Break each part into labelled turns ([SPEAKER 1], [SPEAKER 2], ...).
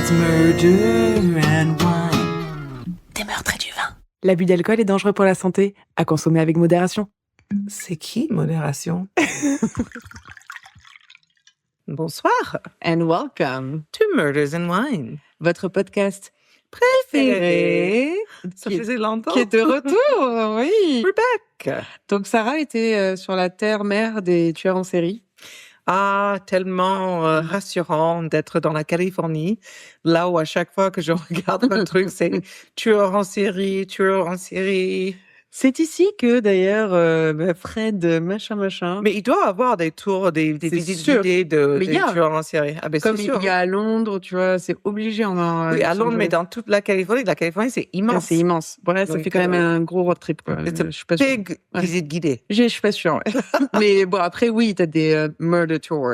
[SPEAKER 1] It's murder and wine. Des meurtres et du vin.
[SPEAKER 2] L'abus d'alcool est dangereux pour la santé, à consommer avec modération.
[SPEAKER 3] C'est qui, modération? Bonsoir.
[SPEAKER 2] And welcome
[SPEAKER 3] To Murders and Wine.
[SPEAKER 2] votre podcast préféré,
[SPEAKER 3] Ça faisait longtemps.
[SPEAKER 2] qui est de retour, oui.
[SPEAKER 3] We're back.
[SPEAKER 2] Donc Sarah était sur la terre-mère des tueurs en série.
[SPEAKER 3] Ah, tellement rassurant d'être dans la Californie, là où à chaque fois que je regarde un truc, c'est tueur en série, tueur en série.
[SPEAKER 2] C'est ici que d'ailleurs Fred machin.
[SPEAKER 3] Mais il doit avoir des tours, des
[SPEAKER 2] C'est
[SPEAKER 3] visites
[SPEAKER 2] sûr.
[SPEAKER 3] guidées
[SPEAKER 2] Mais
[SPEAKER 3] des
[SPEAKER 2] il y a.
[SPEAKER 3] tueurs en série. Ah ben
[SPEAKER 2] Comme
[SPEAKER 3] c'est
[SPEAKER 2] il
[SPEAKER 3] sûr.
[SPEAKER 2] y a à Londres, tu vois, c'est obligé.
[SPEAKER 3] Oui, à Londres, mais dans toute la Californie c'est immense.
[SPEAKER 2] C'est immense. Voilà, ça
[SPEAKER 3] Donc,
[SPEAKER 2] fait quand même un gros road trip. Quoi.
[SPEAKER 3] C'est
[SPEAKER 2] Je suis pas sûre.
[SPEAKER 3] big
[SPEAKER 2] Ouais.
[SPEAKER 3] visite guidée.
[SPEAKER 2] Je suis pas sûre. Ouais. Mais bon, après, oui, t'as des murder tours.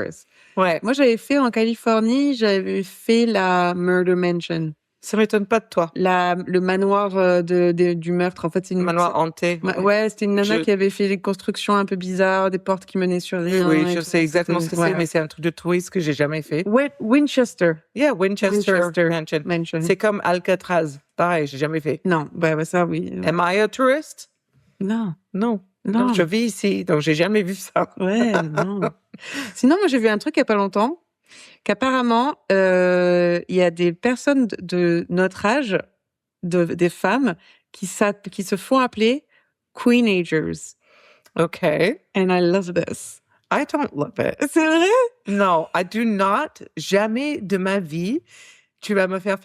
[SPEAKER 3] Ouais.
[SPEAKER 2] Moi, j'avais fait en Californie, j'avais fait la Murder Mansion.
[SPEAKER 3] Ça m'étonne pas de toi.
[SPEAKER 2] Le manoir du meurtre. En fait, c'est une
[SPEAKER 3] Manoir hanté.
[SPEAKER 2] Ouais, c'était une nana
[SPEAKER 3] Je-
[SPEAKER 2] qui avait fait des constructions un peu bizarres, des portes qui menaient sur rien.
[SPEAKER 3] Oui,
[SPEAKER 2] et
[SPEAKER 3] je
[SPEAKER 2] tout.
[SPEAKER 3] sais exactement ce que
[SPEAKER 2] Ouais.
[SPEAKER 3] c'est, mais c'est un truc de touriste que j'ai jamais fait.
[SPEAKER 2] Winchester
[SPEAKER 3] Yeah, Winchester
[SPEAKER 2] Mansion.
[SPEAKER 3] C'est comme Alcatraz. Pareil, j'ai jamais fait.
[SPEAKER 2] Non, bah ça, oui.
[SPEAKER 3] Am I a tourist?
[SPEAKER 2] Non.
[SPEAKER 3] Non.
[SPEAKER 2] Non.
[SPEAKER 3] Je vis ici, donc j'ai jamais vu ça.
[SPEAKER 2] Ouais, non. Sinon, moi, j'ai vu un truc il y a pas longtemps, qu'apparemment, il y a des personnes de notre âge, des femmes, qui se font appeler Queenagers.
[SPEAKER 3] Okay.
[SPEAKER 2] And I love this.
[SPEAKER 3] I don't love it.
[SPEAKER 2] C'est vrai?
[SPEAKER 3] No, I do not. Jamais de ma vie, tu vas me faire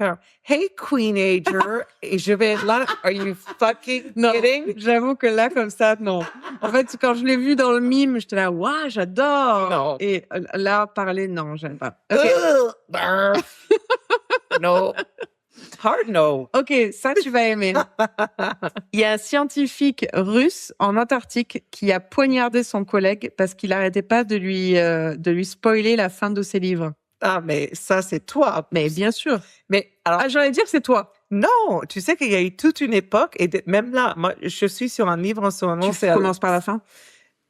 [SPEAKER 3] Hey, Queenager, et je vais être là. Are you fucking
[SPEAKER 2] Non,
[SPEAKER 3] kidding?
[SPEAKER 2] j'avoue que là, comme ça, non. En fait, quand je l'ai vu dans le mime, j'étais là, waouh, j'adore.
[SPEAKER 3] Non.
[SPEAKER 2] Et là, parler, non, j'aime pas. Ok.
[SPEAKER 3] Ugh, brr. No. Hard no.
[SPEAKER 2] Ok, ça, tu vas aimer. Il y a un scientifique russe en Antarctique qui a poignardé son collègue parce qu'il n'arrêtait pas de lui spoiler la fin de ses livres.
[SPEAKER 3] Ah, mais ça, c'est toi.
[SPEAKER 2] Mais bien sûr.
[SPEAKER 3] Mais alors,
[SPEAKER 2] Ah, j'allais dire, c'est toi.
[SPEAKER 3] non, tu sais qu'il y a eu toute une époque, et même là, moi, je suis sur un livre en ce moment.
[SPEAKER 2] Tu commences par la fin.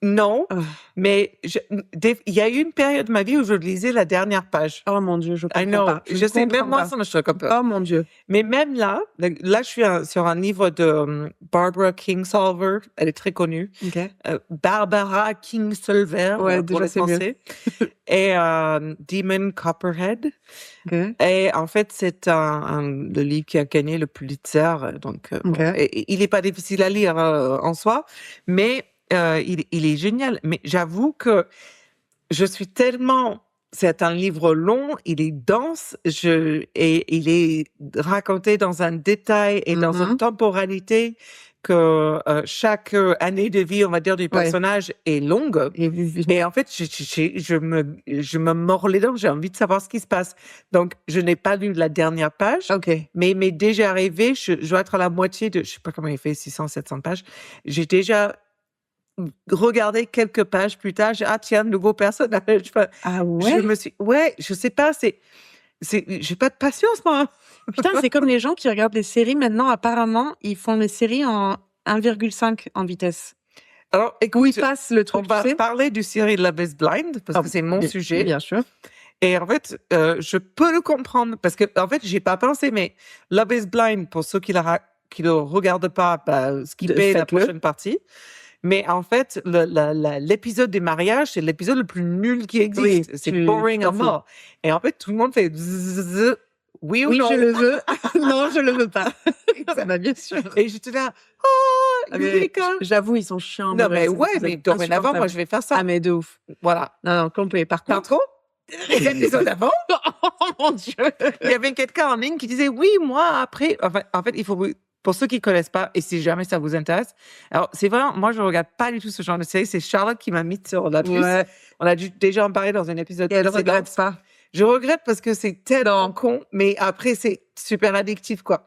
[SPEAKER 3] Non,
[SPEAKER 2] Oh.
[SPEAKER 3] mais il y a eu une période de ma vie où je lisais la dernière page.
[SPEAKER 2] Oh mon Dieu, je
[SPEAKER 3] I
[SPEAKER 2] comprends
[SPEAKER 3] know.
[SPEAKER 2] pas.
[SPEAKER 3] Je sais,
[SPEAKER 2] comprends
[SPEAKER 3] même moi,
[SPEAKER 2] pas.
[SPEAKER 3] ça me choque un peu.
[SPEAKER 2] Oh mon Dieu.
[SPEAKER 3] Mais même là, je suis sur un livre de Barbara Kingsolver. Elle est très connue.
[SPEAKER 2] Ok.
[SPEAKER 3] Barbara Kingsolver,
[SPEAKER 2] Ouais,
[SPEAKER 3] pour
[SPEAKER 2] déjà,
[SPEAKER 3] les
[SPEAKER 2] c'est mieux.
[SPEAKER 3] Français. Et Demon Copperhead.
[SPEAKER 2] Ok.
[SPEAKER 3] Et en fait, c'est le livre qui a gagné le Pulitzer. Donc,
[SPEAKER 2] Ok.
[SPEAKER 3] et il n'est pas difficile à lire en soi, mais il est génial. Mais j'avoue que je suis tellement... C'est un livre long, il est dense, et il est raconté dans un détail et dans une temporalité que chaque année de vie, on va dire, du personnage est longue. Et en fait, je me mords les dents, j'ai envie de savoir ce qui se passe. Donc, je n'ai pas lu la dernière page,
[SPEAKER 2] Ok.
[SPEAKER 3] mais il m'est déjà arrivé, je dois être à la moitié de, je sais pas comment il fait, 600, 700 pages. J'ai déjà regardé quelques pages plus tard, ah tiens, nouveau personnage.
[SPEAKER 2] Ah ouais?
[SPEAKER 3] Je me suis, je sais pas, j'ai pas de patience, moi.
[SPEAKER 2] Putain, c'est comme les gens qui regardent les séries maintenant. Apparemment, ils font les séries en 1,5 en vitesse.
[SPEAKER 3] Alors,
[SPEAKER 2] Où
[SPEAKER 3] écoute,
[SPEAKER 2] ils passent le truc,
[SPEAKER 3] on va
[SPEAKER 2] tu sais.
[SPEAKER 3] parler du série Love is Blind, parce que c'est mon sujet.
[SPEAKER 2] Bien sûr.
[SPEAKER 3] Et en fait, je peux le comprendre, parce que, en fait, j'ai pas pensé, mais Love is Blind, pour ceux qui le regardent pas, skipper la
[SPEAKER 2] Faites-le.
[SPEAKER 3] prochaine partie. Mais en fait, l'épisode des mariages, c'est l'épisode le plus nul qui existe.
[SPEAKER 2] Oui,
[SPEAKER 3] C'est
[SPEAKER 2] tu
[SPEAKER 3] boring à
[SPEAKER 2] t'en fous.
[SPEAKER 3] mort. Et en fait, tout le monde fait zzzz, oui ou
[SPEAKER 2] Oui,
[SPEAKER 3] non.
[SPEAKER 2] je le veux. Non, je le veux pas. Bah, bien sûr.
[SPEAKER 3] Et j'étais là, oh,
[SPEAKER 2] Ah, mais
[SPEAKER 3] Eureka.
[SPEAKER 2] j'avoue, ils sont chiants.
[SPEAKER 3] Non, mais
[SPEAKER 2] c'est-
[SPEAKER 3] ouais,
[SPEAKER 2] c'est
[SPEAKER 3] mais dorénavant, moi, je vais faire ça.
[SPEAKER 2] Ah, mais de ouf.
[SPEAKER 3] Voilà.
[SPEAKER 2] Non, non, complet. Par
[SPEAKER 3] Par
[SPEAKER 2] contre.
[SPEAKER 3] contre, l'épisode d'avant,
[SPEAKER 2] Oh mon Dieu.
[SPEAKER 3] il y avait quelqu'un en ligne qui disait, oui, moi, après, en fait, il faut, pour ceux qui connaissent pas, et si jamais ça vous intéresse, alors, c'est vraiment, moi, je regarde pas du tout ce genre de série, c'est Charlotte qui m'a mis sur la puce.
[SPEAKER 2] Ouais.
[SPEAKER 3] On a déjà en parler dans un épisode
[SPEAKER 2] Et elle
[SPEAKER 3] précédent.
[SPEAKER 2] regrette pas.
[SPEAKER 3] Je regrette parce que c'est tellement con, mais après, c'est super addictif, quoi.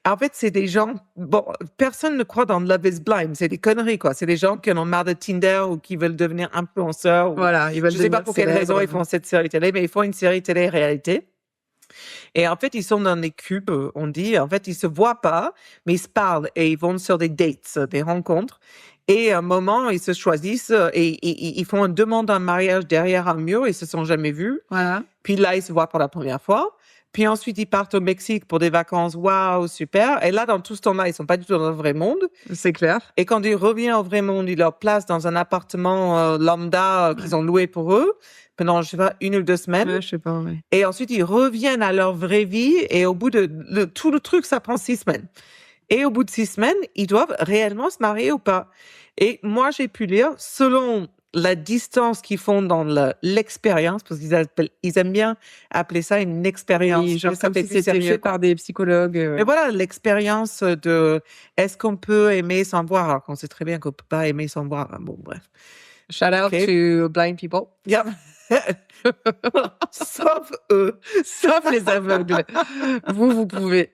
[SPEAKER 3] En fait, c'est des gens, bon, personne ne croit dans Love is Blind, c'est des conneries, quoi. C'est des gens qui en ont marre de Tinder ou qui veulent devenir influenceurs. Ou...
[SPEAKER 2] Voilà, ils veulent
[SPEAKER 3] Je sais pas
[SPEAKER 2] devenir
[SPEAKER 3] pour quelle
[SPEAKER 2] célèbres.
[SPEAKER 3] raison ils font cette série télé, mais ils font une série télé-réalité. Et en fait, ils sont dans des cubes, on dit. En fait, ils se voient pas, mais ils se parlent et ils vont sur des dates, des rencontres. Et à un moment, ils se choisissent et ils font une demande en mariage derrière un mur. Ils se sont jamais vus.
[SPEAKER 2] Voilà.
[SPEAKER 3] Puis là, ils se voient pour la première fois. Puis ensuite, ils partent au Mexique pour des vacances. Waouh, super. Et là, dans tout ce temps-là, ils sont pas du tout dans le vrai monde.
[SPEAKER 2] C'est clair.
[SPEAKER 3] Et quand ils reviennent au vrai monde, ils leur placent dans un appartement lambda qu'ils ont loué pour eux pendant, je sais pas, 1 ou 2 semaines.
[SPEAKER 2] Ouais, je sais pas, ouais.
[SPEAKER 3] Et ensuite, ils reviennent à leur vraie vie. Et au bout de tout le truc, ça prend 6 semaines. Et au bout de 6 semaines, ils doivent réellement se marier ou pas. Et moi, j'ai pu lire, selon la distance qu'ils font dans l'expérience, parce ils aiment bien appeler ça une expérience.
[SPEAKER 2] Oui, genre
[SPEAKER 3] Ça
[SPEAKER 2] comme
[SPEAKER 3] fait
[SPEAKER 2] si
[SPEAKER 3] plus
[SPEAKER 2] c'était
[SPEAKER 3] sérieux,
[SPEAKER 2] par des psychologues.
[SPEAKER 3] mais voilà, l'expérience de est-ce qu'on peut aimer sans voir, alors qu'on sait très bien qu'on peut pas aimer sans voir. Bon, bref.
[SPEAKER 2] Shout out
[SPEAKER 3] Ok.
[SPEAKER 2] to blind people.
[SPEAKER 3] Yeah. Sauf eux.
[SPEAKER 2] Sauf les aveugles. Vous pouvez.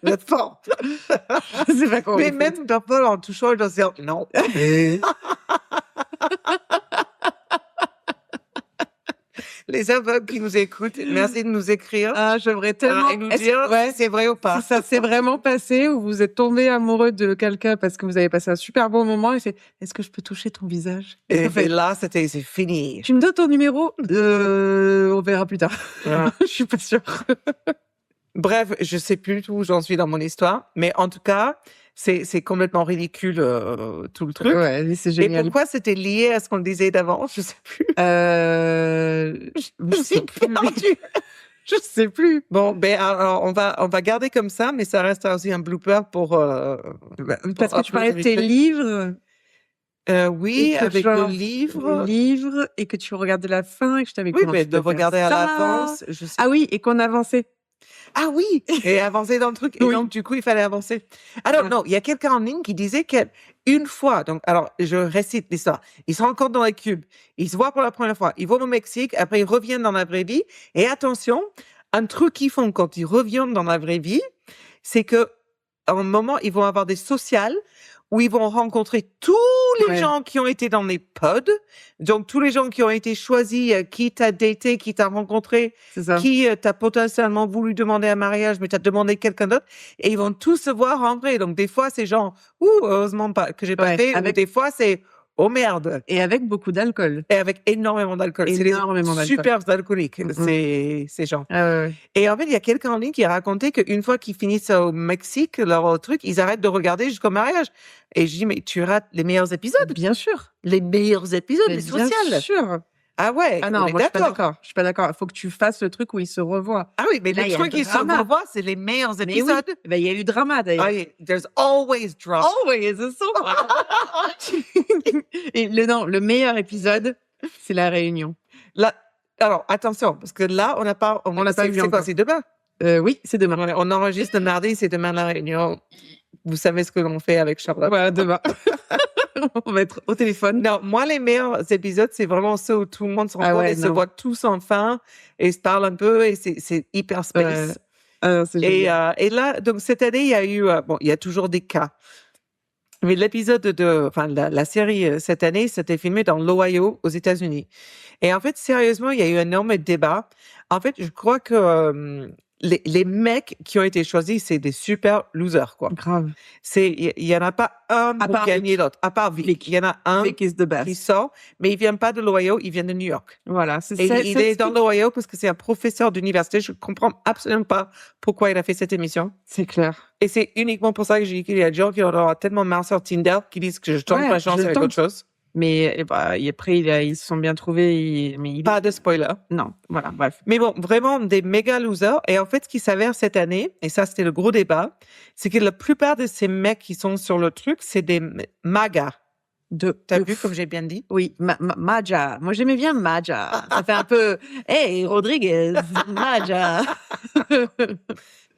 [SPEAKER 3] Vous êtes forts.
[SPEAKER 2] Je sais pas comment.
[SPEAKER 3] Mais
[SPEAKER 2] vous
[SPEAKER 3] même Purple, en touchant, je dis non. Les aveugles qui nous écoutent, merci de nous écrire
[SPEAKER 2] Ah, j'aimerais tellement.
[SPEAKER 3] et nous
[SPEAKER 2] Est-ce-
[SPEAKER 3] dire
[SPEAKER 2] ouais,
[SPEAKER 3] si c'est vrai ou pas.
[SPEAKER 2] si ça s'est vraiment passé ou vous êtes tombé amoureux de quelqu'un parce que vous avez passé un super bon moment et fait est-ce que je peux toucher ton visage?
[SPEAKER 3] Et,
[SPEAKER 2] En fait,
[SPEAKER 3] là, c'est fini.
[SPEAKER 2] tu me donnes ton numéro? On verra plus tard.
[SPEAKER 3] Voilà.
[SPEAKER 2] Je suis pas sûre.
[SPEAKER 3] Bref, je sais plus du tout où j'en suis dans mon histoire, mais en tout cas, c'est complètement ridicule tout le truc.
[SPEAKER 2] Ouais, mais c'est
[SPEAKER 3] Et
[SPEAKER 2] génial.
[SPEAKER 3] pourquoi c'était lié à ce qu'on disait d'avant? Je sais plus.
[SPEAKER 2] Je sais plus. Je sais plus.
[SPEAKER 3] Bon, ben alors on va garder comme ça, mais ça reste aussi un blooper pour.
[SPEAKER 2] Parce que tu parlais de tes livres.
[SPEAKER 3] Oui,
[SPEAKER 2] Et que
[SPEAKER 3] avec
[SPEAKER 2] genre,
[SPEAKER 3] le livre.
[SPEAKER 2] livre et que tu regardais la fin et que je t'avais
[SPEAKER 3] Oui, mais de regarder à l'avance. Je sais.
[SPEAKER 2] Ah oui, et qu'on avançait.
[SPEAKER 3] Ah oui, et avancer dans le truc. Et
[SPEAKER 2] Oui.
[SPEAKER 3] donc, du coup, il fallait avancer. Alors,
[SPEAKER 2] Ah.
[SPEAKER 3] non, il y a quelqu'un en ligne qui disait qu'une fois, donc, alors, je récite l'histoire. Ils se rencontrent dans les cubes. Ils se voient pour la première fois. Ils vont au Mexique. Après, ils reviennent dans la vraie vie. Et attention, un truc qu'ils font quand ils reviennent dans la vraie vie, c'est que, à un moment, ils vont avoir des sociales où ils vont rencontrer tous les
[SPEAKER 2] Ouais.
[SPEAKER 3] gens qui ont été dans les pods. Donc, tous les gens qui ont été choisis, qui t'a daté, qui t'a rencontré,
[SPEAKER 2] C'est ça.
[SPEAKER 3] qui t'a potentiellement voulu demander un mariage, mais t'as demandé quelqu'un d'autre, et ils vont tous se voir en vrai. Donc, des fois, c'est genre, heureusement pas, que j'ai pas
[SPEAKER 2] Ouais,
[SPEAKER 3] fait, ou
[SPEAKER 2] avec-
[SPEAKER 3] des fois, c'est, oh merde.
[SPEAKER 2] Et avec beaucoup d'alcool.
[SPEAKER 3] Et avec énormément d'alcool. C'est
[SPEAKER 2] Énormément
[SPEAKER 3] les
[SPEAKER 2] d'alcool.
[SPEAKER 3] super alcooliques,
[SPEAKER 2] Mhm.
[SPEAKER 3] ces gens.
[SPEAKER 2] Ah ouais, ouais.
[SPEAKER 3] Et en fait, il y a quelqu'un en ligne qui a raconté qu'une fois qu'ils finissent au Mexique, leur truc, ils arrêtent de regarder jusqu'au mariage. Et je dis, mais tu rates les meilleurs épisodes.
[SPEAKER 2] Bien sûr.
[SPEAKER 3] Les meilleurs épisodes,
[SPEAKER 2] Mais
[SPEAKER 3] les
[SPEAKER 2] bien
[SPEAKER 3] sociales.
[SPEAKER 2] sûr.
[SPEAKER 3] Ah ouais,
[SPEAKER 2] Ah
[SPEAKER 3] on
[SPEAKER 2] non,
[SPEAKER 3] est
[SPEAKER 2] moi je suis pas
[SPEAKER 3] d'accord.
[SPEAKER 2] d'accord. Je suis pas d'accord. Il faut que tu fasses le truc où ils se revoient.
[SPEAKER 3] Ah oui, mais
[SPEAKER 2] Là,
[SPEAKER 3] le
[SPEAKER 2] il y a
[SPEAKER 3] truc
[SPEAKER 2] le
[SPEAKER 3] qui se
[SPEAKER 2] drama.
[SPEAKER 3] revoit, c'est les meilleurs
[SPEAKER 2] Mais oui.
[SPEAKER 3] épisodes.
[SPEAKER 2] Ben, il y a eu drama d'ailleurs.
[SPEAKER 3] Ah oui, there's always drama.
[SPEAKER 2] Always, c'est Et le meilleur épisode, c'est la réunion.
[SPEAKER 3] Là, alors, attention, parce que là, on n'a pas
[SPEAKER 2] l'a pas vu
[SPEAKER 3] c'est quoi,
[SPEAKER 2] encore.
[SPEAKER 3] c'est demain?
[SPEAKER 2] Oui, c'est demain.
[SPEAKER 3] On enregistre le mardi, c'est demain la réunion. Vous savez ce que l'on fait avec Charlotte.
[SPEAKER 2] Voilà, demain. On va être au téléphone.
[SPEAKER 3] Non, moi, les meilleurs épisodes, c'est vraiment ceux où tout le monde se rencontre
[SPEAKER 2] ouais,
[SPEAKER 3] et se
[SPEAKER 2] non.
[SPEAKER 3] voit tous enfin et se parle un peu et c'est hyper space.
[SPEAKER 2] C'est génial.
[SPEAKER 3] Et là, donc cette année, il y a eu, il y a toujours des cas. Mais l'épisode la série cette année, c'était filmé dans l'Ohio, aux États-Unis. Et en fait, sérieusement, il y a eu un énorme débat. En fait, je crois que les mecs qui ont été choisis, c'est des super losers, quoi.
[SPEAKER 2] Grave.
[SPEAKER 3] Il y en a pas un
[SPEAKER 2] À
[SPEAKER 3] pour
[SPEAKER 2] part
[SPEAKER 3] gagner l'autre, à part Vic. Il y en a un
[SPEAKER 2] Vic is the best.
[SPEAKER 3] qui sort, mais il vient pas de l'Ohio, il vient de New York.
[SPEAKER 2] Voilà. C'est
[SPEAKER 3] Et
[SPEAKER 2] ça,
[SPEAKER 3] il est dans l'Ohio parce que c'est un professeur d'université. Je comprends absolument pas pourquoi il a fait cette émission.
[SPEAKER 2] C'est clair.
[SPEAKER 3] Et c'est uniquement pour ça que j'ai dit qu'il y a des gens qui en auront tellement marre sur Tinder qui disent que je tente
[SPEAKER 2] Ouais,
[SPEAKER 3] ma chance
[SPEAKER 2] je
[SPEAKER 3] avec
[SPEAKER 2] tente.
[SPEAKER 3] autre chose.
[SPEAKER 2] Mais et après, ils se sont bien trouvés.
[SPEAKER 3] Pas de spoiler.
[SPEAKER 2] Non, voilà, bref.
[SPEAKER 3] Mais bon, vraiment des méga losers. Et en fait, ce qui s'avère cette année, et ça c'était le gros débat, c'est que la plupart de ces mecs qui sont sur le truc, c'est des MAGA. T'as vu comme j'ai bien dit?
[SPEAKER 2] Oui, Maja. Moi, j'aimais bien Maja. Ça fait un peu, hey, Rodriguez, Maja.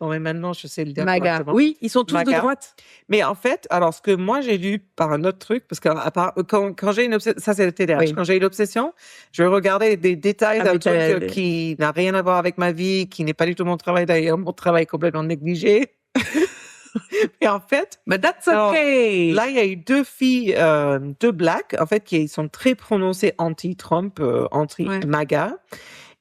[SPEAKER 3] Bon, mais maintenant, je sais le dire
[SPEAKER 2] MAGA.
[SPEAKER 3] correctement.
[SPEAKER 2] Oui, ils sont tous
[SPEAKER 3] MAGA.
[SPEAKER 2] de droite.
[SPEAKER 3] Mais en fait, alors ce que moi j'ai lu par un autre truc, parce que quand j'ai une obsession, ça c'est le TDAH,
[SPEAKER 2] Oui.
[SPEAKER 3] quand j'ai une obsession, je vais regarder des détails
[SPEAKER 2] Ah,
[SPEAKER 3] d'un
[SPEAKER 2] mais
[SPEAKER 3] truc
[SPEAKER 2] t'as-
[SPEAKER 3] qui n'a rien à voir avec ma vie, qui n'est pas du tout mon travail d'ailleurs, mon travail complètement négligé. Et en fait,
[SPEAKER 2] But that's
[SPEAKER 3] Alors,
[SPEAKER 2] okay.
[SPEAKER 3] là il y a eu deux filles, deux blacks, en fait, qui sont très prononcées anti-Trump, anti-MAGA.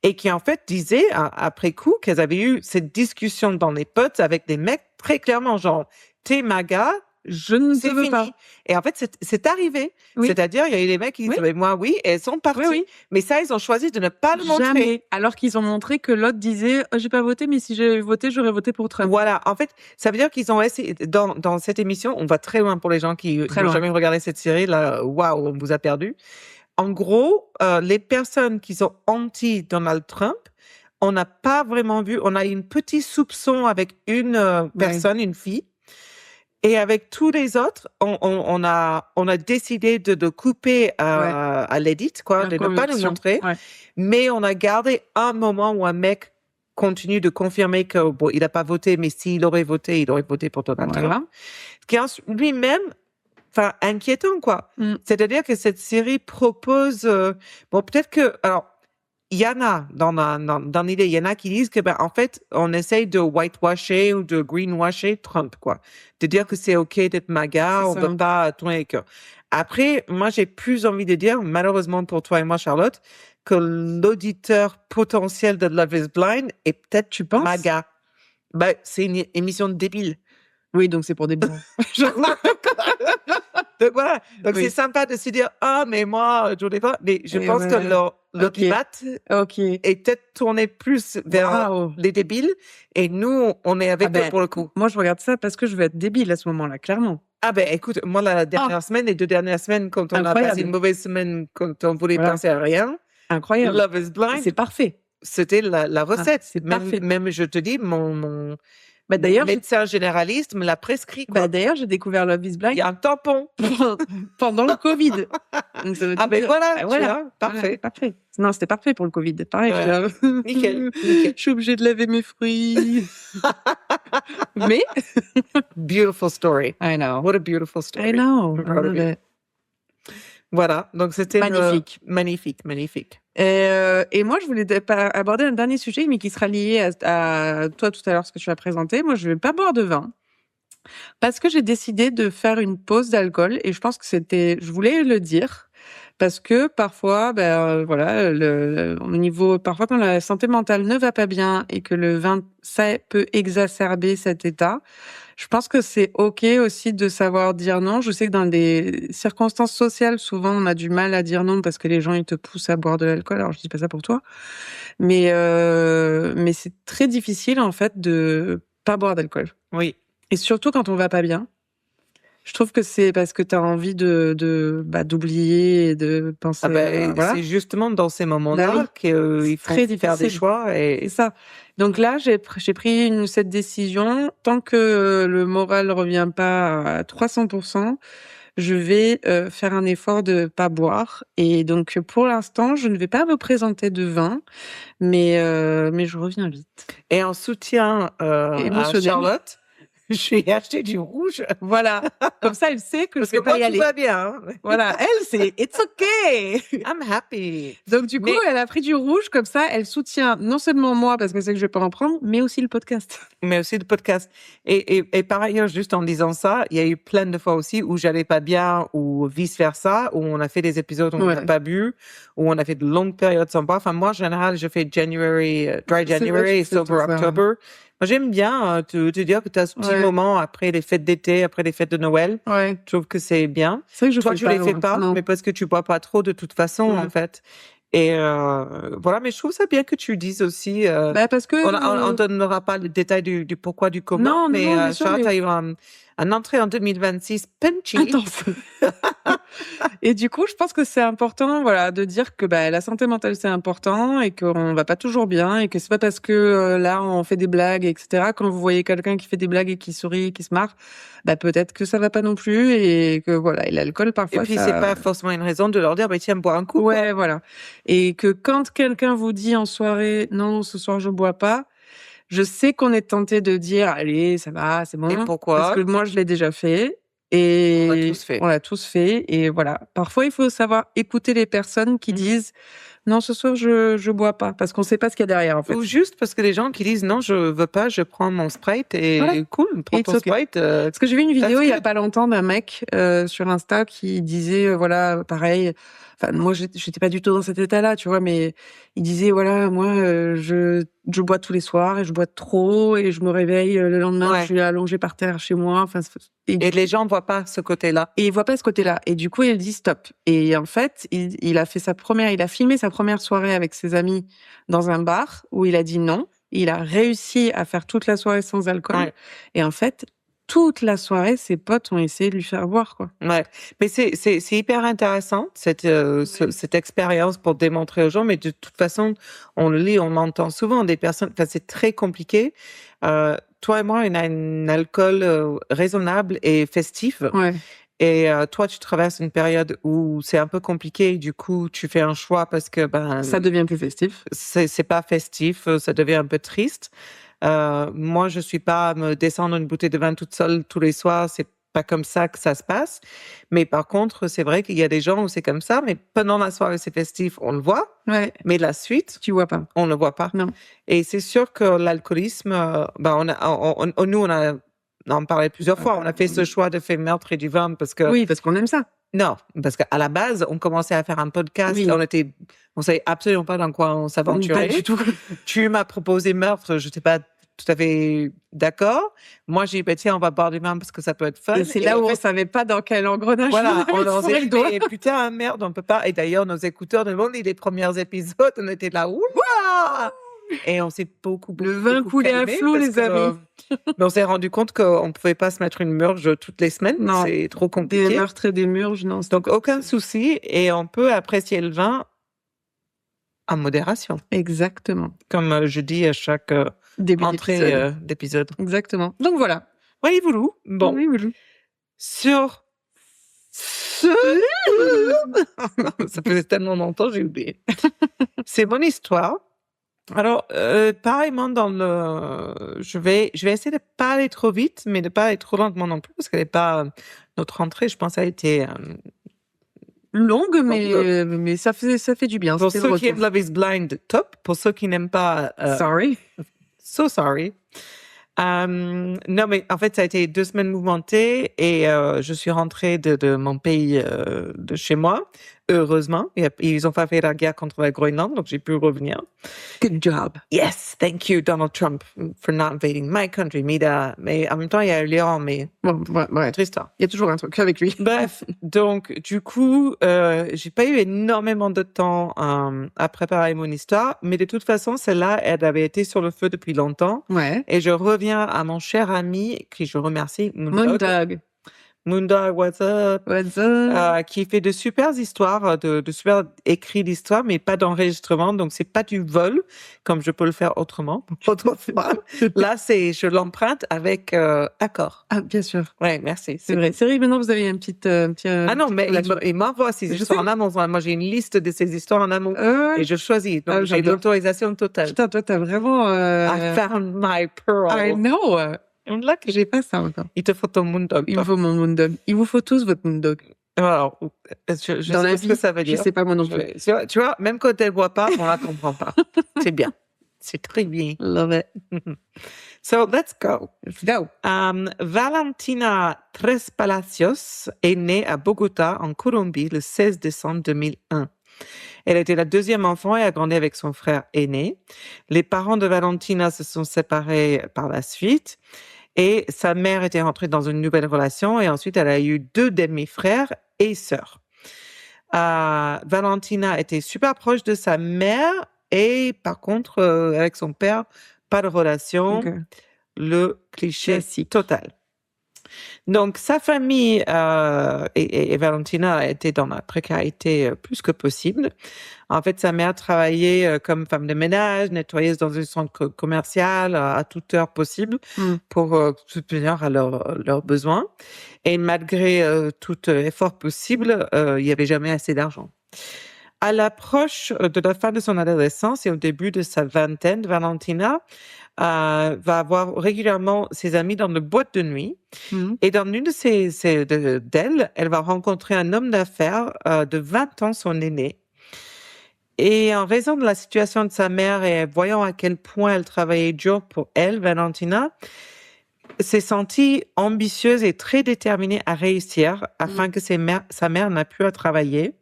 [SPEAKER 3] Et qui, en fait, disaient, après coup, qu'elles avaient eu cette discussion dans les potes avec des mecs très clairement, genre, t'es MAGA,
[SPEAKER 2] je ne
[SPEAKER 3] C'est
[SPEAKER 2] te veux
[SPEAKER 3] fini.
[SPEAKER 2] pas.
[SPEAKER 3] Et en fait, c'est arrivé.
[SPEAKER 2] Oui.
[SPEAKER 3] C'est-à-dire, il y a eu des mecs qui
[SPEAKER 2] Oui.
[SPEAKER 3] disent, mais moi, oui, et elles sont parties.
[SPEAKER 2] Oui, oui.
[SPEAKER 3] Mais ça, ils ont choisi de ne pas le montrer.
[SPEAKER 2] Jamais. Alors qu'ils ont montré que l'autre disait, j'ai pas voté, mais si j'avais voté, j'aurais voté pour Trump.
[SPEAKER 3] Voilà. En fait, ça veut dire qu'ils ont essayé, dans cette émission, on va très loin pour les gens qui
[SPEAKER 2] Très
[SPEAKER 3] n'ont
[SPEAKER 2] loin.
[SPEAKER 3] jamais regardé cette série, là, waouh, on vous a perdu. En gros, les personnes qui sont anti-Donald Trump, on n'a pas vraiment vu, on a une petite soupçon avec une personne, une fille. Et avec tous les autres, on a décidé de couper à l'édit, quoi, de ne pas le montrer.
[SPEAKER 2] Ouais.
[SPEAKER 3] Mais on a gardé un moment où un mec continue de confirmer que bon, il n'a pas voté, mais s'il aurait voté, il aurait voté pour Donald Trump.
[SPEAKER 2] Voilà.
[SPEAKER 3] Ce qui est lui-même, enfin, inquiétant, quoi.
[SPEAKER 2] Mm.
[SPEAKER 3] C'est-à-dire que cette série propose, bon, peut-être que, alors, il y en a dans l'idée, il y en a qui disent que en fait on essaye de whitewasher ou de greenwasher Trump, quoi, de dire que c'est ok d'être MAGA, on peut pas tourner les cœurs. Après, moi j'ai plus envie de dire, malheureusement pour toi et moi Charlotte, que l'auditeur potentiel de Love is Blind est peut-être MAGA. Ben, c'est une émission débile.
[SPEAKER 2] Oui, donc c'est pour des blancs.
[SPEAKER 3] Donc voilà, donc c'est sympa de se dire mais moi je ne pas, mais je pense que le débat est peut-être tourné plus vers les débiles et nous on est avec eux pour le coup.
[SPEAKER 2] Moi je regarde ça parce que je veux être débile à ce moment-là, clairement.
[SPEAKER 3] Ah ben écoute, moi la dernière semaine, les 2 dernières semaines, quand on a passé une mauvaise semaine, quand on voulait penser à rien,
[SPEAKER 2] incroyable.
[SPEAKER 3] Love is Blind,
[SPEAKER 2] c'est parfait.
[SPEAKER 3] C'était la recette.
[SPEAKER 2] C'est parfait.
[SPEAKER 3] Même je te dis, mon
[SPEAKER 2] d'ailleurs,
[SPEAKER 3] médecin généraliste me l'a prescrit. Quoi.
[SPEAKER 2] D'ailleurs, j'ai découvert Love is Blind.
[SPEAKER 3] Il y a un tampon.
[SPEAKER 2] Pendant le Covid.
[SPEAKER 3] Donc, voilà, parfait.
[SPEAKER 2] Parfait. Non, c'était parfait pour le Covid. Pareil.
[SPEAKER 3] Nickel.
[SPEAKER 2] Je suis obligée de laver mes fruits. Mais.
[SPEAKER 3] Beautiful story.
[SPEAKER 2] I know.
[SPEAKER 3] What a beautiful story.
[SPEAKER 2] I know. I love it.
[SPEAKER 3] Voilà, donc c'était
[SPEAKER 2] magnifique.
[SPEAKER 3] Magnifique.
[SPEAKER 2] Et moi, je voulais aborder un dernier sujet, mais qui sera lié à toi tout à l'heure, ce que tu as présenté. Moi, je ne vais pas boire de vin parce que j'ai décidé de faire une pause d'alcool et je pense que je voulais le dire parce que parfois, voilà, au niveau, parfois quand la santé mentale ne va pas bien et que le vin, ça peut exacerber cet état. Je pense que c'est ok aussi de savoir dire non. Je sais que dans des circonstances sociales, souvent on a du mal à dire non parce que les gens ils te poussent à boire de l'alcool. Alors je dis pas ça pour toi, mais c'est très difficile en fait de pas boire d'alcool.
[SPEAKER 3] Oui.
[SPEAKER 2] Et surtout quand on va pas bien. Je trouve que c'est parce que tu as envie d'oublier et de penser.
[SPEAKER 3] Voilà. C'est justement dans ces moments-là qu'il faut faire des choix.
[SPEAKER 2] C'est ça. Donc là, j'ai pris cette décision. Tant que le moral ne revient pas à 300%, je vais faire un effort de pas boire. Et donc, pour l'instant, je ne vais pas me présenter de vin, mais je reviens vite.
[SPEAKER 3] Et en soutien à Charlotte, j'ai acheté du rouge.
[SPEAKER 2] Voilà. Comme ça, elle sait que je vais pas y aller.
[SPEAKER 3] Tout va bien. Hein.
[SPEAKER 2] Voilà. Elle, c'est it's okay.
[SPEAKER 3] I'm happy.
[SPEAKER 2] Donc, du coup, elle a pris du rouge. Comme ça, elle soutient non seulement moi, parce que c'est que je vais pas en prendre, mais aussi le podcast.
[SPEAKER 3] Mais aussi le podcast. Et par ailleurs, juste en disant ça, il y a eu plein de fois aussi où j'allais pas bien ou vice versa, où on a fait des épisodes où on n'a pas bu, où on a fait de longues périodes sans boire. Enfin, moi, en général, je fais dry January et sober October. Moi, j'aime bien te dire que tu as ce petit moment après les fêtes d'été, après les fêtes de Noël.
[SPEAKER 2] Ouais.
[SPEAKER 3] Je trouve que c'est bien.
[SPEAKER 2] C'est vrai que
[SPEAKER 3] toi, tu les fais pas, mais parce que tu bois pas trop de toute façon, en fait. Et voilà, mais je trouve ça bien que tu dises aussi.
[SPEAKER 2] Parce que
[SPEAKER 3] on donnera pas le détail du pourquoi du comment, mais Charlotte a eu un entrée en 2026 punchy.
[SPEAKER 2] Intense. Et du coup, je pense que c'est important, voilà, de dire que la santé mentale c'est important et qu'on va pas toujours bien et que c'est pas parce que là on fait des blagues, etc. Quand vous voyez quelqu'un qui fait des blagues et qui sourit, qui se marre, peut-être que ça va pas non plus et que voilà, et l'alcool parfois.
[SPEAKER 3] Et puis c'est pas forcément une raison de leur dire tiens, bois un coup.
[SPEAKER 2] Ouais, voilà. Et que quand quelqu'un vous dit en soirée non, ce soir je bois pas. Je sais qu'on est tenté de dire allez, ça va, c'est bon.
[SPEAKER 3] Et pourquoi ?
[SPEAKER 2] Parce que moi je l'ai déjà fait. Et
[SPEAKER 3] on l'a tous fait.
[SPEAKER 2] Et voilà. Parfois, il faut savoir écouter les personnes qui disent Non, ce soir, je bois pas parce qu'on sait pas ce qu'il y a derrière, en fait.
[SPEAKER 3] Ou juste parce que les gens qui disent non, je veux pas, je prends mon Sprite et
[SPEAKER 2] Voilà.
[SPEAKER 3] cool, prends
[SPEAKER 2] It's
[SPEAKER 3] ton
[SPEAKER 2] okay.
[SPEAKER 3] Sprite.
[SPEAKER 2] Parce que j'ai vu une vidéo il y a
[SPEAKER 3] good.
[SPEAKER 2] pas longtemps d'un mec sur Insta qui disait voilà pareil. Enfin moi j'étais pas du tout dans cet état-là, tu vois, mais il disait voilà moi je bois tous les soirs et je bois trop et je me réveille le lendemain
[SPEAKER 3] Ouais.
[SPEAKER 2] je suis allongée par terre chez moi. Enfin
[SPEAKER 3] Et les gens ne voient pas ce côté-là.
[SPEAKER 2] et il voit pas ce côté-là. Et du coup, il dit stop. Et en fait, il a filmé sa première soirée avec ses amis dans un bar où il a dit non. Il a réussi à faire toute la soirée sans alcool.
[SPEAKER 3] Ouais.
[SPEAKER 2] Et en fait, toute la soirée, ses potes ont essayé de lui faire boire, quoi.
[SPEAKER 3] Ouais, mais c'est hyper intéressant cette expérience pour démontrer aux gens. Mais de toute façon, on le lit, on l'entend souvent des personnes. Enfin, c'est très compliqué. Toi et moi, on a un alcool raisonnable et festif.
[SPEAKER 2] Ouais.
[SPEAKER 3] Et toi, tu traverses une période où c'est un peu compliqué. Du coup, tu fais un choix parce que
[SPEAKER 2] Ça devient plus festif.
[SPEAKER 3] c'est pas festif, ça devient un peu triste. Moi, je suis pas à me descendre une bouteille de vin toute seule tous les soirs. C'est pas comme ça que ça se passe. Mais par contre, c'est vrai qu'il y a des gens où c'est comme ça. Mais pendant la soirée, c'est festif, on le voit.
[SPEAKER 2] Ouais.
[SPEAKER 3] Mais la suite,
[SPEAKER 2] Tu vois pas.
[SPEAKER 3] on le voit pas.
[SPEAKER 2] Non.
[SPEAKER 3] Et c'est sûr que l'alcoolisme, nous, on en parlait plusieurs fois. On a fait ce choix de faire meurtre et du vin parce que
[SPEAKER 2] Oui, parce qu'on aime ça.
[SPEAKER 3] non, parce qu'à la base, on commençait à faire un podcast.
[SPEAKER 2] Oui.
[SPEAKER 3] On savait absolument pas dans quoi on s'aventurait.
[SPEAKER 2] Pas du tout.
[SPEAKER 3] Tu m'as proposé meurtre, je n'étais pas tout à fait d'accord. Moi, j'ai dit, bah, tiens, on va boire du vin parce que ça peut être fun.
[SPEAKER 2] Et c'est là où on savait pas dans quel engrenage.
[SPEAKER 3] Voilà,
[SPEAKER 2] on
[SPEAKER 3] on
[SPEAKER 2] s'est
[SPEAKER 3] s'est dit, mais putain, merde, on peut pas. Et d'ailleurs, nos écouteurs, nous lit les premiers épisodes, on était là, ouah! Et on s'est beaucoup
[SPEAKER 2] Le vin
[SPEAKER 3] beaucoup
[SPEAKER 2] coulait à
[SPEAKER 3] calmé
[SPEAKER 2] flot,
[SPEAKER 3] parce
[SPEAKER 2] les
[SPEAKER 3] que,
[SPEAKER 2] amis.
[SPEAKER 3] mais on s'est rendu compte qu'on pouvait pas se mettre une murge toutes les semaines.
[SPEAKER 2] Non.
[SPEAKER 3] C'est trop
[SPEAKER 2] Des
[SPEAKER 3] compliqué.
[SPEAKER 2] meurtres et des murges, non.
[SPEAKER 3] Donc, aucun souci. Et on peut apprécier le vin en modération.
[SPEAKER 2] Exactement.
[SPEAKER 3] Comme je dis à chaque
[SPEAKER 2] Début
[SPEAKER 3] entrée
[SPEAKER 2] d'épisode.
[SPEAKER 3] d'épisode.
[SPEAKER 2] Exactement. Donc voilà.
[SPEAKER 3] Oui, Voulou. Bon.
[SPEAKER 2] Oui, oui.
[SPEAKER 3] Sur ce... Ça faisait tellement longtemps, j'ai oublié. C'est mon histoire. Alors, pareillement dans le... Je vais essayer de pas aller trop vite, mais de pas aller trop lentement non plus, parce qu'elle n'est pas... Notre entrée, je pense, a été...
[SPEAKER 2] Longue, mais ça fait du bien.
[SPEAKER 3] Pour
[SPEAKER 2] C'était le
[SPEAKER 3] ceux qui aiment
[SPEAKER 2] retour.
[SPEAKER 3] Love is Blind, top. Pour ceux qui n'aiment pas...
[SPEAKER 2] Sorry.
[SPEAKER 3] So sorry. Non, mais en fait, ça a été 2 semaines mouvementées et je suis rentrée de mon pays, de chez moi, heureusement. Ils ont pas fait la guerre contre la Groenland, donc j'ai pu revenir.
[SPEAKER 2] Good job.
[SPEAKER 3] Yes, thank you, Donald Trump, for not invading my country. Mais en même temps, il y a eu l'Iran, mais
[SPEAKER 2] Bon, ouais.
[SPEAKER 3] autre histoire.
[SPEAKER 2] Il y a toujours un truc avec lui.
[SPEAKER 3] Bref, donc du coup, j'ai pas eu énormément de temps à préparer mon histoire, mais de toute façon, celle-là, elle avait été sur le feu depuis longtemps.
[SPEAKER 2] Ouais.
[SPEAKER 3] Et je reviens à mon cher ami, qui je remercie,
[SPEAKER 2] Moondog.
[SPEAKER 3] Moondog, what's up?
[SPEAKER 2] What's up?
[SPEAKER 3] Qui fait de super histoires, de super écrits d'histoires, mais pas d'enregistrement. Donc, c'est pas du vol, comme je peux le faire autrement. Là, je l'emprunte avec accord.
[SPEAKER 2] Ah, bien sûr.
[SPEAKER 3] Ouais, merci.
[SPEAKER 2] C'est vrai. C'est vrai, maintenant, vous avez un petit...
[SPEAKER 3] Ah non, mais il m'envoie ces histoires en amont. Moi, j'ai une liste de ces histoires en amont. Et je choisis. Donc, j'ai l'autorisation totale.
[SPEAKER 2] Putain, toi, t'as vraiment...
[SPEAKER 3] I found my pearl.
[SPEAKER 2] I know. J'ai pas ça encore.
[SPEAKER 3] Il te faut ton Moondog.
[SPEAKER 2] Il me faut mon Moondog. Il vous faut tous votre Moondog.
[SPEAKER 3] Alors, je sais
[SPEAKER 2] Dans la
[SPEAKER 3] pas
[SPEAKER 2] vie,
[SPEAKER 3] ce que ça veut dire.
[SPEAKER 2] Je sais pas moi non plus.
[SPEAKER 3] Tu vois, même quand elle voit pas, on la comprend pas. C'est bien. C'est très bien.
[SPEAKER 2] Love it.
[SPEAKER 3] So, let's go.
[SPEAKER 2] Let's go.
[SPEAKER 3] Valentina Tres Palacios est née à Bogota, en Colombie, le 16 décembre 2001. Elle était la 2e enfant et a grandi avec son frère aîné. Les parents de Valentina se sont séparés par la suite et sa mère était rentrée dans une nouvelle relation et ensuite elle a eu 2 demi-frères et sœurs. Valentina était super proche de sa mère et par contre avec son père, pas de relation.
[SPEAKER 2] Okay.
[SPEAKER 3] Le cliché
[SPEAKER 2] Classique.
[SPEAKER 3] total. Donc, sa famille et Valentina était dans la précarité plus que possible. En fait, sa mère travaillait comme femme de ménage, nettoyeuse dans un centre commercial à toute heure possible pour subvenir à leurs besoins. Et malgré tout effort possible, il n'y avait jamais assez d'argent. À l'approche de la fin de son adolescence et au début de sa vingtaine, Valentina va avoir régulièrement ses amis dans de boîtes de nuit. Et dans l'une d'elles, elle va rencontrer un homme d'affaires de 20 ans, son aîné. Et en raison de la situation de sa mère et voyant à quel point elle travaillait dur pour elle, Valentina s'est sentie ambitieuse et très déterminée à réussir afin que sa mère n'a plus à travailler.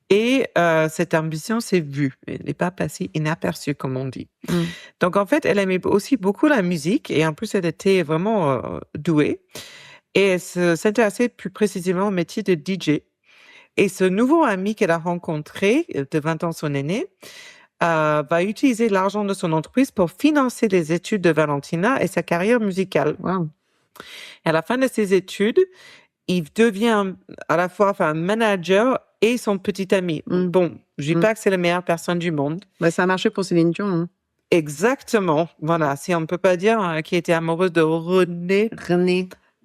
[SPEAKER 3] Et cette ambition s'est vue. Elle n'est pas passée inaperçue, comme on dit. Donc, en fait, elle aimait aussi beaucoup la musique et en plus, elle était vraiment douée. Et elle s'intéressait plus précisément au métier de DJ. Et ce nouveau ami qu'elle a rencontré, de 20 ans son aîné, va utiliser l'argent de son entreprise pour financer les études de Valentina et sa carrière musicale.
[SPEAKER 2] Wow.
[SPEAKER 3] Et à la fin de ses études, il devient à la fois un manager et son petit ami. Bon, je dis pas que c'est la meilleure personne du monde.
[SPEAKER 2] Bah, ça a marché pour Céline Dion. Hein.
[SPEAKER 3] Exactement. Voilà. Si on ne peut pas dire qu'il était amoureuse de René.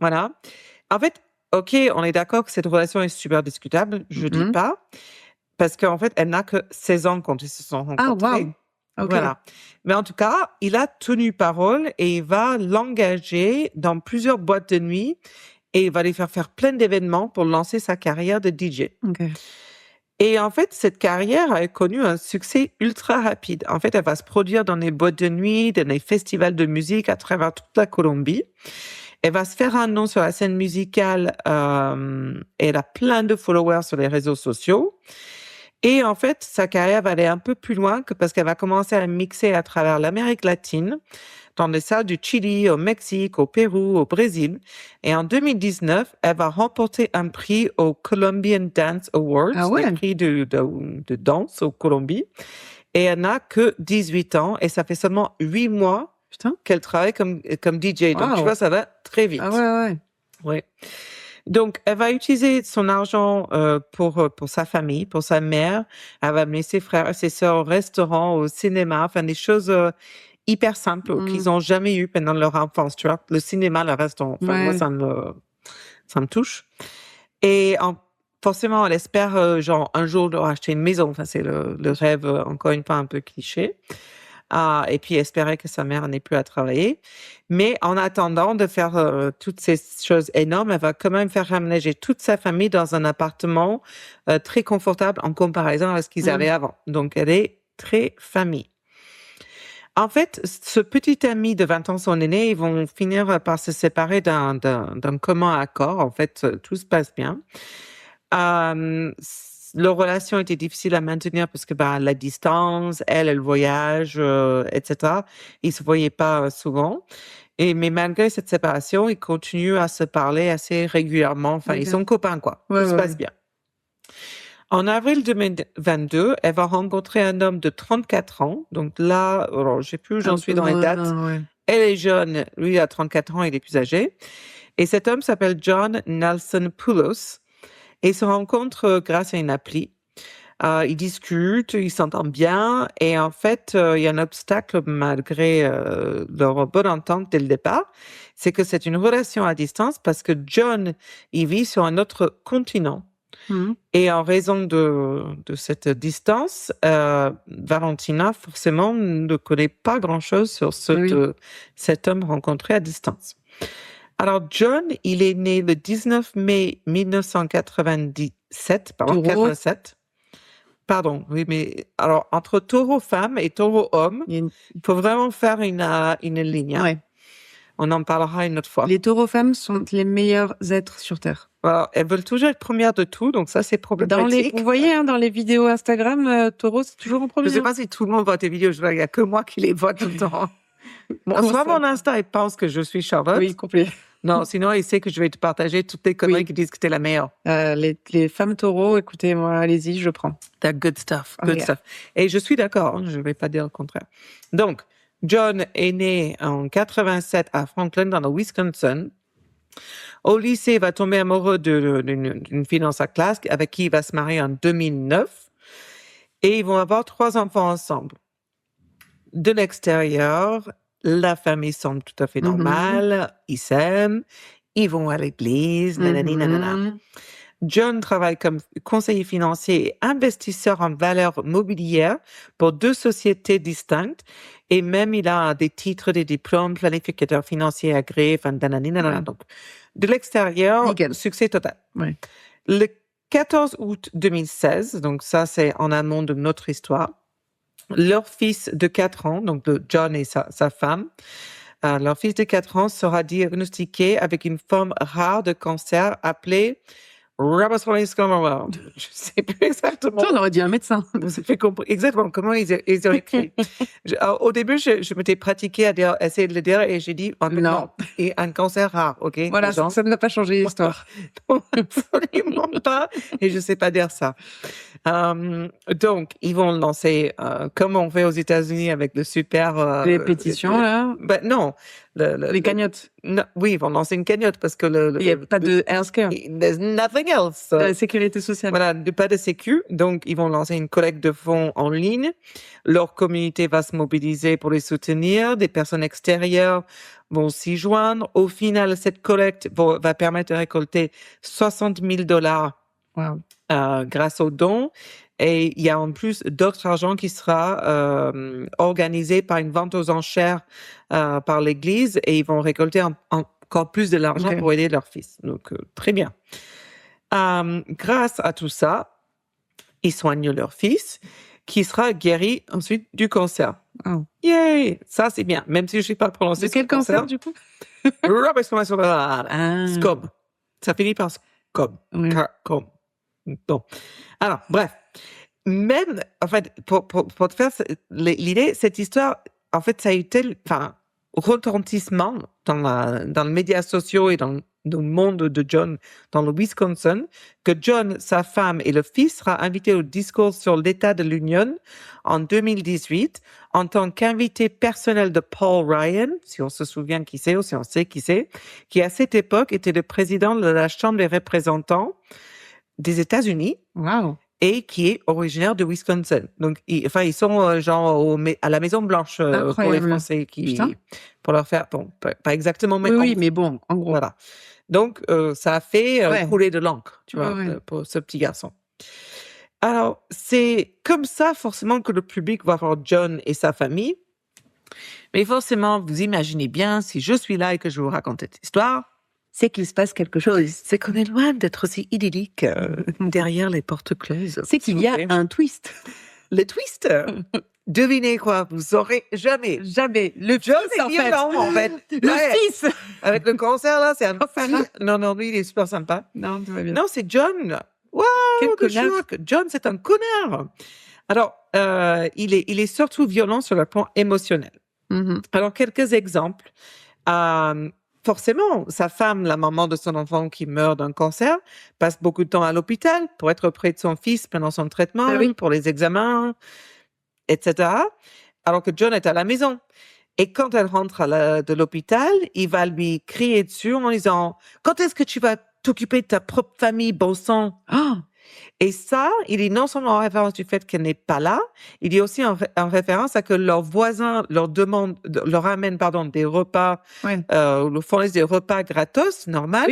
[SPEAKER 3] Voilà. En fait, OK, on est d'accord que cette relation est super discutable. Je dis pas. Parce qu'en fait, elle n'a que 16 ans quand ils se sont rencontrés.
[SPEAKER 2] Ah, wow. Okay.
[SPEAKER 3] Voilà. Mais en tout cas, il a tenu parole et il va l'engager dans plusieurs boîtes de nuit et il va lui faire plein d'événements pour lancer sa carrière de DJ.
[SPEAKER 2] Okay.
[SPEAKER 3] Et en fait, cette carrière a connu un succès ultra rapide. En fait, elle va se produire dans les boîtes de nuit, dans les festivals de musique à travers toute la Colombie. Elle va se faire un nom sur la scène musicale et elle a plein de followers sur les réseaux sociaux. Et en fait, sa carrière va aller un peu plus loin que parce qu'elle va commencer à mixer à travers l'Amérique latine, dans les salles du Chili, au Mexique, au Pérou, au Brésil. Et en 2019, elle va remporter un prix au Colombian Dance Awards, le prix de danse au Colombie. Et elle n'a que 18 ans et ça fait seulement 8 mois qu'elle travaille comme DJ. Donc, tu vois, ça va très vite.
[SPEAKER 2] Ah ouais.
[SPEAKER 3] Donc, elle va utiliser son argent pour sa famille, pour sa mère. Elle va amener ses frères et ses sœurs au restaurant, au cinéma, des choses hyper simples qu'ils n'ont jamais eues pendant leur enfance, tu vois. Le cinéma, le restaurant. Moi, ça me touche. Et forcément, elle espère un jour leur acheter une maison. C'est le rêve, encore une fois, un peu cliché. Et puis espérer que sa mère n'ait plus à travailler. Mais en attendant de faire toutes ces choses énormes, elle va quand même faire aménager toute sa famille dans un appartement très confortable en comparaison avec ce qu'ils avaient avant. Donc, elle est très famille. En fait, ce petit ami de 20 ans, son aîné, ils vont finir par se séparer d'un commun accord. En fait, tout se passe bien. Leur relation était difficile à maintenir parce que la distance, elle voyage, etc. Ils se voyaient pas souvent. Mais malgré cette séparation, ils continuent à se parler assez régulièrement. Ils sont copains, quoi. Tout se passe bien. En avril 2022, elle va rencontrer un homme de 34 ans. Donc là, je sais plus où j'en suis dans les dates. Elle est jeune, lui il a 34 ans, il est plus âgé. Et cet homme s'appelle John Nelson Poulos. Et ils se rencontrent grâce à une appli. Ils discutent, ils s'entendent bien. Et en fait, il y a un obstacle malgré leur bonne entente dès le départ. C'est que c'est une relation à distance parce que John, il vit sur un autre continent. Et en raison de cette distance, Valentina, forcément, ne connaît pas grand-chose sur cet homme rencontré à distance. Alors, John, il est né le 19 mai 1997, 87. Pardon, oui, mais alors, entre taureau femme et taureau homme, il faut vraiment faire une ligne.
[SPEAKER 2] Ouais.
[SPEAKER 3] On en parlera une autre fois.
[SPEAKER 2] Les taureaux femmes sont les meilleurs êtres sur Terre.
[SPEAKER 3] Alors, elles veulent toujours être premières de tout, donc ça, c'est problématique.
[SPEAKER 2] Vous voyez, dans les vidéos Instagram, taureau, c'est toujours en premier.
[SPEAKER 3] Je ne sais pas si tout le monde voit tes vidéos, il n'y a que moi qui les vois tout le temps. Soit mon Insta, il pense que je suis Charlotte.
[SPEAKER 2] Oui, complet.
[SPEAKER 3] Non, sinon, il sait que je vais te partager toutes les conneries qui disent que t'es la meilleure.
[SPEAKER 2] Les femmes taureaux, écoutez, moi, allez-y, je prends.
[SPEAKER 3] T'as good stuff, good stuff. Et je suis d'accord, je ne vais pas dire le contraire. Donc, John est né en 87 à Franklin, dans le Wisconsin. Au lycée, il va tomber amoureux d'une fille dans sa classe avec qui il va se marier en 2009. Et ils vont avoir 3 enfants ensemble. De l'extérieur, la famille semble tout à fait normale. Ils s'aiment. Ils vont à l'église. Nanani, nanana. John travaille comme conseiller financier et investisseur en valeurs mobilières pour 2 sociétés distinctes. Et même, il a des titres, des diplômes, planificateur financier agréé. Donc, de l'extérieur, succès total.
[SPEAKER 2] Ouais.
[SPEAKER 3] Le 14 août 2016, donc ça c'est en amont de notre histoire, leur fils de 4 ans, donc de John et sa femme, leur fils de 4 ans sera diagnostiqué avec une forme rare de cancer appelée Rhabdomyolysis. Je sais plus exactement.
[SPEAKER 2] Ça, on aurait dit un médecin.
[SPEAKER 3] Vous avez compris exactement comment ils ont écrit. Alors, au début, je m'étais pratiquée à essayer de le dire et j'ai dit
[SPEAKER 2] Non.
[SPEAKER 3] Et un cancer rare, ok.
[SPEAKER 2] Voilà,
[SPEAKER 3] les gens.
[SPEAKER 2] ça ne va pas changer l'histoire.
[SPEAKER 3] Non, absolument pas. Et je sais pas dire ça. Donc, ils vont lancer, comme on fait aux États-Unis avec le super.
[SPEAKER 2] Les pétitions, là.
[SPEAKER 3] Ben non.
[SPEAKER 2] Les cagnottes.
[SPEAKER 3] Non, oui, ils vont lancer une cagnotte parce que
[SPEAKER 2] Il n'y a pas de healthcare.
[SPEAKER 3] There's nothing else.
[SPEAKER 2] De la sécurité sociale.
[SPEAKER 3] Voilà, pas de sécu. Donc, ils vont lancer une collecte de fonds en ligne. Leur communauté va se mobiliser pour les soutenir. Des personnes extérieures vont s'y joindre. Au final, cette collecte va permettre de récolter $60,000
[SPEAKER 2] Wow.
[SPEAKER 3] grâce aux dons. Et il y a en plus d'autres argent qui sera organisé par une vente aux enchères par l'Église et ils vont récolter encore plus de l'argent pour aider leur fils. Donc, très bien. Grâce à tout ça, ils soignent leur fils qui sera guéri ensuite du cancer.
[SPEAKER 2] Oh.
[SPEAKER 3] Yay! Ça, c'est bien. Même si je ne sais pas prononcer
[SPEAKER 2] de quel cancer, du coup?
[SPEAKER 3] Scom. Ça finit par scom.
[SPEAKER 2] Oui.
[SPEAKER 3] Com. Bon. Alors, bref. Même, en fait, pour te faire l'idée, cette histoire, en fait, ça a eu retentissement dans les médias sociaux et dans le monde de John, dans le Wisconsin, que John, sa femme et le fils sera invités au discours sur l'état de l'Union en 2018 en tant qu'invité personnel de Paul Ryan, si on se souvient qui c'est ou si on sait qui c'est, qui à cette époque était le président de la Chambre des représentants des États-Unis.
[SPEAKER 2] Wow.
[SPEAKER 3] Et qui est originaire de Wisconsin. Donc, ils sont genre à la Maison Blanche pour les Français pour leur faire, bon, pas exactement, mais
[SPEAKER 2] oui, mais bon, en gros.
[SPEAKER 3] Voilà. Donc, ça a fait couler de l'encre, tu vois, pour ce petit garçon. Alors, c'est comme ça forcément que le public va voir John et sa famille. Mais forcément, vous imaginez bien, si je suis là et que je vous raconte cette histoire, c'est qu'il se passe quelque chose. C'est qu'on est loin d'être aussi idyllique derrière les portes closes.
[SPEAKER 2] C'est qu'il y a un twist.
[SPEAKER 3] Le twist. Devinez quoi, vous saurez jamais.
[SPEAKER 2] Jamais. Le
[SPEAKER 3] John
[SPEAKER 2] fils,
[SPEAKER 3] est violent, en fait.
[SPEAKER 2] Le fils.
[SPEAKER 3] Avec le cancer, là, c'est un fan. Non, lui, il est super sympa.
[SPEAKER 2] Non, tout va bien.
[SPEAKER 3] Non, c'est John. Wow,
[SPEAKER 2] quel connard.
[SPEAKER 3] choc. John, c'est un connard. Alors, il est surtout violent sur le plan émotionnel.
[SPEAKER 2] Mm-hmm.
[SPEAKER 3] Alors, quelques exemples. Forcément, sa femme, la maman de son enfant qui meurt d'un cancer, passe beaucoup de temps à l'hôpital pour être près de son fils pendant son traitement, pour les examens, etc. Alors que John est à la maison. Et quand elle rentre de l'hôpital, il va lui crier dessus en disant « Quand est-ce que tu vas t'occuper de ta propre famille, bon sang ?» Et ça, il est non seulement en référence du fait qu'elle n'est pas là, il est aussi en référence à que leurs voisins leur ramènent des repas, leur fournissent des repas gratos, normal,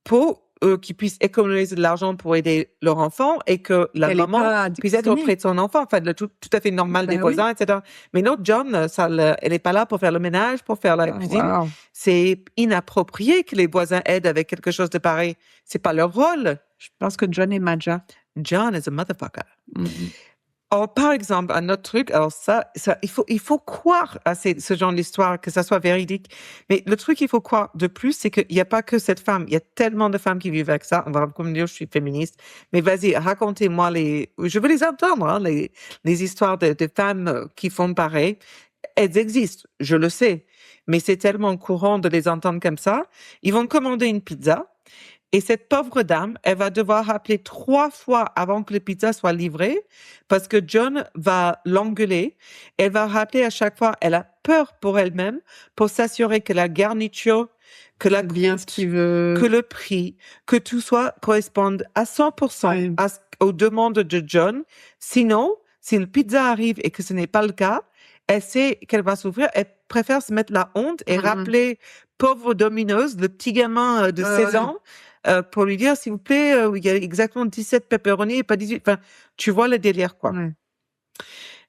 [SPEAKER 3] pour qu'ils puissent économiser de l'argent pour aider leur enfant et que la maman puisse être auprès de son enfant. Enfin, tout à fait normal des voisins, etc. Mais non, John, elle n'est pas là pour faire le ménage, pour faire la cuisine.
[SPEAKER 2] Wow.
[SPEAKER 3] C'est inapproprié que les voisins aident avec quelque chose de pareil. C'est pas leur rôle.
[SPEAKER 2] Je pense que John est Maja.
[SPEAKER 3] John is a motherfucker.
[SPEAKER 2] Mm-hmm.
[SPEAKER 3] Alors, par exemple, un autre truc, alors ça, il faut croire à ce genre d'histoire, que ça soit véridique. Mais le truc qu'il faut croire de plus, c'est qu'il n'y a pas que cette femme. Il y a tellement de femmes qui vivent avec ça. On va comme dire, je suis féministe. Mais vas-y, racontez-moi je veux les entendre, hein, les histoires de femmes qui font pareil. Elles existent, je le sais. Mais c'est tellement courant de les entendre comme ça. Ils vont commander une pizza. Et cette pauvre dame, elle va devoir appeler 3 fois avant que la pizza soit livrée parce que John va l'engueuler. Elle va rappeler à chaque fois, elle a peur pour elle-même pour s'assurer que la garniture, que la
[SPEAKER 2] bien ce qu'il veut,
[SPEAKER 3] que le prix, que tout soit corresponde à 100% aux demandes de John. Sinon, si la pizza arrive et que ce n'est pas le cas, elle sait qu'elle va souffrir. Elle préfère se mettre la honte et rappeler pauvre Domino's, le petit gamin de 16 ans, pour lui dire, s'il vous plaît, il y a exactement 17 pepperoni et pas 18. Enfin, tu vois le délire, quoi.
[SPEAKER 2] Ouais.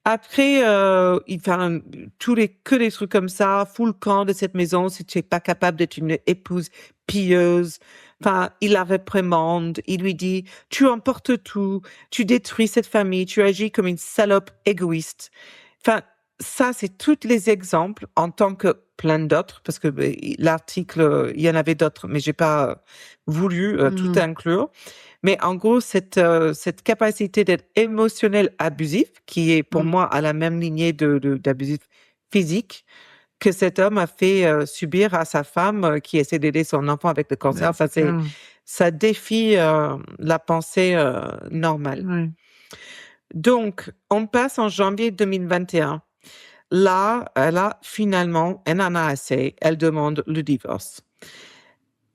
[SPEAKER 3] Après, il fait que des trucs comme ça, fous le camp de cette maison si tu es pas capable d'être une épouse pieuse, Enfin, il la réprimande, il lui dit, tu emportes tout, tu détruis cette famille, tu agis comme une salope égoïste. Enfin, ça, c'est tous les exemples en tant que plein d'autres, parce que l'article, il y en avait d'autres, mais j'ai pas voulu tout inclure. Mais en gros, cette capacité d'être émotionnel abusif, qui est pour moi à la même lignée d'abusif physique, que cet homme a fait subir à sa femme qui essaie d'aider son enfant avec le cancer. Enfin, ça défie la pensée normale.
[SPEAKER 2] Ouais.
[SPEAKER 3] Donc, on passe en janvier 2021. Là, elle en a assez. Elle demande le divorce.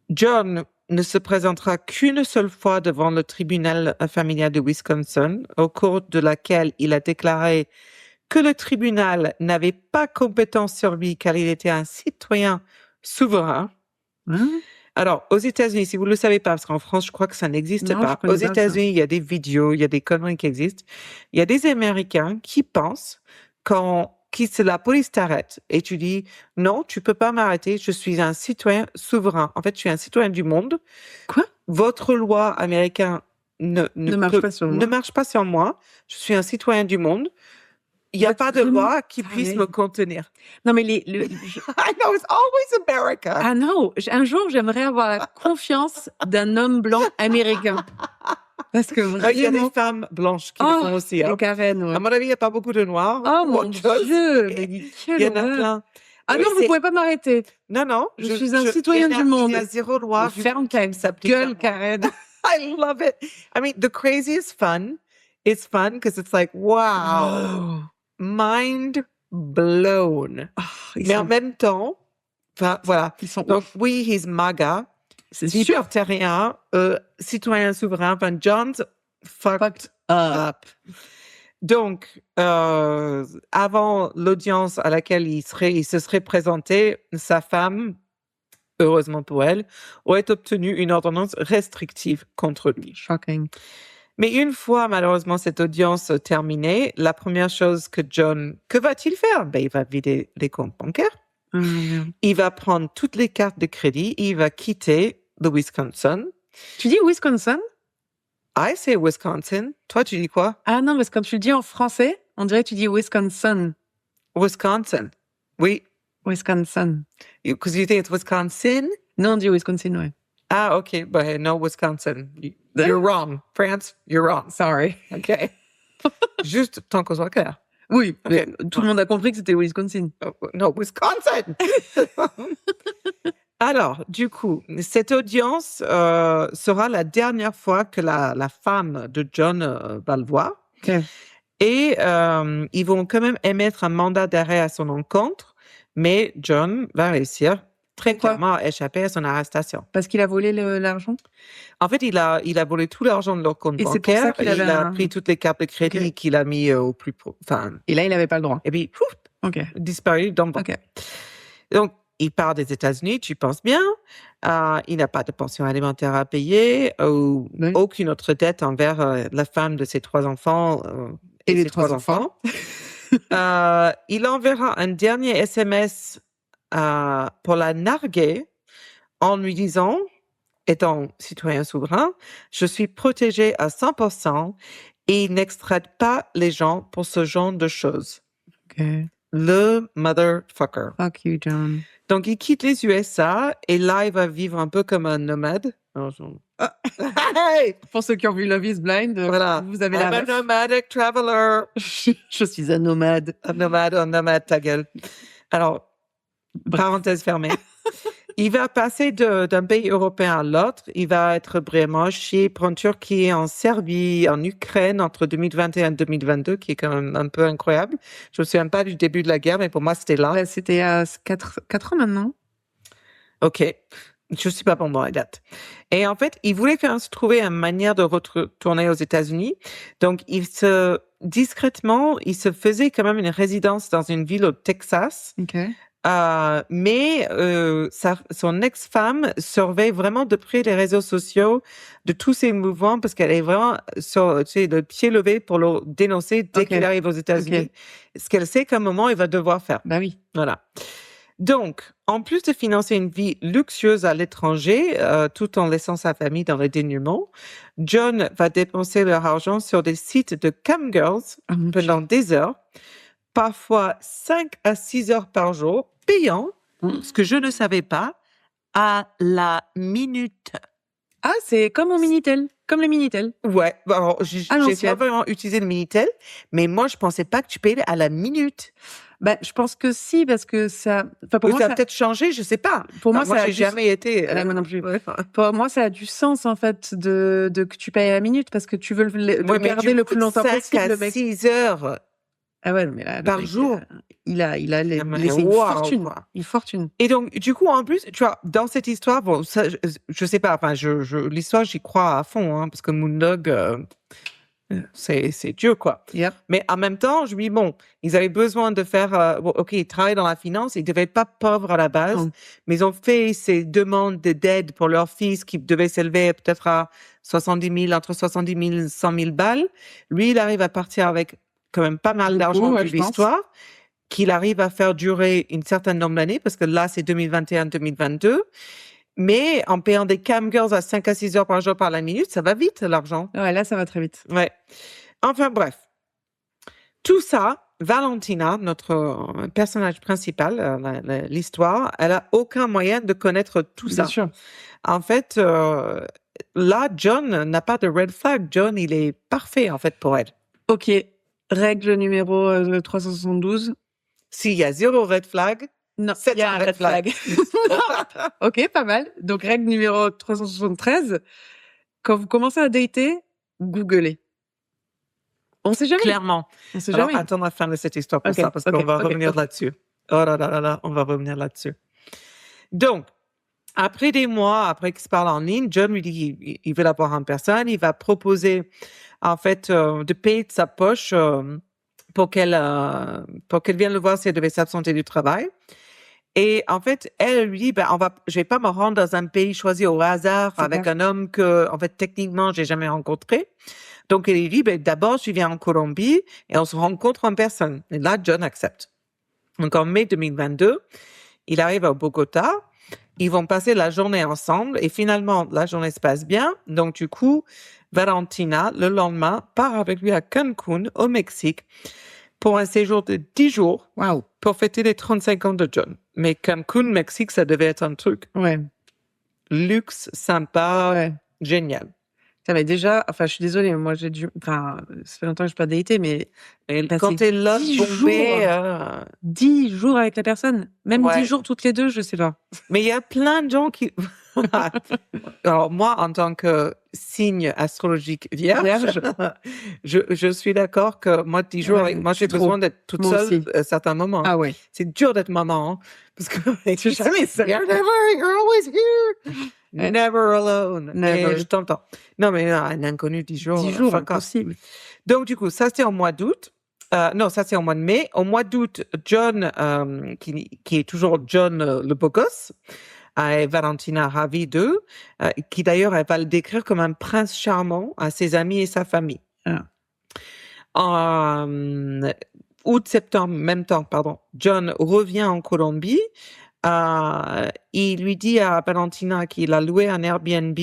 [SPEAKER 3] John ne se présentera qu'une seule fois devant le tribunal familial de Wisconsin, au cours de laquelle il a déclaré que le tribunal n'avait pas compétence sur lui car il était un citoyen souverain.
[SPEAKER 2] Hein?
[SPEAKER 3] Alors, aux États-Unis, si vous ne le savez pas, parce qu'en France, je crois que ça n'existe
[SPEAKER 2] Non,
[SPEAKER 3] pas.
[SPEAKER 2] je connais
[SPEAKER 3] Aux
[SPEAKER 2] pas ça.
[SPEAKER 3] États-Unis, il y a des vidéos, il y a des conneries qui existent. Il y a des Américains qui pensent si la police t'arrête et tu dis non, tu peux pas m'arrêter, je suis un citoyen souverain. En fait, je suis un citoyen du monde.
[SPEAKER 2] Quoi?
[SPEAKER 3] Votre loi américaine ne marche pas sur moi. Je suis un citoyen du monde. Il n'y a pas de loi qui puisse me contenir.
[SPEAKER 2] Non, mais
[SPEAKER 3] I know, it's always America.
[SPEAKER 2] Ah non, un jour, j'aimerais avoir la confiance d'un homme blanc américain. Parce que vraiment...
[SPEAKER 3] Il y a des femmes blanches qui le font aussi.
[SPEAKER 2] Les Karen, ouais.
[SPEAKER 3] À mon avis, il n'y a pas beaucoup de noirs.
[SPEAKER 2] Oh mon Dieu, mais
[SPEAKER 3] il y en a plein.
[SPEAKER 2] Ah non, vous ne pouvez pas m'arrêter.
[SPEAKER 3] Non.
[SPEAKER 2] Je suis un citoyen du monde.
[SPEAKER 3] Il y a zéro loi.
[SPEAKER 2] Ferme ta gueule, Karen.
[SPEAKER 3] I love it. I mean, the craziest fun. It's fun because it's like, wow. Mind blown. Mais en même temps, enfin, voilà. Donc, oui, he's MAGA.
[SPEAKER 2] C'est
[SPEAKER 3] libertarien, citoyen souverain. Enfin, John's fucked up. Donc, avant l'audience à laquelle il se serait présenté, sa femme, heureusement pour elle, aurait obtenu une ordonnance restrictive contre lui.
[SPEAKER 2] Shocking.
[SPEAKER 3] Mais une fois, malheureusement, cette audience terminée, la première chose que va-t-il faire? Il va vider les comptes bancaires. Il va prendre toutes les cartes de crédit. Il va quitter le Wisconsin.
[SPEAKER 2] Tu dis Wisconsin?
[SPEAKER 3] I say Wisconsin. Toi, tu dis quoi?
[SPEAKER 2] Ah non, parce que quand tu le dis en français, on dirait que tu dis Wisconsin.
[SPEAKER 3] Wisconsin. Oui.
[SPEAKER 2] Wisconsin.
[SPEAKER 3] Because you think it's Wisconsin?
[SPEAKER 2] Non, on dit Wisconsin, ouais.
[SPEAKER 3] Ah, OK. But no, Wisconsin. You're wrong. France, you're wrong.
[SPEAKER 2] Sorry.
[SPEAKER 3] OK. Juste tant qu'on soit clair.
[SPEAKER 2] Oui, tout le monde a compris que c'était Wisconsin.
[SPEAKER 3] No, Wisconsin! Alors, du coup, cette audience sera la dernière fois que la femme de John va le voir.
[SPEAKER 2] Okay.
[SPEAKER 3] Et ils vont quand même émettre un mandat d'arrêt à son encontre, mais John va réussir très clairement à échapper à son arrestation.
[SPEAKER 2] Parce qu'il a volé l'argent?
[SPEAKER 3] En fait, il a volé tout l'argent de leur compte bancaire. Il a pris toutes les cartes de crédit qu'il a mis au plus...
[SPEAKER 2] Et là, il n'avait pas le droit.
[SPEAKER 3] Et puis, pouf, disparu dans le banc. Donc, il part des États-Unis, tu penses bien. Il n'a pas de pension alimentaire à payer ou aucune autre dette envers la femme de ses 3 enfants et les 3 enfants. Il enverra un dernier SMS pour la narguer en lui disant, étant citoyen souverain, je suis protégé à 100% et il n'extradite pas les gens pour ce genre de choses. Le motherfucker.
[SPEAKER 2] Fuck you, John.
[SPEAKER 3] Donc, il quitte les USA et là, il va vivre un peu comme un nomade.
[SPEAKER 2] Pour ceux qui ont vu Love is Blind,
[SPEAKER 3] voilà.
[SPEAKER 2] Vous avez
[SPEAKER 3] I'm a nomadic traveler.
[SPEAKER 2] Je suis un nomade.
[SPEAKER 3] Un nomade, ta gueule. Alors, parenthèse fermée. Il va passer d'un pays européen à l'autre. Il va être brièvement Chypre, en Turquie, en Serbie, en Ukraine entre 2021 et 2022, qui est quand même un peu incroyable. Je me souviens pas du début de la guerre, mais pour moi, c'était là.
[SPEAKER 2] C'était à 4 ans maintenant.
[SPEAKER 3] OK. Je suis pas bon dans la date. Et en fait, il voulait trouver une manière de retourner aux États-Unis. Donc, discrètement, il se faisait quand même une résidence dans une ville au Texas.
[SPEAKER 2] Okay.
[SPEAKER 3] Mais son ex-femme surveille vraiment de près les réseaux sociaux de tous ses mouvements parce qu'elle est vraiment sur le pied levé pour le dénoncer dès qu'il arrive aux États-Unis. Ce qu'elle sait qu'à un moment, il va devoir faire.
[SPEAKER 2] Bah oui.
[SPEAKER 3] Voilà. Donc, en plus de financer une vie luxueuse à l'étranger, tout en laissant sa famille dans le dénuement, John va dépenser leur argent sur des sites de camgirls
[SPEAKER 2] Ah, mon Dieu.
[SPEAKER 3] pendant des heures, parfois 5 à 6 heures par jour, payant, ce que je ne savais pas, à la minute.
[SPEAKER 2] Ah, c'est comme au Minitel, comme les Minitel.
[SPEAKER 3] Ouais, alors j'ai
[SPEAKER 2] À
[SPEAKER 3] pas
[SPEAKER 2] l'ancienne.
[SPEAKER 3] vraiment utilisé le Minitel, mais moi je pensais pas que tu payais à la minute.
[SPEAKER 2] Bah, je pense que si, parce que ça. Enfin, pour
[SPEAKER 3] Ou
[SPEAKER 2] moi,
[SPEAKER 3] ça a
[SPEAKER 2] ça.
[SPEAKER 3] peut-être changé, je sais pas.
[SPEAKER 2] Pour moi,
[SPEAKER 3] Non,
[SPEAKER 2] ça a
[SPEAKER 3] j'ai
[SPEAKER 2] du-
[SPEAKER 3] jamais été.
[SPEAKER 2] Moi non plus.
[SPEAKER 3] ouais, enfin,
[SPEAKER 2] Pour moi, ça a du sens en fait de que tu payes à la minute parce que tu veux le
[SPEAKER 3] ouais, mais
[SPEAKER 2] garder
[SPEAKER 3] du
[SPEAKER 2] le
[SPEAKER 3] coup,
[SPEAKER 2] plus longtemps
[SPEAKER 3] 5
[SPEAKER 2] possible,
[SPEAKER 3] à
[SPEAKER 2] le mec.
[SPEAKER 3] 6 heures
[SPEAKER 2] Ah ouais, mais là, le
[SPEAKER 3] par
[SPEAKER 2] mec,
[SPEAKER 3] jour.
[SPEAKER 2] il a
[SPEAKER 3] Ah, mais
[SPEAKER 2] laissé une
[SPEAKER 3] waouh,
[SPEAKER 2] fortune,
[SPEAKER 3] quoi.
[SPEAKER 2] une fortune.
[SPEAKER 3] Et donc, du coup, en plus, tu vois, dans cette histoire, bon, ça, je sais pas, enfin, l'histoire, j'y crois à fond, hein, parce que Moondog, c'est Dieu, quoi.
[SPEAKER 2] Yep.
[SPEAKER 3] Mais en même temps, je me dis, bon, ils avaient besoin de faire, bon, OK, ils travaillent dans la finance, ils devaient être pas pauvres à la base,
[SPEAKER 2] Non.
[SPEAKER 3] mais ils ont fait ces demandes d'aide pour leur fils qui devait s'élever peut-être à 70 000, entre 70 000 et 100 000 balles. Lui, il arrive à partir avec quand même pas mal
[SPEAKER 2] Beaucoup,
[SPEAKER 3] d'argent
[SPEAKER 2] ouais,
[SPEAKER 3] vu
[SPEAKER 2] je pense.
[SPEAKER 3] l'histoire, qu'il arrive à faire durer une certaine nombre d'années, parce que là, c'est 2021-2022. Mais en payant des camgirls à 5 à 6 heures par jour par la minute, ça va vite, l'argent.
[SPEAKER 2] Ouais, là, ça va très vite.
[SPEAKER 3] Ouais. Enfin, bref. Tout ça, Valentina, notre personnage principal, l'histoire, elle a aucun moyen de connaître tout ça.
[SPEAKER 2] Bien sûr.
[SPEAKER 3] En fait, là, John n'a pas de red flag. John, il est parfait, en fait, pour elle.
[SPEAKER 2] Ok. Règle numéro 372.
[SPEAKER 3] S'il y a 0 red flag,
[SPEAKER 2] Non,
[SPEAKER 3] c'est
[SPEAKER 2] il y a un red flag. Ok, pas mal. Donc, règle numéro 373. Quand vous commencez à dater, googlez. On sait jamais.
[SPEAKER 3] clairement.
[SPEAKER 2] On sait
[SPEAKER 3] Alors,
[SPEAKER 2] jamais.
[SPEAKER 3] attends la fin de cette histoire pour
[SPEAKER 2] Ok,
[SPEAKER 3] ça, parce
[SPEAKER 2] ok,
[SPEAKER 3] qu'on va
[SPEAKER 2] ok,
[SPEAKER 3] revenir
[SPEAKER 2] ok.
[SPEAKER 3] là-dessus. Oh là là là là, on va revenir là-dessus. Donc, après des mois, après qu'ils se parlent en ligne, John lui dit qu'il veut la voir en personne. Il va proposer, en fait, de payer de sa poche pour qu'elle vienne le voir si elle devait s'absenter du travail. Et en fait, elle lui dit, ben, je vais pas me rendre dans un pays choisi au hasard
[SPEAKER 2] C'est
[SPEAKER 3] avec
[SPEAKER 2] clair.
[SPEAKER 3] un homme que, en fait, techniquement, j'ai jamais rencontré. Donc, elle lui dit, ben, d'abord, je viens en Colombie et on se rencontre en personne. Et là, John accepte. Donc, en mai 2022, il arrive à Bogota. Ils vont passer la journée ensemble et finalement, la journée se passe bien. Donc, du coup, Valentina, le lendemain, part avec lui à Cancun, au Mexique, pour un séjour de 10 jours
[SPEAKER 2] Waouh.
[SPEAKER 3] pour fêter les 35 ans de John. Mais Cancun, Mexique, ça devait être un truc
[SPEAKER 2] Ouais.
[SPEAKER 3] luxe, sympa,
[SPEAKER 2] Ouais.
[SPEAKER 3] génial.
[SPEAKER 2] Ça va déjà. Enfin, je suis désolée, mais moi, j'ai dû. Enfin, ça fait longtemps que je n'ai pas daté, mais
[SPEAKER 3] Et
[SPEAKER 2] passer
[SPEAKER 3] quand t'es là,
[SPEAKER 2] 10
[SPEAKER 3] bombé,
[SPEAKER 2] jours. 10 jours avec la personne. Même
[SPEAKER 3] Ouais.
[SPEAKER 2] 10 jours toutes les deux, je sais pas.
[SPEAKER 3] mais il y a plein de gens qui... Alors, moi, en tant que signe astrologique vierge, je suis d'accord que moi, 10 jours,
[SPEAKER 2] Ouais,
[SPEAKER 3] moi, j'ai
[SPEAKER 2] trop.
[SPEAKER 3] besoin d'être toute
[SPEAKER 2] Moi
[SPEAKER 3] seule
[SPEAKER 2] aussi.
[SPEAKER 3] à certains moments.
[SPEAKER 2] Ah ouais.
[SPEAKER 3] C'est dur d'être maman, hein, parce que
[SPEAKER 2] Tu es jamais seule.
[SPEAKER 3] You're always here.
[SPEAKER 2] Ouais.
[SPEAKER 3] Never alone.
[SPEAKER 2] Never.
[SPEAKER 3] Et je t'entends. Non, mais un inconnu 10 jours.
[SPEAKER 2] 10 jours,
[SPEAKER 3] fuck off.
[SPEAKER 2] impossible.
[SPEAKER 3] Donc, du coup, ça, c'était au mois d'août. Non, ça, c'est au mois de mai. Au mois d'août, John, qui est toujours John le beau gosse, et Valentina ravie d'eux, qui d'ailleurs, elle va le décrire comme un prince charmant à ses amis et sa famille.
[SPEAKER 2] Ah.
[SPEAKER 3] En août-septembre, même temps, pardon, John revient en Colombie. Il lui dit à Valentina qu'il a loué un Airbnb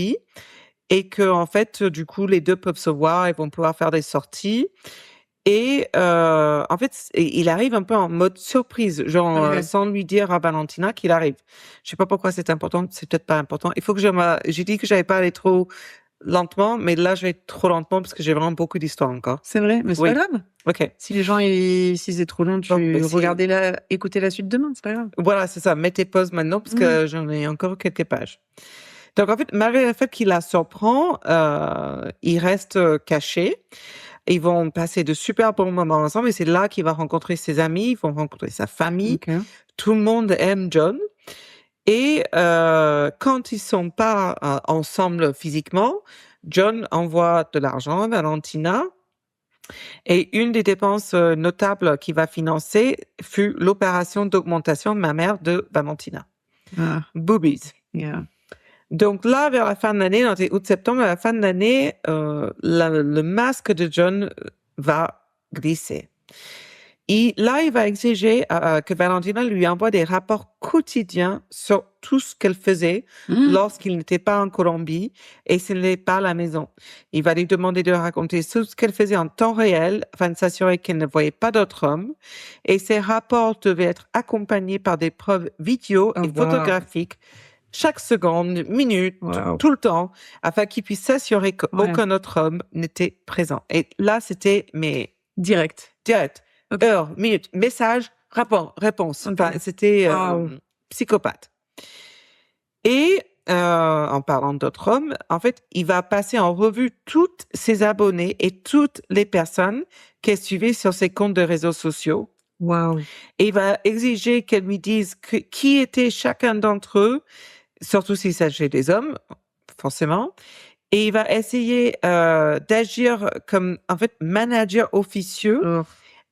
[SPEAKER 3] et que, en fait, du coup, les deux peuvent se voir, ils vont pouvoir faire des sorties. Et en fait, il arrive un peu en mode surprise, genre
[SPEAKER 2] Ok.
[SPEAKER 3] sans lui dire à Valentina qu'il arrive. Je sais pas pourquoi c'est important, c'est peut-être pas important. Il faut que j'ai dit que j'avais pas aller trop lentement, mais là je vais trop lentement parce que j'ai vraiment beaucoup d'histoires encore.
[SPEAKER 2] C'est vrai, mais c'est
[SPEAKER 3] Oui.
[SPEAKER 2] pas grave.
[SPEAKER 3] Ok,
[SPEAKER 2] Si les gens, si c'est trop long, tu
[SPEAKER 3] Donc, bah, si-
[SPEAKER 2] regardez écoutez la suite demain, c'est pas grave.
[SPEAKER 3] voilà, c'est ça. Mets tes pauses maintenant parce que j'en ai encore quelques pages. Donc en fait, malgré le fait qu'il la surprend, il reste caché. Ils vont passer de super bons moments ensemble et c'est là qu'il va rencontrer ses amis, ils vont rencontrer sa famille.
[SPEAKER 2] Ok.
[SPEAKER 3] Tout le monde aime John. Et quand ils sont pas ensemble physiquement, John envoie de l'argent à Valentina. Et une des dépenses notables qu'il va financer fut l'opération d'augmentation mammaire de Valentina.
[SPEAKER 2] Ah,
[SPEAKER 3] Boobies.
[SPEAKER 2] yeah.
[SPEAKER 3] Donc là, vers la fin de l'année, dans août-septembre, à la fin de l'année, le masque de John va glisser. Là, il va exiger que Valentina lui envoie des rapports quotidiens sur tout ce qu'elle faisait lorsqu'il n'était pas en Colombie et s'il n'est pas à la maison. Il va lui demander de raconter tout ce qu'elle faisait en temps réel afin de s'assurer qu'elle ne voyait pas d'autres hommes. Et ces rapports devaient être accompagnés par des preuves vidéo et photographiques chaque seconde, minute, tout le temps, afin qu'il puisse s'assurer qu'aucun autre homme n'était présent. Et là, c'était
[SPEAKER 2] direct.
[SPEAKER 3] Okay. Heure, minute, message, rapport, réponse. Okay. Enfin, c'était psychopathe. Et en parlant d'autres hommes, en fait, il va passer en revue toutes ses abonnés et toutes les personnes qu'elle suivait sur ses comptes de réseaux sociaux.
[SPEAKER 2] Wow.
[SPEAKER 3] Et il va exiger qu'elle lui dise qui était chacun d'entre eux, surtout s'il s'agit des hommes, forcément. Et il va essayer d'agir comme, en fait, manager officieux,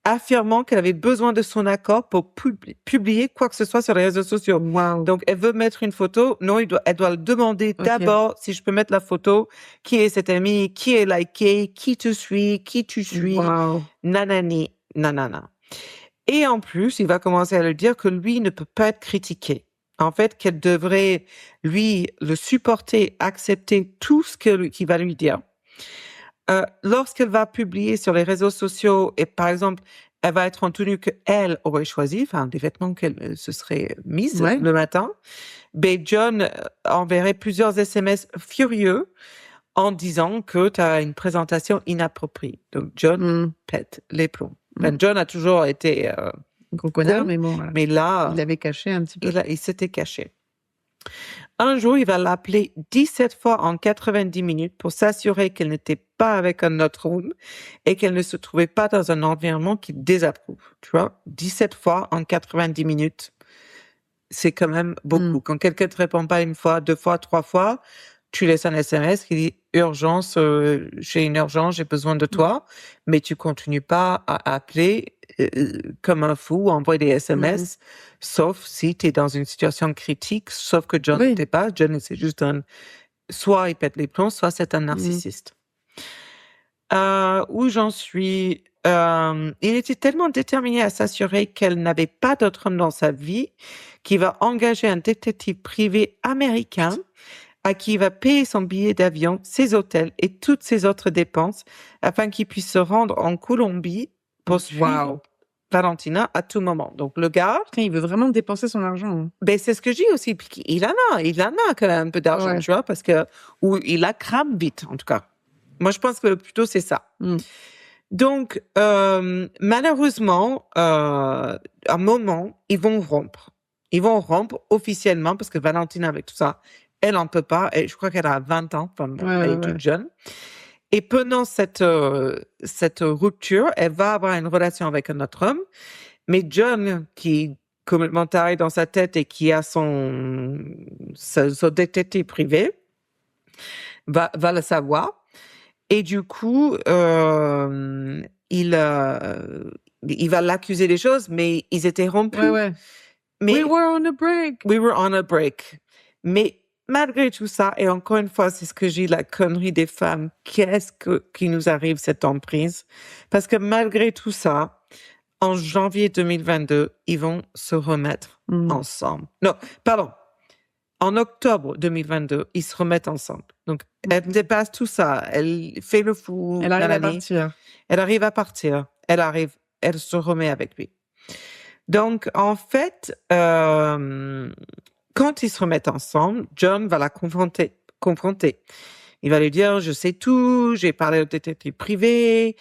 [SPEAKER 3] affirmant qu'elle avait besoin de son accord pour publier quoi que ce soit sur les réseaux sociaux.
[SPEAKER 2] Wow.
[SPEAKER 3] Donc, elle veut mettre une photo. Non, elle doit le demander d'abord si je peux mettre la photo. Qui est cet ami? Qui est liké? Qui te suit? Qui tu suis? Nanani, nanana. Et en plus, il va commencer à lui dire que lui ne peut pas être critiqué. En fait, qu'elle devrait, lui, le supporter, accepter tout ce qu'il va lui dire. Lorsqu'elle va publier sur les réseaux sociaux, et par exemple, elle va être en tenue qu'elle aurait choisi, enfin, des vêtements qu'elle se serait mise le matin, ben John enverrait plusieurs SMS furieux en disant que tu as une présentation inappropriée. Donc, John pète les plombs. Ben, John a toujours été
[SPEAKER 2] gros connard, mais bon,
[SPEAKER 3] mais là,
[SPEAKER 2] il l'avait caché un petit peu.
[SPEAKER 3] Il s'était caché. Un jour, il va l'appeler 17 fois en 90 minutes pour s'assurer qu'elle n'était pas avec un autre homme et qu'elle ne se trouvait pas dans un environnement qu'il désapprouve. Tu vois, 17 fois en 90 minutes, c'est quand même beaucoup. Quand quelqu'un te répond pas une fois, 2 fois, 3 fois, tu laisses un SMS qui dit « Urgence, j'ai une urgence, j'ai besoin de toi », mais tu continues pas à appeler comme un fou, à envoyer des SMS, sauf si tu es dans une situation critique, sauf que John n'était pas. John, c'est juste soit il pète les plombs, soit c'est un narcissiste. Où j'en suis, il était tellement déterminé à s'assurer qu'elle n'avait pas d'autre homme dans sa vie qu'il va engager un détective privé américain à qui il va payer son billet d'avion, ses hôtels et toutes ses autres dépenses afin qu'il puisse se rendre en Colombie pour suivre Valentina à tout moment. Donc, le gars...
[SPEAKER 2] Il veut vraiment dépenser son argent.
[SPEAKER 3] Ben, c'est ce que je dis aussi. Puis il en a quand même un peu d'argent, tu vois, parce que... Ou il la crame vite, en tout cas. Moi, je pense que plutôt c'est ça. Donc, malheureusement, à un moment, ils vont rompre. Ils vont rompre officiellement parce que Valentina, avec tout ça, elle en peut pas. Et je crois qu'elle a 20 ans, enfin, elle est toute jeune. Et pendant cette rupture, elle va avoir une relation avec un autre homme. Mais John, qui est complètement taré dans sa tête et qui a son détective privé, va le savoir. Et du coup, il va l'accuser des choses, mais ils étaient rompus. Mais,
[SPEAKER 2] We were on a break.
[SPEAKER 3] We were on a break. Mais malgré tout ça, et encore une fois, c'est ce que j'ai la connerie des femmes, qu'est-ce qui nous arrive, cette emprise? Parce que malgré tout ça, en janvier 2022, ils vont se remettre ensemble. Non, pardon. En octobre 2022, ils se remettent ensemble. Donc, elle dépasse tout ça. Elle fait le fou.
[SPEAKER 2] Elle arrive à partir.
[SPEAKER 3] Elle arrive à partir. Elle se remet avec lui. Donc, en fait, quand ils se remettent ensemble, John va la confronter. Il va lui dire, je sais tout, j'ai parlé au détective privé,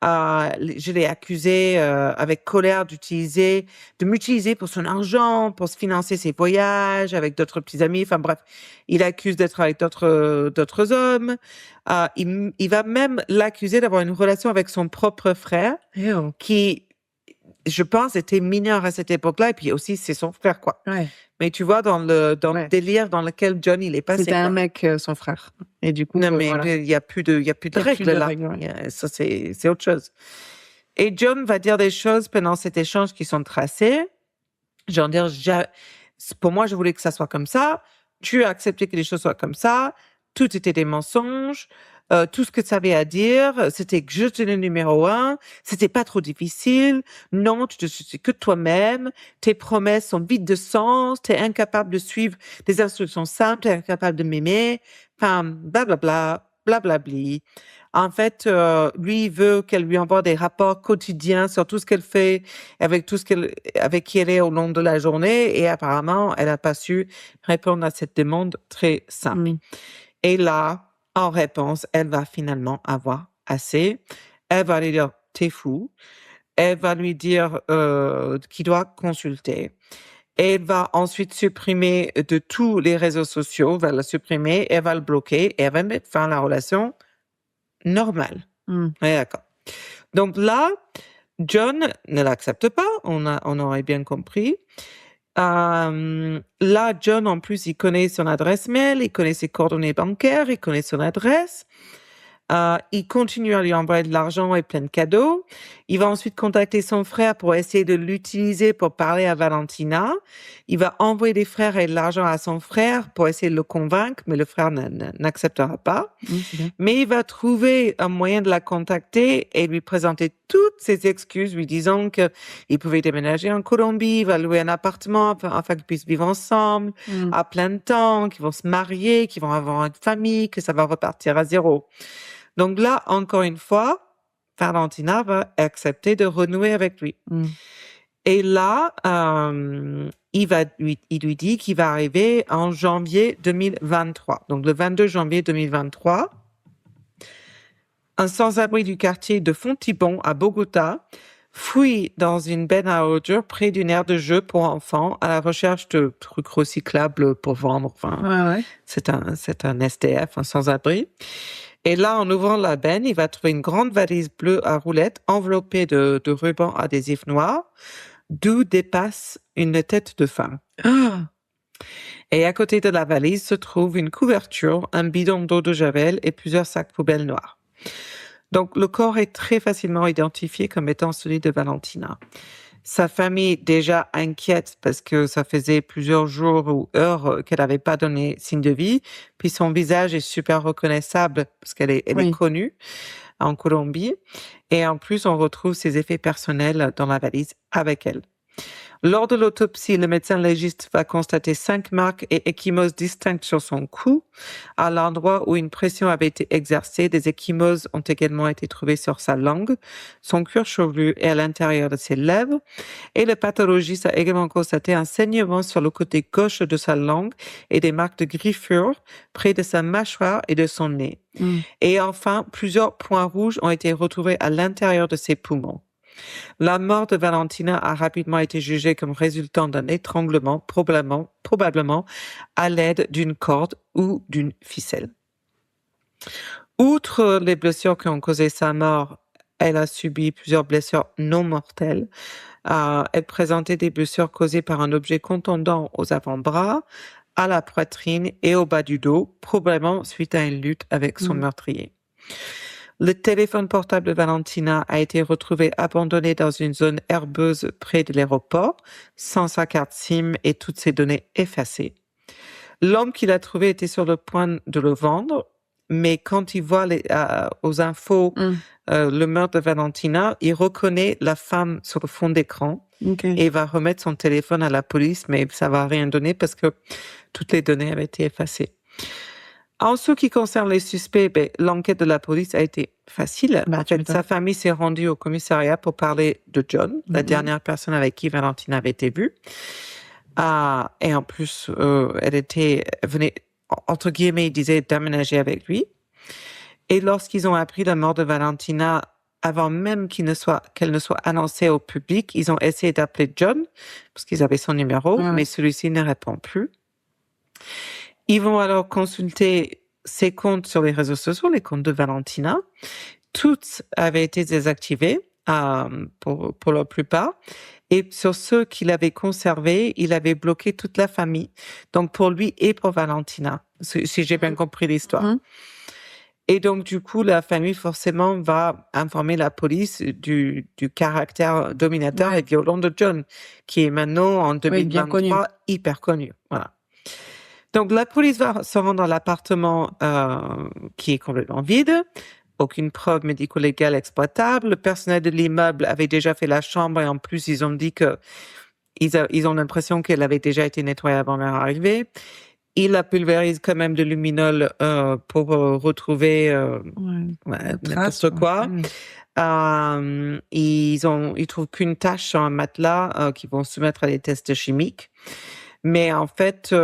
[SPEAKER 3] je l'ai accusé avec colère de m'utiliser pour son argent, pour se financer ses voyages avec d'autres petits amis. Enfin bref, il accuse d'être avec d'autres hommes. Il va même l'accuser d'avoir une relation avec son propre frère, qui, je pense, était mineur à cette époque-là. Et puis aussi, c'est son frère, quoi. Mais tu vois, dans le délire dans lequel John, il est passé.
[SPEAKER 2] C'était un mec, son frère. Et du coup,
[SPEAKER 3] non, mais il y a plus de règles là. Ça, c'est autre chose. Et John va dire des choses pendant cet échange qui sont tracées. Genre dire, pour moi, je voulais que ça soit comme ça. Tu as accepté que les choses soient comme ça. tout était des mensonges. Tout ce que tu avais à dire, c'était que je suis le numéro 1, c'était pas trop difficile. Non, tu ne suis que toi-même. Tes promesses sont vides de sens. Tu es incapable de suivre des instructions simples. Tu es incapable de m'aimer. Enfin, blablabla, blablabli. En fait, lui, il veut qu'elle lui envoie des rapports quotidiens sur tout ce qu'elle fait, avec qui elle est au long de la journée. Et apparemment, elle n'a pas su répondre à cette demande très simple. Et là, en réponse, elle va finalement avoir assez. Elle va lui dire, t'es fou. Elle va lui dire qu'il doit consulter. Elle va ensuite supprimer de tous les réseaux sociaux, va le supprimer, elle va le bloquer et elle va mettre fin à la relation normale. Ouais, d'accord. Donc là, John ne l'accepte pas, on aurait bien compris. Là, John, en plus, il connaît son adresse mail, il connaît ses coordonnées bancaires, il connaît son adresse. Il continue à lui envoyer de l'argent et plein de cadeaux. Il va ensuite contacter son frère pour essayer de l'utiliser pour parler à Valentina. Il va envoyer des frères et de l'argent à son frère pour essayer de le convaincre, mais le frère n'acceptera pas. Mais il va trouver un moyen de la contacter et lui présenter toutes ses excuses, lui disant qu'il pouvait déménager en Colombie, il va louer un appartement afin qu'ils puissent vivre ensemble à plein temps, qu'ils vont se marier, qu'ils vont avoir une famille, que ça va repartir à zéro. Donc là, encore une fois, Valentina va accepter de renouer avec lui. Et là, il lui dit qu'il va arriver en janvier 2023. Donc le 22 janvier 2023, un sans-abri du quartier de Fontibon à Bogota fouille dans une benne à ordures près d'une aire de jeu pour enfants à la recherche de trucs recyclables pour vendre. Enfin, c'est un SDF, un sans-abri. Et là, en ouvrant la benne, il va trouver une grande valise bleue à roulettes enveloppée de rubans adhésifs noirs, d'où dépasse une tête de femme. Et à côté de la valise se trouve une couverture, un bidon d'eau de javel et plusieurs sacs poubelles noirs. Donc, le corps est très facilement identifié comme étant celui de Valentina. Sa famille, déjà inquiète parce que ça faisait plusieurs jours ou heures qu'elle n'avait pas donné signe de vie. Puis son visage est super reconnaissable parce qu'elle est connue en Colombie. Et en plus, on retrouve ses effets personnels dans la valise avec elle. Lors de l'autopsie, le médecin légiste va constater 5 marques et ecchymoses distinctes sur son cou. À l'endroit où une pression avait été exercée, des ecchymoses ont également été trouvées sur sa langue, son cuir chevelu et à l'intérieur de ses lèvres. Et le pathologiste a également constaté un saignement sur le côté gauche de sa langue et des marques de griffures près de sa mâchoire et de son nez. Et enfin, plusieurs points rouges ont été retrouvés à l'intérieur de ses poumons. La mort de Valentina a rapidement été jugée comme résultant d'un étranglement, probablement à l'aide d'une corde ou d'une ficelle. Outre les blessures qui ont causé sa mort, elle a subi plusieurs blessures non mortelles. Elle présentait des blessures causées par un objet contondant aux avant-bras, à la poitrine et au bas du dos, probablement suite à une lutte avec son meurtrier. Le téléphone portable de Valentina a été retrouvé abandonné dans une zone herbeuse près de l'aéroport, sans sa carte SIM et toutes ses données effacées. L'homme qui l'a trouvé était sur le point de le vendre, mais quand il voit aux infos le meurtre de Valentina, il reconnaît la femme sur le fond d'écran et va remettre son téléphone à la police, mais ça va rien donner parce que toutes les données avaient été effacées. En ce qui concerne les suspects, l'enquête de la police a été facile. En fait, sa famille s'est rendue au commissariat pour parler de John, la dernière personne avec qui Valentina avait été vue. Et en plus, elle venait, entre guillemets, il disait d'aménager avec lui. Et lorsqu'ils ont appris la mort de Valentina, avant même qu'elle ne soit annoncée au public, ils ont essayé d'appeler John, parce qu'ils avaient son numéro, mais celui-ci ne répond plus. Ils vont alors consulter ses comptes sur les réseaux sociaux, les comptes de Valentina. Toutes avaient été désactivées, pour la plupart. Et sur ceux qu'il avait conservés, il avait bloqué toute la famille. Donc pour lui et pour Valentina, si j'ai bien compris l'histoire. Et donc du coup, la famille forcément va informer la police du caractère dominateur et violent de John, qui est maintenant en 2023 hyper connu. Voilà. Donc, la police va se rendre à l'appartement qui est complètement vide. Aucune preuve médico-légale exploitable. Le personnel de l'immeuble avait déjà fait la chambre et en plus, ils ont dit que ils ont l'impression qu'elle avait déjà été nettoyée avant leur arrivée. Ils la pulvérisent quand même de luminol pour retrouver n'importe quoi. Ils trouvent qu'une tache sur un matelas qu'ils vont soumettre à des tests chimiques. Mais en fait,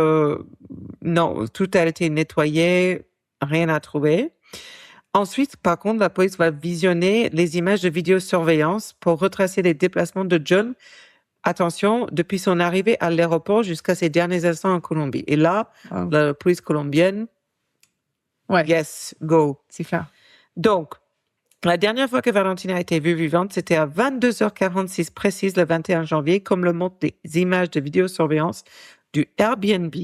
[SPEAKER 3] non, tout a été nettoyé, rien à trouver. Ensuite, par contre, la police va visionner les images de vidéosurveillance pour retracer les déplacements de John. Attention, depuis son arrivée à l'aéroport jusqu'à ses derniers instants en Colombie. Et là, la police colombienne, yes, go.
[SPEAKER 2] C'est clair.
[SPEAKER 3] Donc, la dernière fois que Valentina a été vue vivante, c'était à 22h46 précise le 21 janvier, comme le montrent des images de vidéosurveillance du Airbnb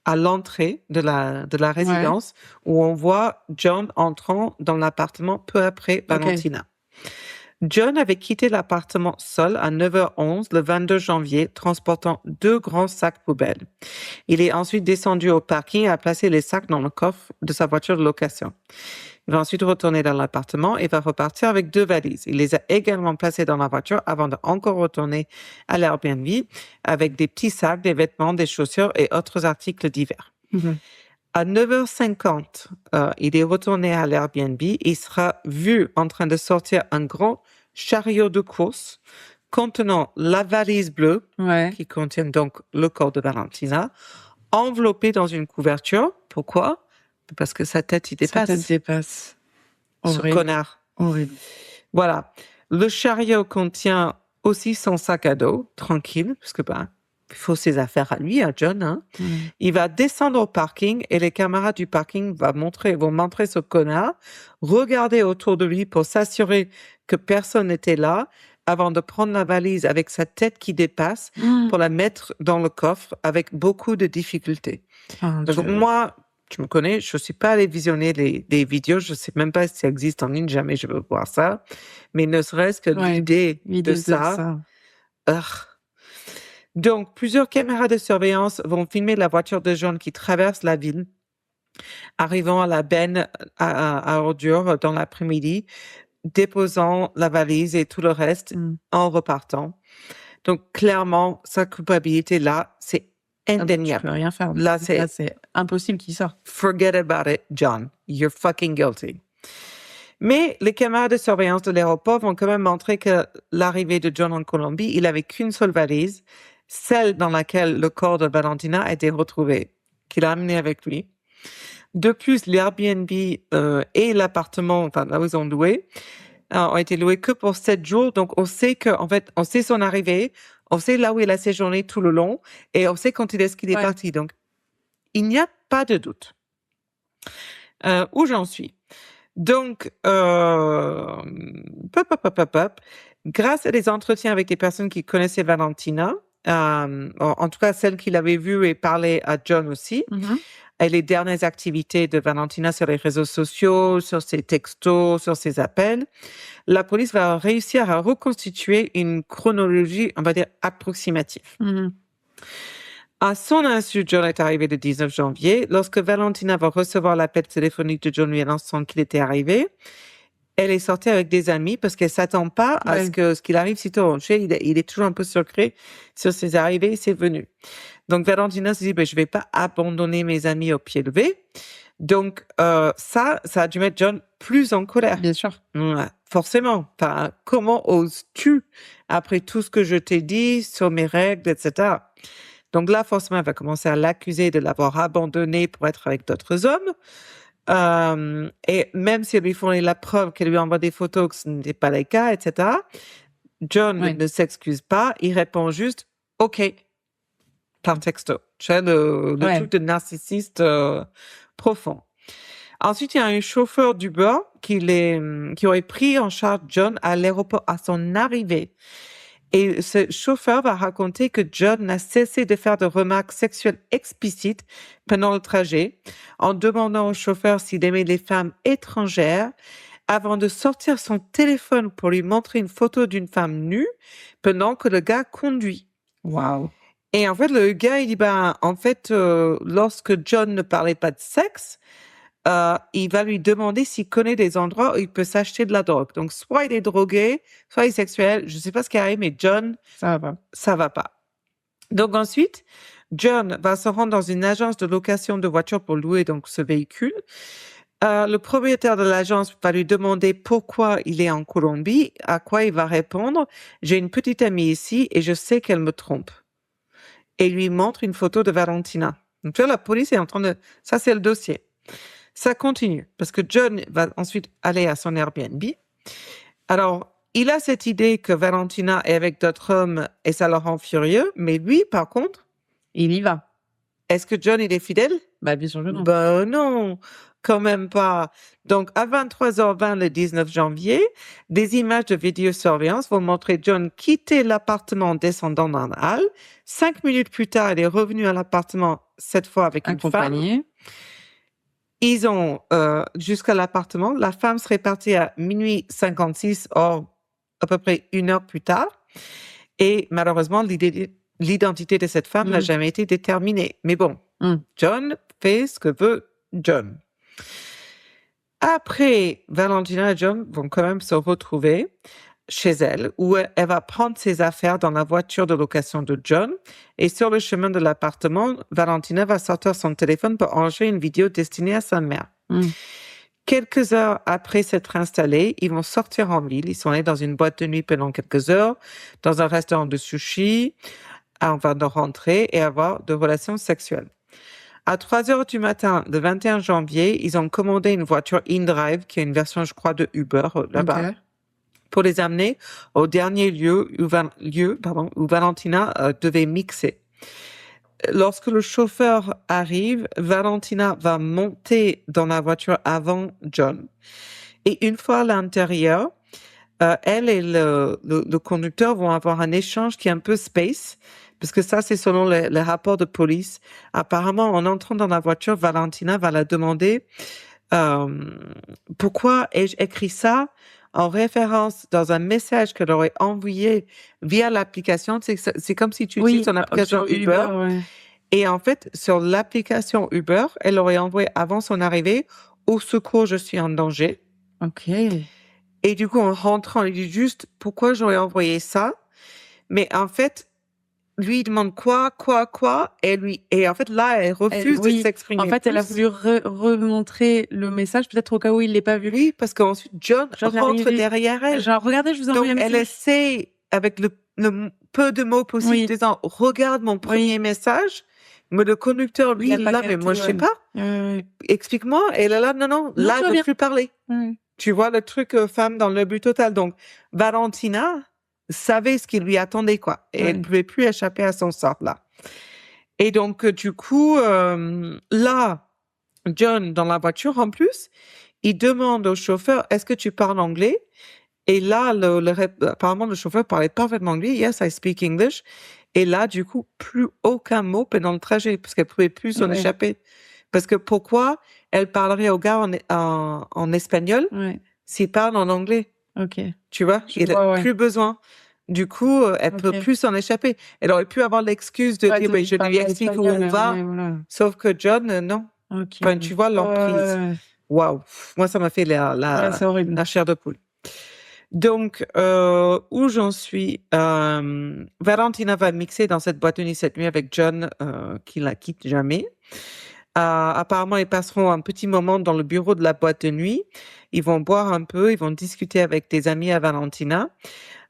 [SPEAKER 3] à l'entrée de la résidence, où on voit John entrant dans l'appartement peu après Valentina. John avait quitté l'appartement seul à 9h11 le 22 janvier, transportant 2 grands sacs poubelles. Il est ensuite descendu au parking et a placé les sacs dans le coffre de sa voiture de location. Il va ensuite retourner dans l'appartement et va repartir avec 2 valises. Il les a également placées dans la voiture avant de encore retourner à l'Airbnb avec des petits sacs, des vêtements, des chaussures et autres articles divers. À 9h50, il est retourné à l'Airbnb. Il sera vu en train de sortir un grand chariot de course contenant la valise bleue, qui contient donc le corps de Valentina, enveloppé dans une couverture. Pourquoi? Parce que sa tête, il dépasse.
[SPEAKER 2] Sa tête dépasse.
[SPEAKER 3] Ce connard.
[SPEAKER 2] Horrible.
[SPEAKER 3] Voilà. Le chariot contient aussi son sac à dos, tranquille, parce que il faut ses affaires à lui, à John. Hein. Il va descendre au parking et les camarades du parking vont montrer ce connard, regarder autour de lui pour s'assurer que personne n'était là, avant de prendre la valise avec sa tête qui dépasse pour la mettre dans le coffre avec beaucoup de difficultés. Donc moi, tu me connais, je suis pas allée visionner des vidéos, je sais même pas si ça existe en ligne, jamais je veux voir ça. Mais ne serait-ce que l'idée de ça. Donc, plusieurs caméras de surveillance vont filmer la voiture de John qui traverse la ville, arrivant à la benne à ordures dans l'après-midi, déposant la valise et tout le reste en repartant. Donc, clairement, sa culpabilité là, c'est indéniable.
[SPEAKER 2] Tu peux rien faire.
[SPEAKER 3] Là, c'est
[SPEAKER 2] impossible qu'il sorte.
[SPEAKER 3] Forget about it, John. You're fucking guilty. Mais les caméras de surveillance de l'aéroport vont quand même montrer que l'arrivée de John en Colombie, il avait qu'une seule valise, celle dans laquelle le corps de Valentina a été retrouvé, qu'il a amené avec lui. De plus, l'Airbnb et l'appartement, là où ils ont loué, ont été loués que pour 7 jours. Donc, on sait on sait son arrivée, on sait là où il a séjourné tout le long, et on sait quand est-ce qu'il est parti. Donc, il n'y a pas de doute. Où j'en suis? Donc, grâce à des entretiens avec des personnes qui connaissaient Valentina, en tout cas celles qui l'avaient vue et parlé à John aussi, et les dernières activités de Valentina sur les réseaux sociaux, sur ses textos, sur ses appels, la police va réussir à reconstituer une chronologie, on va dire, approximative. À son insu, John est arrivé le 19 janvier. Lorsque Valentina va recevoir l'appel téléphonique de John lui annonçant qu'il était arrivé, elle est sortie avec des amis parce qu'elle s'attend pas à ce qu'il arrive si tôt. Il est toujours un peu secret sur ses arrivées et ses venues. Donc, Valentina se dit, je vais pas abandonner mes amis au pied levé. Donc, ça a dû mettre John plus en colère.
[SPEAKER 2] Bien sûr.
[SPEAKER 3] Ouais, forcément. Enfin, comment oses-tu, après tout ce que je t'ai dit sur mes règles, etc. Donc là, forcément, elle va commencer à l'accuser de l'avoir abandonné pour être avec d'autres hommes. Et même si lui fournit la preuve qu'elle lui envoie des photos que ce n'était pas le cas, etc., John ne s'excuse pas. Il répond juste « OK » par texto. Tu vois, le truc de narcissiste profond. Ensuite, il y a un chauffeur d'Uber qui aurait pris en charge John à l'aéroport à son arrivée. Et ce chauffeur va raconter que John n'a cessé de faire de remarques sexuelles explicites pendant le trajet, en demandant au chauffeur s'il aimait les femmes étrangères, avant de sortir son téléphone pour lui montrer une photo d'une femme nue pendant que le gars conduit.
[SPEAKER 2] Waouh.
[SPEAKER 3] Et en fait, le gars, il dit, en fait, lorsque John ne parlait pas de sexe, il va lui demander s'il connaît des endroits où il peut s'acheter de la drogue. Donc, soit il est drogué, soit il est sexuel. Je sais pas ce qui arrive, mais John,
[SPEAKER 2] Ça va.
[SPEAKER 3] ça va pas. Donc ensuite, John va se rendre dans une agence de location de voitures pour louer donc ce véhicule. Le propriétaire de l'agence va lui demander pourquoi il est en Colombie, à quoi il va répondre: j'ai une petite amie ici et je sais qu'elle me trompe. Et il lui montre une photo de Valentina. Donc tu vois, la police est en train de... Ça, c'est le dossier. Ça continue parce que John va ensuite aller à son Airbnb. Alors, il a cette idée que Valentina est avec d'autres hommes et ça le rend furieux. Mais lui, par contre,
[SPEAKER 2] Il y va.
[SPEAKER 3] est-ce que John, il est fidèle?
[SPEAKER 2] Bah, bien sûr que non.
[SPEAKER 3] Ben non, quand même pas. Donc, à 23h20 le 19 janvier, des images de vidéosurveillance vont montrer John quitter l'appartement en descendant dans la halle. 5 minutes plus tard, il est revenu à l'appartement, cette fois avec une femme.
[SPEAKER 2] Accompagné.
[SPEAKER 3] Ils ont jusqu'à l'appartement. La femme serait partie à minuit 56, or à peu près 1 heure plus tard. Et malheureusement, l'identité de cette femme n'a jamais été déterminée. Mais bon, John fait ce que veut John. Après, Valentina et John vont quand même se retrouver chez elle, où elle va prendre ses affaires dans la voiture de location de John. Et sur le chemin de l'appartement, Valentina va sortir son téléphone pour enregistrer une vidéo destinée à sa mère. Quelques heures après s'être installés, ils vont sortir en ville. Ils sont allés dans une boîte de nuit pendant quelques heures, dans un restaurant de sushi, avant de rentrer et avoir de relations sexuelles. À 3h du matin, le 21 janvier, ils ont commandé une voiture InDrive, qui est une version, je crois, de Uber là-bas, pour les amener au dernier lieu où Valentina devait mixer. Lorsque le chauffeur arrive, Valentina va monter dans la voiture avant John. Et une fois à l'intérieur, elle et le conducteur vont avoir un échange qui est un peu space, parce que ça, c'est selon les rapports de police. Apparemment, en entrant dans la voiture, Valentina va la demander pourquoi ai-je écrit ça en référence dans un message qu'elle aurait envoyé via l'application. C'est comme si tu utilises ton application Uber.
[SPEAKER 2] Ouais.
[SPEAKER 3] Et en fait, sur l'application Uber, elle aurait envoyé avant son arrivée: au secours, je suis en danger.
[SPEAKER 2] Ok.
[SPEAKER 3] Et du coup, en rentrant, il dit juste pourquoi j'aurais envoyé ça. Mais en fait, lui il demande quoi, et en fait, là, elle refuse de s'exprimer.
[SPEAKER 2] En fait, elle a voulu remontrer le message, peut-être au cas où il l'ait pas vu.
[SPEAKER 3] Oui, parce qu'ensuite, John rentre derrière elle.
[SPEAKER 2] Genre, regardez, je vous envoie un message.
[SPEAKER 3] Donc, elle essaie, avec le peu de mots possibles, disant, regarde mon premier message. Mais le conducteur, lui, il l'a, mais moi, je sais pas. Explique-moi. Et elle est là, non, là, elle ne veut plus parler. Tu vois le truc femme dans le but total. Donc, Valentina savait ce qui lui attendait, quoi. Et elle ne pouvait plus échapper à son sort, là. Et donc, du coup, là, John, dans la voiture, en plus, il demande au chauffeur, est-ce que tu parles anglais? Et là, apparemment, le chauffeur parlait parfaitement anglais. Yes, I speak English. Et là, du coup, plus aucun mot pendant le trajet, parce qu'elle pouvait plus s'en échapper. Parce que pourquoi elle parlerait au gars en espagnol s'il parle en anglais?
[SPEAKER 2] Ok.
[SPEAKER 3] Tu vois, il n'a plus besoin. Du coup, elle peut plus s'en échapper. Elle aurait pu avoir l'excuse de dire, je lui explique où on va. Sauf que John, non. Enfin, tu vois l'emprise. Waouh. Moi, ça m'a fait la chair de poule. Donc, où j'en suis, Valentina va mixer dans cette boîte de nuit cette nuit avec John, qui la quitte jamais. Apparemment, ils passeront un petit moment dans le bureau de la boîte de nuit. Ils vont boire un peu, ils vont discuter avec des amis à Valentina.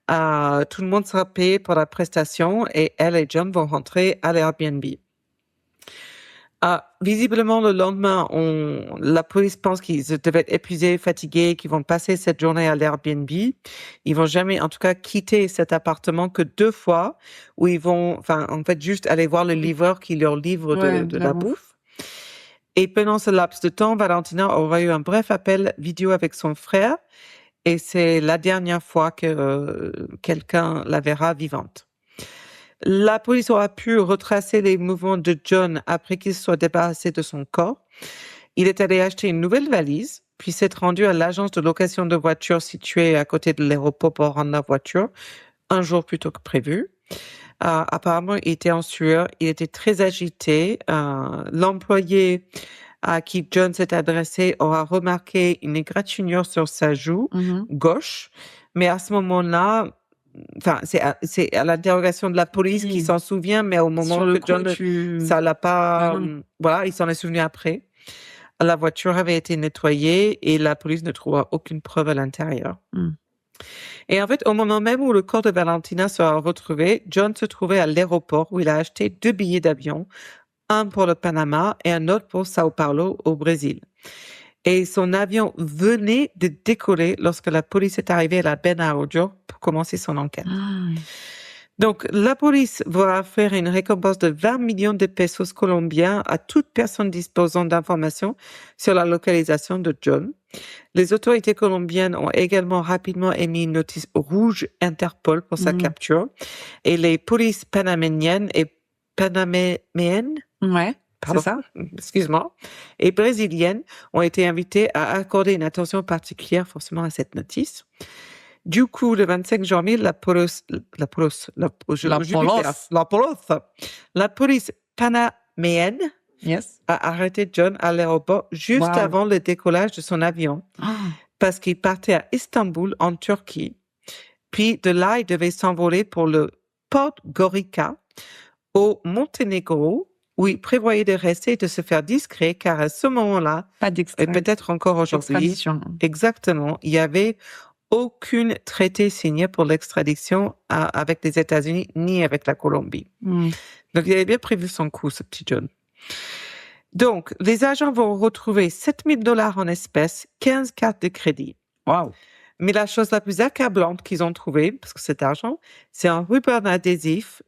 [SPEAKER 3] Tout le monde sera payé pour la prestation et elle et John vont rentrer à l'Airbnb. Visiblement, le lendemain, la police pense qu'ils devaient être épuisés, fatigués, qu'ils vont passer cette journée à l'Airbnb. Ils vont jamais, en tout cas, quitter cet appartement que 2 fois, où ils vont, en fait, juste aller voir le livreur qui leur livre de la bouffe. Et pendant ce laps de temps, Valentina aura eu un bref appel vidéo avec son frère, et c'est la dernière fois que quelqu'un la verra vivante. La police aura pu retracer les mouvements de John après qu'il se soit débarrassé de son corps. Il est allé acheter une nouvelle valise, puis s'est rendu à l'agence de location de voitures située à côté de l'aéroport pour rendre la voiture, un jour plus tôt que prévu. Apparemment, il était en sueur, il était très agité. L'employé à qui John s'est adressé aura remarqué une égratignure sur sa joue
[SPEAKER 2] Mhm.
[SPEAKER 3] gauche, mais à ce moment-là, enfin, c'est à l'interrogation de la police
[SPEAKER 2] Oui.
[SPEAKER 3] qui s'en souvient, mais au moment
[SPEAKER 2] Sur le
[SPEAKER 3] que
[SPEAKER 2] coup,
[SPEAKER 3] John, ça l'a pas,
[SPEAKER 2] Ah non.
[SPEAKER 3] voilà, il s'en est souvenu après. La voiture avait été nettoyée et la police ne trouva aucune preuve à l'intérieur.
[SPEAKER 2] Mm.
[SPEAKER 3] Et en fait, au moment même où le corps de Valentina sera retrouvé, John se trouvait à l'aéroport où il a acheté 2 billets d'avion, un pour le Panama et un autre pour Sao Paulo au Brésil. Et son avion venait de décoller lorsque la police est arrivée à la benne à ordures pour commencer son enquête.
[SPEAKER 2] Ah.
[SPEAKER 3] Donc, la police va faire une récompense de 20 millions de pesos colombiens à toute personne disposant d'informations sur la localisation de John. Les autorités colombiennes ont également rapidement émis une notice rouge Interpol pour sa capture. Et les polices panaméennes
[SPEAKER 2] Ouais,
[SPEAKER 3] pardon,
[SPEAKER 2] c'est ça.
[SPEAKER 3] excuse-moi, et brésiliennes ont été invitées à accorder une attention particulière forcément à cette notice. Du coup, le 25 janvier, la police panaméenne
[SPEAKER 2] Yes.
[SPEAKER 3] a arrêté John à l'aéroport juste
[SPEAKER 2] Wow.
[SPEAKER 3] avant le décollage de son avion
[SPEAKER 2] Ah.
[SPEAKER 3] parce qu'il partait à Istanbul, en Turquie. Puis de là, il devait s'envoler pour le Podgorica au Monténégro, où il prévoyait de rester et de se faire discret, car à ce moment-là,
[SPEAKER 2] Pas
[SPEAKER 3] et
[SPEAKER 2] d'extrait.
[SPEAKER 3] peut-être encore aujourd'hui,
[SPEAKER 2] Extradition.
[SPEAKER 3] exactement, il y avait aucune traité signé pour l'extradition avec les États-Unis ni avec la Colombie.
[SPEAKER 2] Mm.
[SPEAKER 3] Donc, il avait bien prévu son coup, ce petit John. Donc, les agents vont retrouver $7,000 en espèces, 15 cartes de crédit.
[SPEAKER 2] Wow.
[SPEAKER 3] Mais la chose la plus accablante qu'ils ont trouvée, parce que cet argent, c'est un ruban adhésif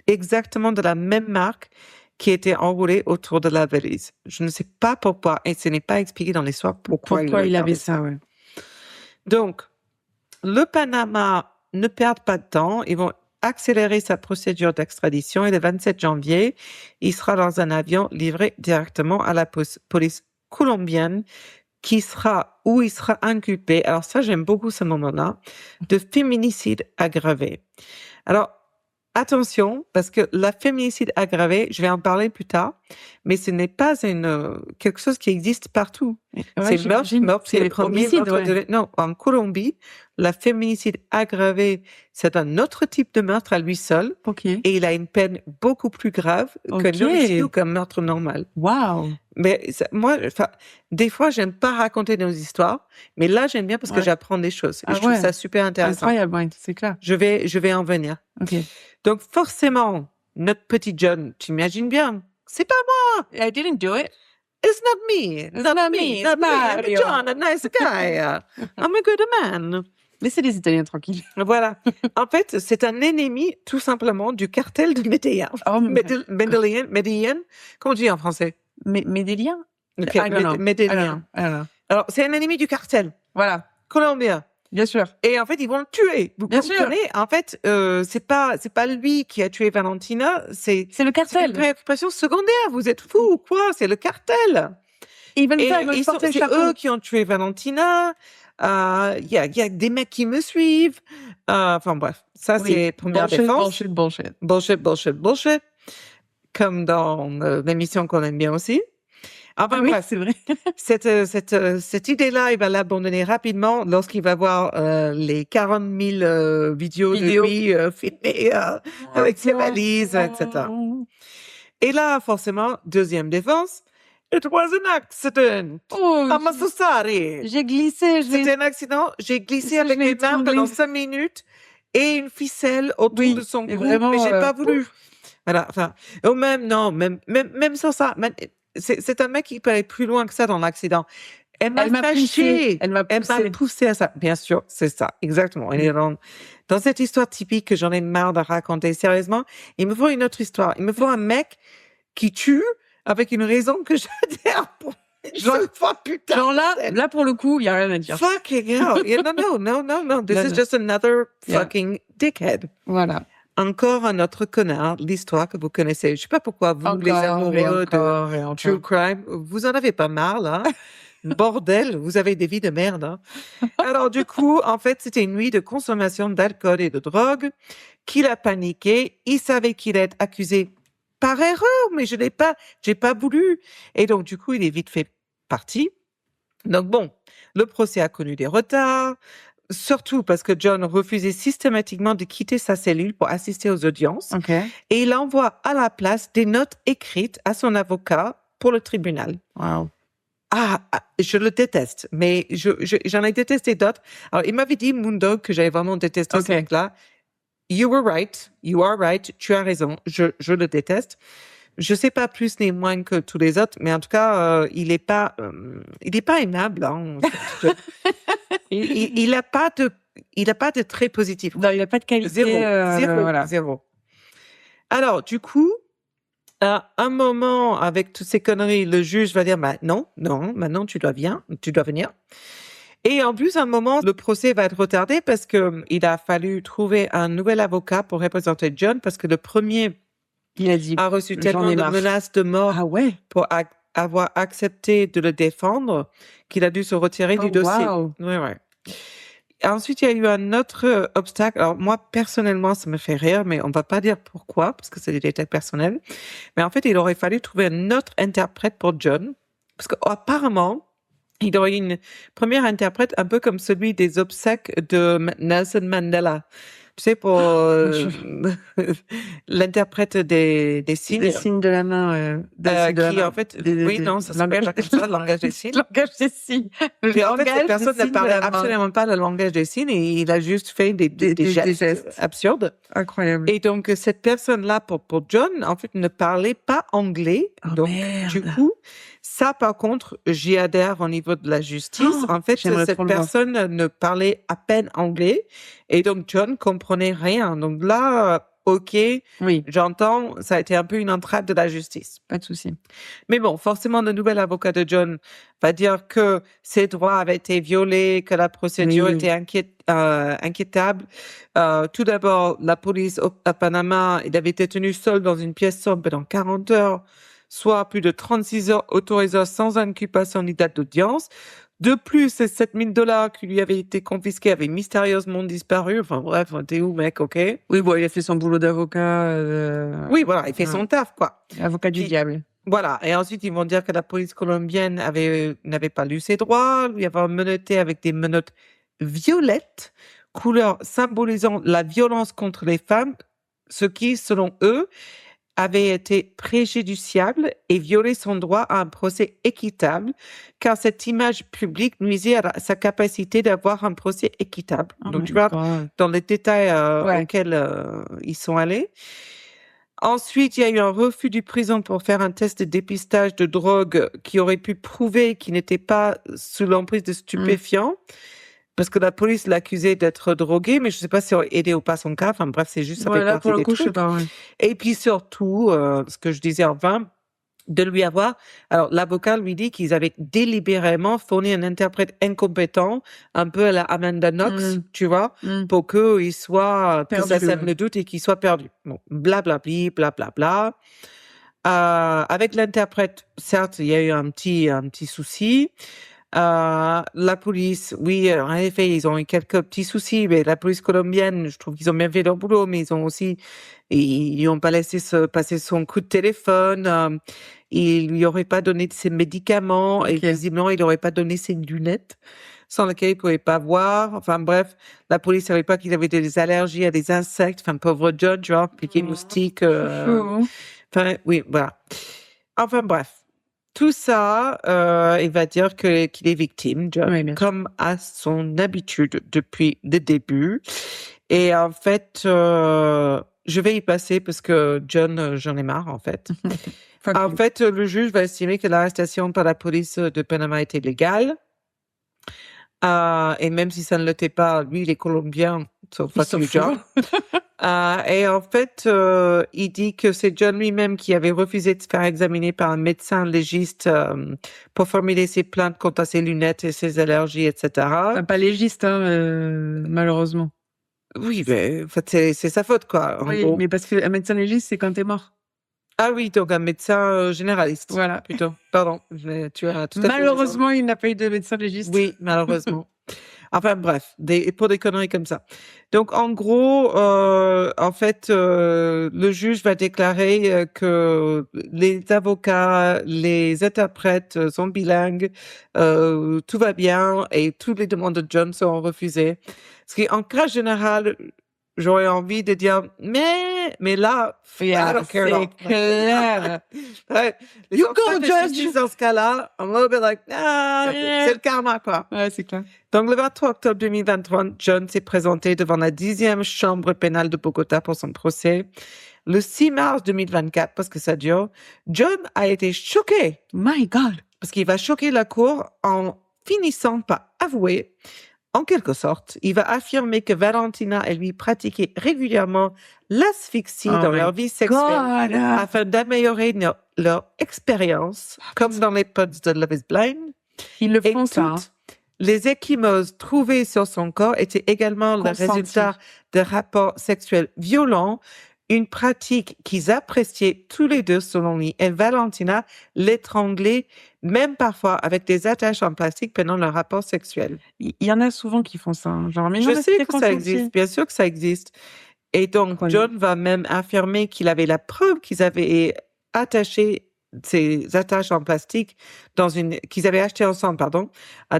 [SPEAKER 3] exactement de la même marque qui était enroulé autour de la valise. Je ne sais pas pourquoi, et ce n'est pas expliqué dans l'histoire pourquoi
[SPEAKER 2] il avait
[SPEAKER 3] gardé
[SPEAKER 2] ça, ouais.
[SPEAKER 3] Donc, le Panama ne perd pas de temps. Ils vont accélérer sa procédure d'extradition et le 27 janvier, il sera dans un avion livré directement à la police colombienne il sera inculpé. Alors ça, j'aime beaucoup ce moment-là, de féminicide aggravé. Alors, attention, parce que la féminicide aggravé, je vais en parler plus tard, mais ce n'est pas quelque chose qui existe partout.
[SPEAKER 2] Ouais,
[SPEAKER 3] c'est meurtre, c'est le premier
[SPEAKER 2] homicide,
[SPEAKER 3] meurtre Non, en Colombie, la féminicide aggravé, c'est un autre type de meurtre à lui seul,
[SPEAKER 2] Ok.
[SPEAKER 3] et il a une peine beaucoup plus grave qu'un homicide ou qu'un meurtre normal.
[SPEAKER 2] Wow.
[SPEAKER 3] Mais moi, des fois, j'aime pas raconter nos histoires, mais là, j'aime bien parce que j'apprends des choses. Et je trouve ça super intéressant.
[SPEAKER 2] Incroyable, ouais, c'est clair.
[SPEAKER 3] Je vais en venir.
[SPEAKER 2] Ok.
[SPEAKER 3] Donc, forcément, notre petit John, tu imagines bien, c'est pas moi.
[SPEAKER 2] I didn't do it.
[SPEAKER 3] It's not me.
[SPEAKER 2] It's not me. It's Mario.
[SPEAKER 3] I'm John, a nice guy. I'm a good man.
[SPEAKER 2] Laissez les Italiens tranquilles.
[SPEAKER 3] Voilà. En fait, c'est un ennemi, tout simplement, du cartel de Medellín.
[SPEAKER 2] Oh,
[SPEAKER 3] Medellín, comment on dit en français?
[SPEAKER 2] Medellín?
[SPEAKER 3] Ok,
[SPEAKER 2] Medellín.
[SPEAKER 3] Alors, c'est un ennemi du cartel.
[SPEAKER 2] Voilà.
[SPEAKER 3] Colombien.
[SPEAKER 2] Bien sûr.
[SPEAKER 3] Et en fait, ils vont le tuer. Vous
[SPEAKER 2] Bien
[SPEAKER 3] comprenez? En fait, c'est pas lui qui a tué Valentina, c'est
[SPEAKER 2] le cartel.
[SPEAKER 3] C'est une préoccupation secondaire. Vous êtes fous ou quoi? C'est le cartel.
[SPEAKER 2] Ils veulent
[SPEAKER 3] c'est eux qui ont tué Valentina. Il y a des mecs qui me suivent. Enfin bref, ça c'est première défense. Bullshit. Comme dans l'émission qu'on aime bien aussi. Enfin bref,
[SPEAKER 2] c'est vrai.
[SPEAKER 3] cette idée-là, il va l'abandonner rapidement lorsqu'il va voir les 40 000 vidéos de lui filmées avec ses valises, etc. Et là, forcément, deuxième défense. It was an accident.
[SPEAKER 2] Oh,
[SPEAKER 3] I'm so sorry.
[SPEAKER 2] J'ai glissé.
[SPEAKER 3] C'était un accident. J'ai glissé avec mes mains pendant 5 minutes et une ficelle autour de son cou, mais j'ai pas voulu. Voilà. Enfin, ou même sans ça. C'est un mec qui peut aller plus loin que ça dans l'accident. Elle m'a fâché. Elle m'a poussé à ça. Bien sûr, c'est ça. Exactement. Elle est dans cette histoire typique que j'en ai marre de raconter. Sérieusement, il me faut une autre histoire. Il me faut un mec qui tue avec une raison que j'adhère pour putain.
[SPEAKER 2] Genre là, pour le coup, il y a rien à dire.
[SPEAKER 3] Fucking hell. Yeah, no. This is just another fucking dickhead.
[SPEAKER 2] Voilà.
[SPEAKER 3] Encore un autre connard, l'histoire que vous connaissez. Je sais pas pourquoi vous, les amoureux de true crime, vous en avez pas marre, là. Bordel, vous avez des vies de merde. Hein. Alors du coup, en fait, c'était une nuit de consommation d'alcool et de drogue qu'il a paniqué. Il savait qu'il allait être accusé par erreur, mais j'ai pas voulu. Et donc du coup, il est vite fait parti. Donc bon, le procès a connu des retards, surtout parce que John refusait systématiquement de quitter sa cellule pour assister aux audiences.
[SPEAKER 2] Ok.
[SPEAKER 3] Et il envoie à la place des notes écrites à son avocat pour le tribunal.
[SPEAKER 2] Wow.
[SPEAKER 3] Je le déteste, mais j'en ai détesté d'autres. Alors, il m'avait dit, Moondog, que j'avais vraiment détesté ce mec-là. You are right, tu as raison, je le déteste. Je sais pas plus ni moins que tous les autres, mais en tout cas, il est pas aimable. Hein. il a pas de très positif.
[SPEAKER 2] Non, il n'a pas de qualité.
[SPEAKER 3] Zéro. Alors, du coup, à un moment, avec toutes ces conneries, le juge va dire, bah, non, maintenant tu dois venir. Et en plus, à un moment, le procès va être retardé parce que il a fallu trouver un nouvel avocat pour représenter John parce que le premier
[SPEAKER 2] il a dit,
[SPEAKER 3] reçu tellement de menaces de mort pour avoir accepté de le défendre qu'il a dû se retirer du dossier.
[SPEAKER 2] Wow.
[SPEAKER 3] Ouais. Ensuite, il y a eu un autre obstacle. Alors, moi, personnellement, ça me fait rire, mais on va pas dire pourquoi, parce que c'est des détails personnels. Mais en fait, il aurait fallu trouver un autre interprète pour John, parce qu'apparemment, il aurait eu une première interprète un peu comme celui des obsèques de Nelson Mandela. Tu sais, pour l'interprète des signes.
[SPEAKER 2] Des signes de la main.
[SPEAKER 3] Qui, en fait, ça s'appelle comme ça, le langage des signes.
[SPEAKER 2] Langage des signes.
[SPEAKER 3] Puis, en fait, cette personne ne parlait absolument pas le langage des signes et il a juste fait des gestes absurdes.
[SPEAKER 2] Incroyable.
[SPEAKER 3] Et donc, cette personne-là, pour John, en fait, ne parlait pas anglais. Donc, du coup, ça, par contre, j'y adhère au niveau de la justice. En fait, cette personne ne parlait à peine anglais. Et donc, John comprenait rien. Donc là, OK, j'entends, ça a été un peu une entrave de la justice.
[SPEAKER 2] Pas de souci.
[SPEAKER 3] Mais bon, forcément, le nouvel avocat de John va dire que ses droits avaient été violés, que la procédure était inquiétable. Tout d'abord, la police à Panama, il avait été tenu seul dans une pièce sombre pendant 40 heures, soit plus de 36 heures autorisées sans inculpation ni date d'audience. De plus, ces $7,000 qui lui avaient été confisqués avaient mystérieusement disparu. Enfin bref, t'es où, mec, OK?
[SPEAKER 2] Oui, bon, il a fait son boulot d'avocat.
[SPEAKER 3] Oui, voilà, il fait son taf, quoi.
[SPEAKER 2] Avocat du diable.
[SPEAKER 3] Voilà. Et ensuite, ils vont dire que la police colombienne n'avait pas lu ses droits, lui avait menotté avec des menottes violettes, couleur symbolisant la violence contre les femmes, ce qui, selon eux, avait été préjudiciable et violé son droit à un procès équitable, car cette image publique nuisait à sa capacité d'avoir un procès équitable. Donc, tu vois, dans les détails auxquels ils sont allés. Ensuite, il y a eu un refus du prison pour faire un test de dépistage de drogue qui aurait pu prouver qu'il n'était pas sous l'emprise de stupéfiants. Parce que la police l'accusait d'être drogué, mais je sais pas si on aidé ou pas son cas. Enfin bref, c'est juste ça fait
[SPEAKER 2] là,
[SPEAKER 3] partie
[SPEAKER 2] pour le
[SPEAKER 3] des
[SPEAKER 2] coup,
[SPEAKER 3] trucs.
[SPEAKER 2] je sais pas.
[SPEAKER 3] Et puis surtout, ce que je disais enfin, de lui avoir. Alors l'avocat lui dit qu'ils avaient délibérément fourni un interprète incompétent, un peu à la Amanda Knox, tu vois, pour qu'il soit que ça sème le doute et qu'il soit perdu. Bon, blablabli, blablabla. Avec l'interprète, certes, il y a eu un petit souci. La police, oui, en effet, ils ont eu quelques petits soucis, mais la police colombienne, je trouve qu'ils ont bien fait leur boulot, mais ils n'ont pas laissé passer son coup de téléphone, ils lui auraient pas donné de ses médicaments, et visiblement, il n'aurait pas donné ses lunettes, sans lesquelles il pouvait pas voir. Enfin, bref, la police savait pas qu'il avait des allergies à des insectes. Enfin, pauvre John, tu vois, piqué moustique, enfin, oui, voilà. Enfin, bref. Tout ça, il va dire qu'il est victime, John, comme à son habitude depuis le début. Et en fait, je vais y passer parce que John, j'en ai marre, en fait. En fait, le juge va estimer que l'arrestation par la police de Panama était légale. Et même si ça ne l'était pas, lui, il est colombien, so fuck you, John. Et en fait, il dit que c'est John lui-même qui avait refusé de se faire examiner par un médecin légiste pour formuler ses plaintes contre ses lunettes et ses allergies, etc.
[SPEAKER 2] Pas légiste, malheureusement.
[SPEAKER 3] Oui, mais en fait, c'est sa faute, quoi.
[SPEAKER 2] Oui, mais parce qu'un médecin légiste, c'est quand t'es mort.
[SPEAKER 3] Ah oui, donc un médecin généraliste.
[SPEAKER 2] Voilà.
[SPEAKER 3] Plutôt. Pardon, tu as tout à fait raison.
[SPEAKER 2] Malheureusement, il n'a pas eu de médecin légiste.
[SPEAKER 3] Oui, malheureusement. Enfin bref, pour des conneries comme ça. Donc en gros, en fait, le juge va déclarer que les avocats, les interprètes sont bilingues, tout va bien et toutes les demandes de John sont refusées. Ce qui, en cas général, j'aurais envie de dire, mais là, I don't care at all.
[SPEAKER 2] C'est clair.
[SPEAKER 3] Ouais, les
[SPEAKER 2] You
[SPEAKER 3] avocats
[SPEAKER 2] go,
[SPEAKER 3] de
[SPEAKER 2] judge.
[SPEAKER 3] justice dans ce cas-là, I'm a little bit like,
[SPEAKER 2] Yeah.
[SPEAKER 3] c'est le karma, quoi.
[SPEAKER 2] Ouais, c'est clair.
[SPEAKER 3] Donc, le 23 octobre 2023, John s'est présenté devant la 10e chambre pénale de Bogota pour son procès. Le 6 mars 2024, parce que ça dure, John a été choqué.
[SPEAKER 2] My God.
[SPEAKER 3] Parce qu'il va choquer la cour en finissant par avouer, en quelque sorte, il va affirmer que Valentina et lui pratiquaient régulièrement l'asphyxie
[SPEAKER 2] Oh
[SPEAKER 3] dans
[SPEAKER 2] my
[SPEAKER 3] leur vie sexuelle
[SPEAKER 2] God.
[SPEAKER 3] afin d'améliorer leur expérience, comme dans les pods de Love is Blind.
[SPEAKER 2] Ils le
[SPEAKER 3] Et
[SPEAKER 2] font ça.
[SPEAKER 3] toutes les ecchymoses trouvées sur son corps étaient également le
[SPEAKER 2] Consenties.
[SPEAKER 3] résultat de rapports sexuels violents, une pratique qu'ils appréciaient tous les deux selon lui. Et Valentina l'étranglait, même parfois avec des attaches en plastique pendant leur rapport sexuel.
[SPEAKER 2] Il y en a souvent qui font ça. Hein. Genre, mais
[SPEAKER 3] Je
[SPEAKER 2] non, mais
[SPEAKER 3] sais
[SPEAKER 2] c'était
[SPEAKER 3] que ça
[SPEAKER 2] consenti.
[SPEAKER 3] existe, bien sûr que ça existe. Et donc,
[SPEAKER 2] Connu.
[SPEAKER 3] John va même affirmer qu'il avait la preuve qu'ils avaient attaché ces attaches en plastique qu'ils avaient acheté ensemble,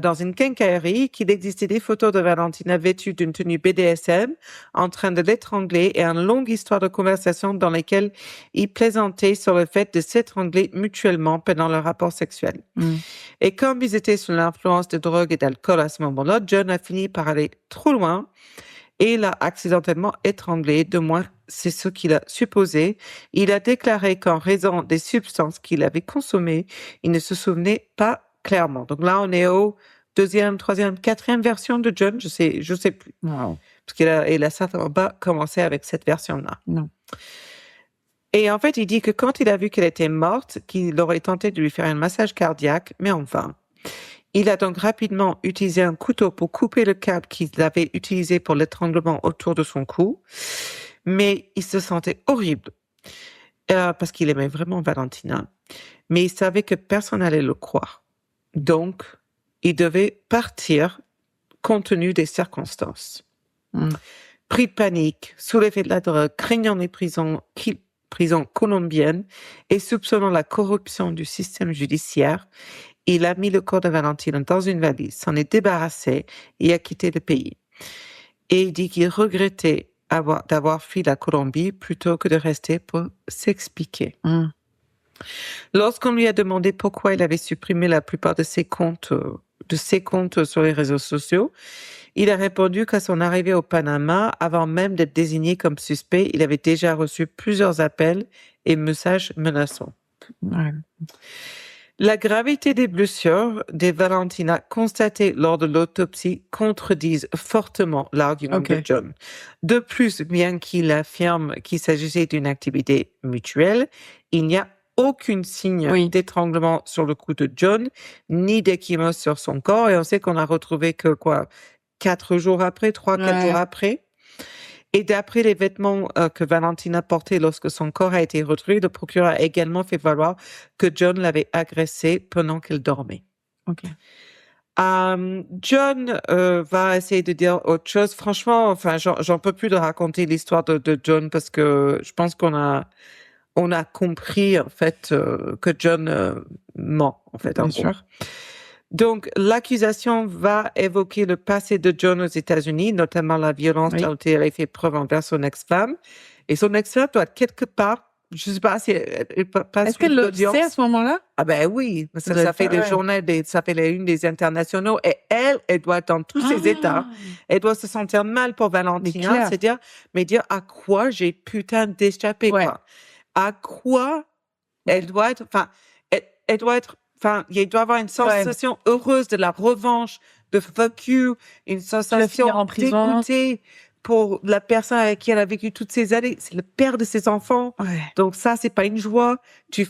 [SPEAKER 3] dans une quincaillerie, qu'il existait des photos de Valentina vêtue d'une tenue BDSM, en train de l'étrangler et une longue histoire de conversation dans laquelle ils plaisantaient sur le fait de s'étrangler mutuellement pendant leur rapport sexuel.
[SPEAKER 2] Mm.
[SPEAKER 3] Et comme ils étaient sous l'influence de drogue et d'alcool à ce moment-là, John a fini par aller trop loin et l'a accidentellement étranglé, de moins c'est ce qu'il a supposé. Il a déclaré qu'en raison des substances qu'il avait consommées, il ne se souvenait pas clairement. Donc là, on est au 2e, 3e, 4e version de John, je sais plus.
[SPEAKER 2] Wow.
[SPEAKER 3] Parce qu'il a certainement pas commencé avec cette version-là.
[SPEAKER 2] Non.
[SPEAKER 3] Et en fait, il dit que quand il a vu qu'elle était morte, qu'il aurait tenté de lui faire un massage cardiaque, mais en vain. Il a donc rapidement utilisé un couteau pour couper le câble qu'il avait utilisé pour l'étranglement autour de son cou. Mais il se sentait horrible parce qu'il aimait vraiment Valentina. Mais il savait que personne n'allait le croire. Donc, il devait partir compte tenu des circonstances. Pris de panique, sous l'effet de la drogue, craignant les prisons colombiennes et soupçonnant la corruption du système judiciaire, il a mis le corps de Valentina dans une valise, s'en est débarrassé et a quitté le pays. Et il dit qu'il regrettait d'avoir fui la Colombie plutôt que de rester pour s'expliquer.
[SPEAKER 2] Mm.
[SPEAKER 3] Lorsqu'on lui a demandé pourquoi il avait supprimé la plupart de ses comptes sur les réseaux sociaux, il a répondu qu'à son arrivée au Panama, avant même d'être désigné comme suspect, il avait déjà reçu plusieurs appels et messages menaçants.
[SPEAKER 2] Ouais.
[SPEAKER 3] La gravité des blessures de Valentina constatées lors de l'autopsie contredisent fortement l'argument de John. De plus, bien qu'il affirme qu'il s'agissait d'une activité mutuelle, il n'y a aucun signe d'étranglement sur le cou de John, ni d'ecchymose sur son corps, et on sait qu'on a retrouvé que 4 jours après, 3-4 jours après. Et d'après les vêtements que Valentina portait lorsque son corps a été retrouvé, le procureur a également fait valoir que John l'avait agressée pendant qu'elle dormait.
[SPEAKER 2] Ok.
[SPEAKER 3] John va essayer de dire autre chose. Franchement, enfin, j'en peux plus de raconter l'histoire de John parce que je pense qu'on a compris en fait que John ment en fait.
[SPEAKER 2] Bien sûr.
[SPEAKER 3] Donc, l'accusation va évoquer le passé de John aux États-Unis, notamment la violence dont il avait fait preuve envers son ex-femme. Et son ex-femme doit être quelque part, je ne sais pas si elle passe.
[SPEAKER 2] Est-ce qu'elle le sait à ce moment-là?
[SPEAKER 3] Ah ben oui, ça fait des journées, ça fait les unes des internationaux. Et elle doit être dans tous ses états. Elle doit se sentir mal pour Valentina, c'est-à-dire, mais dire à quoi j'ai putain d'échappé, quoi. À quoi elle doit être, enfin, elle doit être. Enfin, il doit avoir une sensation heureuse de la revanche, de fuck you, une sensation dégoûtée pour la personne avec qui elle a vécu toutes ces années. C'est le père de ses enfants. Ouais. Donc ça, c'est pas une joie. Tu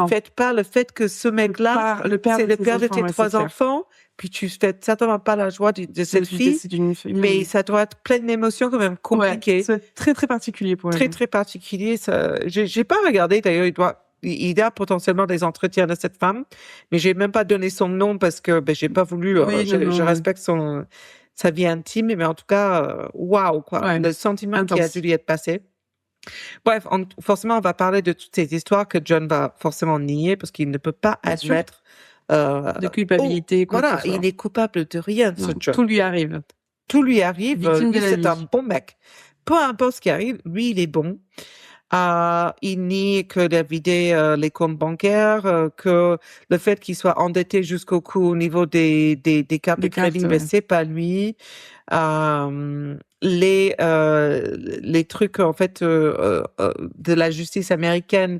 [SPEAKER 3] fêtes pas le fait que ce mec-là, c'est le père de tes 3 enfants. puis tu fais certainement pas la joie de cette fille,
[SPEAKER 2] C'est d'une famille.
[SPEAKER 3] mais ça doit être plein d'émotions quand même compliquées.
[SPEAKER 2] Ouais, c'est très, très particulier pour
[SPEAKER 3] Très,
[SPEAKER 2] elle.
[SPEAKER 3] très particulier. Ça, j'ai pas regardé, d'ailleurs, il y a potentiellement des entretiens de cette femme, mais j'ai même pas donné son nom parce que, j'ai pas voulu,
[SPEAKER 2] Oui, non,
[SPEAKER 3] je
[SPEAKER 2] ouais.
[SPEAKER 3] respecte sa vie intime, mais en tout cas, waouh, quoi.
[SPEAKER 2] Ouais.
[SPEAKER 3] Le sentiment qui a
[SPEAKER 2] Intense.
[SPEAKER 3] dû lui être passé. Bref, forcément, on va parler de toutes ces histoires que John va forcément nier parce qu'il ne peut pas
[SPEAKER 2] Bien sûr.
[SPEAKER 3] admettre,
[SPEAKER 2] De culpabilité, quoi que
[SPEAKER 3] voilà,
[SPEAKER 2] ce soit.
[SPEAKER 3] il est coupable de rien, ce
[SPEAKER 2] Non,
[SPEAKER 3] John.
[SPEAKER 2] tout lui arrive.
[SPEAKER 3] Tout lui arrive.
[SPEAKER 2] Victime
[SPEAKER 3] Lui,
[SPEAKER 2] de la
[SPEAKER 3] c'est
[SPEAKER 2] vie.
[SPEAKER 3] un bon mec. Peu importe ce qui arrive, lui, il est bon. Il nie qu'il a vidé les comptes bancaires, que le fait qu'il soit endetté jusqu'au cou au niveau des cartes de
[SPEAKER 2] Des cartes,
[SPEAKER 3] crédit,
[SPEAKER 2] ouais.
[SPEAKER 3] c'est pas lui. Les trucs en fait de la justice américaine,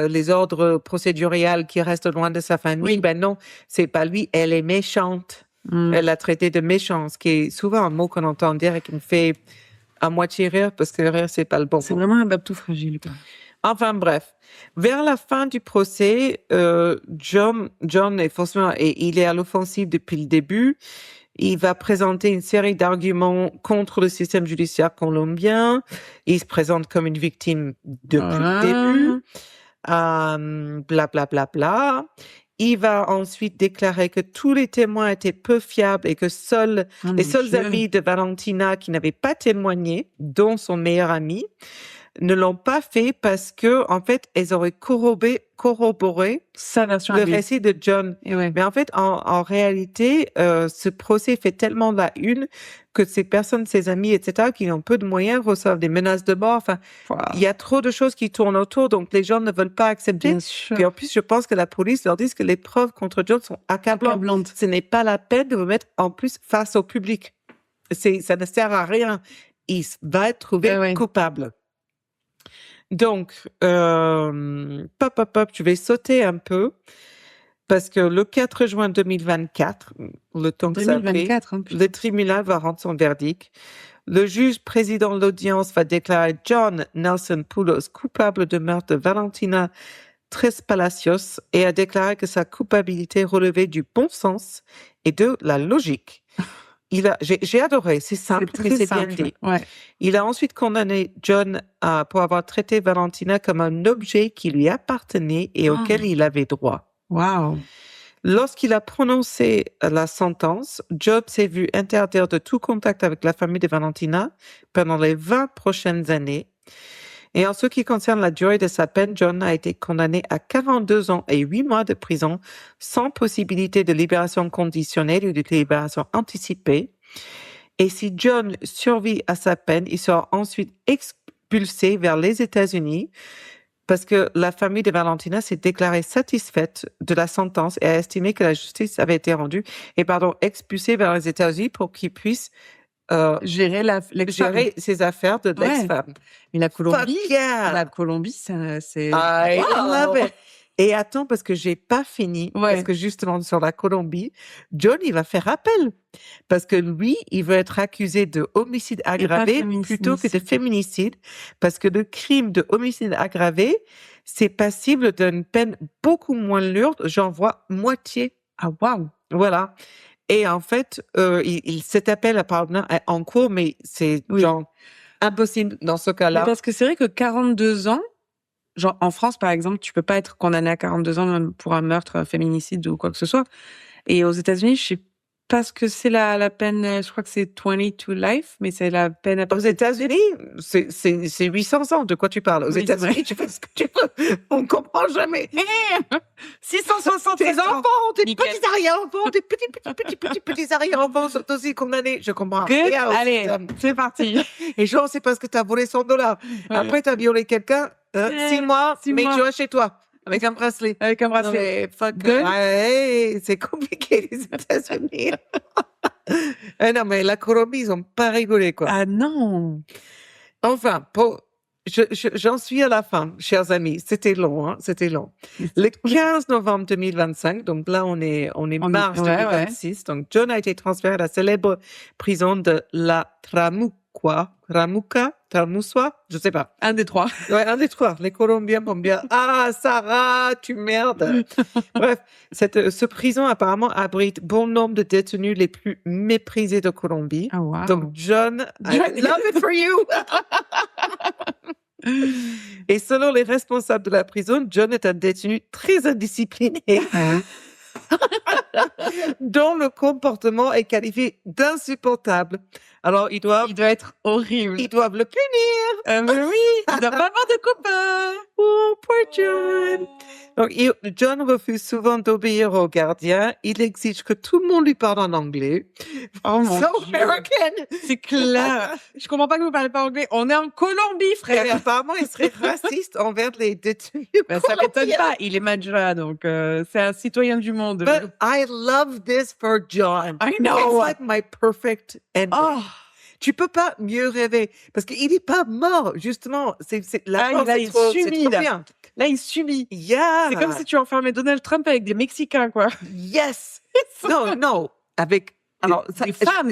[SPEAKER 3] les ordres procéduriels qui restent loin de sa famille,
[SPEAKER 2] Oui.
[SPEAKER 3] ben non, c'est pas lui. Elle est méchante. Elle l'a traité de méchant, ce qui est souvent un mot qu'on entend dire et qui me fait à moitié rire parce que rire c'est pas le bon
[SPEAKER 2] C'est
[SPEAKER 3] mot.
[SPEAKER 2] vraiment un babtou fragile, quoi.
[SPEAKER 3] Enfin bref, vers la fin du procès, John est forcément et il est à l'offensive depuis le début. Il va présenter une série d'arguments contre le système judiciaire colombien. Il se présente comme une victime depuis le début. Bla bla bla bla. Il va ensuite déclarer que tous les témoins étaient peu fiables et que les seuls amis de Valentina qui n'avaient pas témoigné, dont son meilleur ami, ne l'ont pas fait parce que, en fait, elles auraient corroboré
[SPEAKER 2] Sa version
[SPEAKER 3] le
[SPEAKER 2] à lui.
[SPEAKER 3] récit de John.
[SPEAKER 2] Et ouais.
[SPEAKER 3] Mais en fait, en réalité, ce procès fait tellement la une que ces personnes, ses amis, etc., qui ont peu de moyens, reçoivent des menaces de mort. Enfin, il y a trop de choses qui tournent autour, donc les gens ne veulent pas accepter.
[SPEAKER 2] Bien sûr.
[SPEAKER 3] Puis en plus, je pense que la police leur dit que les preuves contre John sont accablantes.
[SPEAKER 2] Accablante.
[SPEAKER 3] Ce n'est pas la peine de vous mettre en plus face au public. Ça ne sert à rien. Il va être trouvé coupable. Donc, je vais sauter un peu parce que le 4 juin 2024, le temps que ça a pris, le tribunal va rendre son verdict. Le juge président de l'audience va déclarer John Nelson Poulos coupable de meurtre de Valentina Tres Palacios et a déclaré que sa culpabilité relevait du bon sens et de la logique. J'ai adoré, c'est simple, mais c'est bien dit.
[SPEAKER 2] Ouais.
[SPEAKER 3] Il a ensuite condamné John pour avoir traité Valentina comme un objet qui lui appartenait et auquel il avait droit.
[SPEAKER 2] Wow.
[SPEAKER 3] Lorsqu'il a prononcé la sentence, John s'est vu interdire de tout contact avec la famille de Valentina pendant les 20 prochaines années. Et en ce qui concerne la durée de sa peine, John a été condamné à 42 ans et 8 mois de prison sans possibilité de libération conditionnelle ou de libération anticipée. Et si John survit à sa peine, il sera ensuite expulsé vers les États-Unis parce que la famille de Valentina s'est déclarée satisfaite de la sentence et a estimé que la justice avait été rendue expulsé vers les États-Unis pour qu'il puisse gérer ses affaires de l'ex-femme.
[SPEAKER 2] Mais la Colombie, c'est...
[SPEAKER 3] I love it. Et attends, parce que j'ai pas fini, parce que justement sur la Colombie, John, il va faire appel. Parce que lui, il veut être accusé de homicide aggravé plutôt que de féminicide. Parce que le crime de homicide aggravé, c'est passible d'une peine beaucoup moins lourde, j'en vois moitié.
[SPEAKER 2] Ah, waouh!
[SPEAKER 3] Voilà. Et en fait, cet appel apparemment est en cours, mais c'est genre impossible dans ce cas-là.
[SPEAKER 2] Mais parce que c'est vrai que 42 ans, genre en France par exemple, tu peux pas être condamné à 42 ans même pour un meurtre, un féminicide ou quoi que ce soit. Et aux États-Unis, je sais pas ce que c'est la peine, je crois que c'est 20 to life, mais c'est la peine à...
[SPEAKER 3] Aux États-Unis, c'est 800 ans, de quoi tu parles? Aux États-Unis, tu fais ce que tu veux. On comprend jamais. 673 enfants, des petits arrière-enfants, des petits arrière-enfants sont aussi condamnés. Je comprends.
[SPEAKER 2] Allez, c'est parti.
[SPEAKER 3] Et genre, c'est parce que tu as volé $100. Après, tu as violé quelqu'un, 6 mois, mais tu vas chez toi. Avec un bracelet.
[SPEAKER 2] Avec un bracelet.
[SPEAKER 3] Non, mais fuck. Ouais, c'est compliqué, les États-Unis. Non, mais la Colombie, ils ont pas rigolé, quoi.
[SPEAKER 2] Ah non.
[SPEAKER 3] Enfin, j'en suis à la fin, chers amis. C'était long, hein, c'était long. Le 15 novembre 2025, donc là, on est mars 2026. Donc, John a été transféré à la célèbre prison de la Tramuca, T'as un moussoir? Je sais pas.
[SPEAKER 2] Un des trois.
[SPEAKER 3] Ouais, un des trois. Les Colombiens vont me dire, ah, Sarah, tu merdes. Bref, ce prison apparemment abrite bon nombre de détenus les plus méprisés de Colombie.
[SPEAKER 2] Ah, wow.
[SPEAKER 3] Donc, John, I love it for you. Et selon les responsables de la prison, John est un détenu très indiscipliné, dont le comportement est qualifié d'insupportable. Alors,
[SPEAKER 2] Il doit être horrible.
[SPEAKER 3] ils doivent le punir.
[SPEAKER 2] Mais oui, il doit pas avoir de copains.
[SPEAKER 3] Oh, poor John. Donc, John refuse souvent d'obéir aux gardiens. Il exige que tout le monde lui parle en anglais.
[SPEAKER 2] Oh mon
[SPEAKER 3] So
[SPEAKER 2] Dieu.
[SPEAKER 3] American.
[SPEAKER 2] C'est clair. Je comprends pas que vous parlez pas anglais. On est en Colombie,
[SPEAKER 3] Et
[SPEAKER 2] frère.
[SPEAKER 3] apparemment, il serait raciste envers les détenus.
[SPEAKER 2] Ben, ça m'étonne
[SPEAKER 3] colombiens.
[SPEAKER 2] pas. Il est Madja, donc c'est un citoyen du monde.
[SPEAKER 3] But I love this for John.
[SPEAKER 2] I
[SPEAKER 3] It's
[SPEAKER 2] know.
[SPEAKER 3] like my perfect ending.
[SPEAKER 2] Oh,
[SPEAKER 3] Tu peux pas mieux rêver parce qu'il est pas mort justement. La
[SPEAKER 2] Ah,
[SPEAKER 3] mort,
[SPEAKER 2] là,
[SPEAKER 3] c'est
[SPEAKER 2] il
[SPEAKER 3] trop, c'est
[SPEAKER 2] subit,
[SPEAKER 3] trop
[SPEAKER 2] là.
[SPEAKER 3] bien.
[SPEAKER 2] là, il subit.
[SPEAKER 3] Yeah.
[SPEAKER 2] C'est comme si tu enfermais Donald Trump avec des Mexicains, quoi.
[SPEAKER 3] Yes. Non, avec alors
[SPEAKER 2] Des femmes